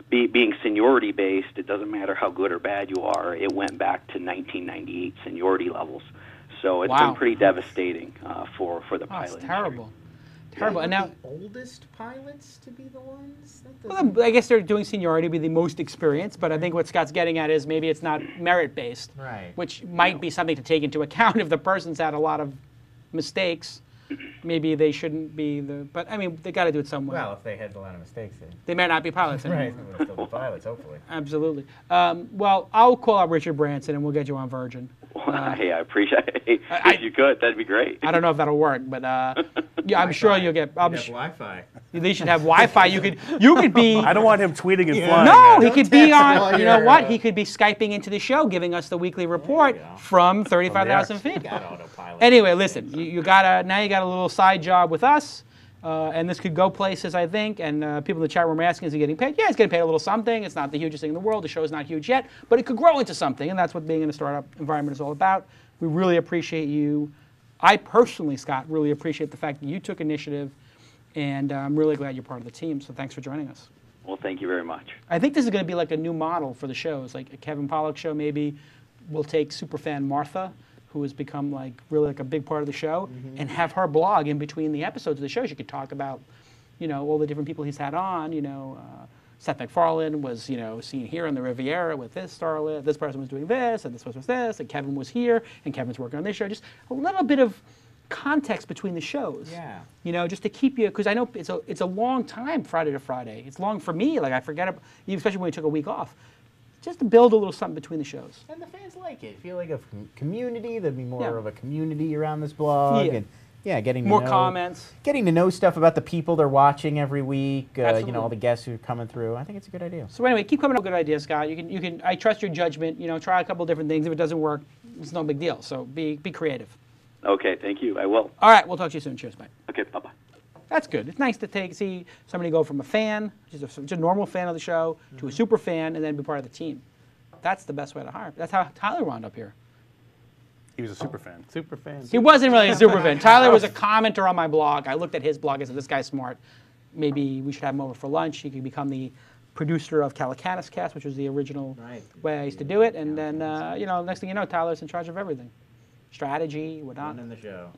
being seniority-based, it doesn't matter how good or bad you are. It went back to 1998 seniority levels, so it's been pretty devastating for the pilot industry. Terrible. Terrible. And now, the oldest pilots to be the ones? well, I guess they're doing seniority to be the most experienced, but I think what Scott's getting at is maybe it's not merit-based, which might be something to take into account. If the person's had a lot of mistakes, maybe they shouldn't be but I mean, they got to do it some way. Well, if they had a lot of mistakes, they may not be pilots anymore. Right, they would still be pilots, hopefully. Absolutely. Well, I'll call out Richard Branson and we'll get you on Virgin. Hey, I appreciate it. If you could, that'd be great. I don't know if that'll work, but yeah, I'm sure you'll get. Have Wi-Fi. They should have Wi-Fi. You could be. I don't want him tweeting and flying. No, he could be on. You know what? He could be Skyping into the show, giving us the weekly report from 35,000 feet. Anyway, listen, you got a little side job with us. And this could go places, I think. And people in the chat room are asking, is he getting paid? Yeah, he's getting paid a little something. It's not the hugest thing in the world. The show's not huge yet. But it could grow into something. And that's what being in a startup environment is all about. We really appreciate you I personally, Scott, really appreciate the fact that you took initiative, and I'm really glad you're part of the team. So thanks for joining us. Well, thank you very much. I think this is going to be like a new model for the shows, like a Kevin Pollak show. Maybe we'll take superfan Martha, who has become like really like a big part of the show, and have her blog in between the episodes of the show. She could talk about, you know, all the different people he's had on. You know, Seth MacFarlane was, you know, seen here on the Riviera with this starlet. This person was doing this, and this person was this, and Kevin was here, and Kevin's working on this show. Just a little bit of context between the shows. Yeah. You know, just to keep you, because I know it's a long time Friday to Friday. It's long for me. Like I forget, especially when we took a week off. Just to build a little something between the shows. And the fans like it. Feel like a community. There'd be more Yeah. of a community around this blog. Yeah. And yeah, getting to More know, comments. Getting to know stuff about the people they're watching every week. You Absolutely. know, all the guests who are coming through. I think it's a good idea. So anyway, keep coming up with good ideas, Scott. You can. I trust your judgment. You know, try a couple different things. If it doesn't work, it's no big deal. So be creative. Okay, thank you. I will. All right, we'll talk to you soon. Cheers, bye. Okay, bye-bye. That's good. It's nice to see somebody go from a fan, just a normal fan of the show, to a super fan, and then be part of the team. That's the best way to hire. That's how Tyler wound up here. He was a super fan. Super fan. He wasn't really a super fan. Tyler was a commenter on my blog. I looked at his blog and said, this guy's smart. Maybe we should have him over for lunch. He could become the producer of Calicanis Cast, which was the original way I used to do it. And then, you know, next thing you know, Tyler's in charge of everything. Strategy, whatnot. Running the show.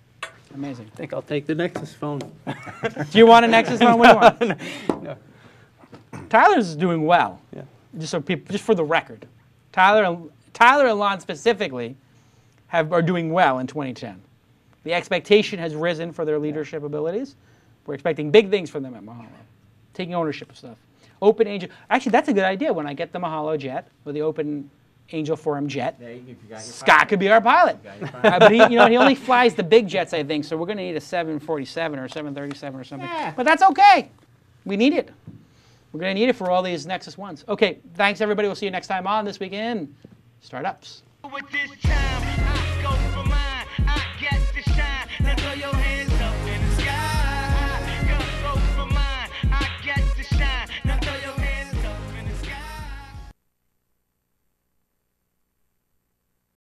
Amazing. I think I'll take the Nexus phone. Do you want a Nexus phone? What do you want? No. Tyler's doing well. Yeah. Just so people, just for the record, Tyler and Lon specifically are doing well in 2010. The expectation has risen for their leadership abilities. We're expecting big things from them at Mahalo, taking ownership of stuff. Open Angel. Actually, that's a good idea. When I get the Mahalo jet or the Open Angel Forum jet, Scott could be our pilot. But he only flies the big jets, I think. So we're going to need a 747 or 737 or something. Yeah. But that's okay. We need it. We're going to need it for all these Nexus ones. Okay, thanks everybody. We'll see you next time on This Week in Startups. With this time, I go for mine. I get to shine. Now throw your hands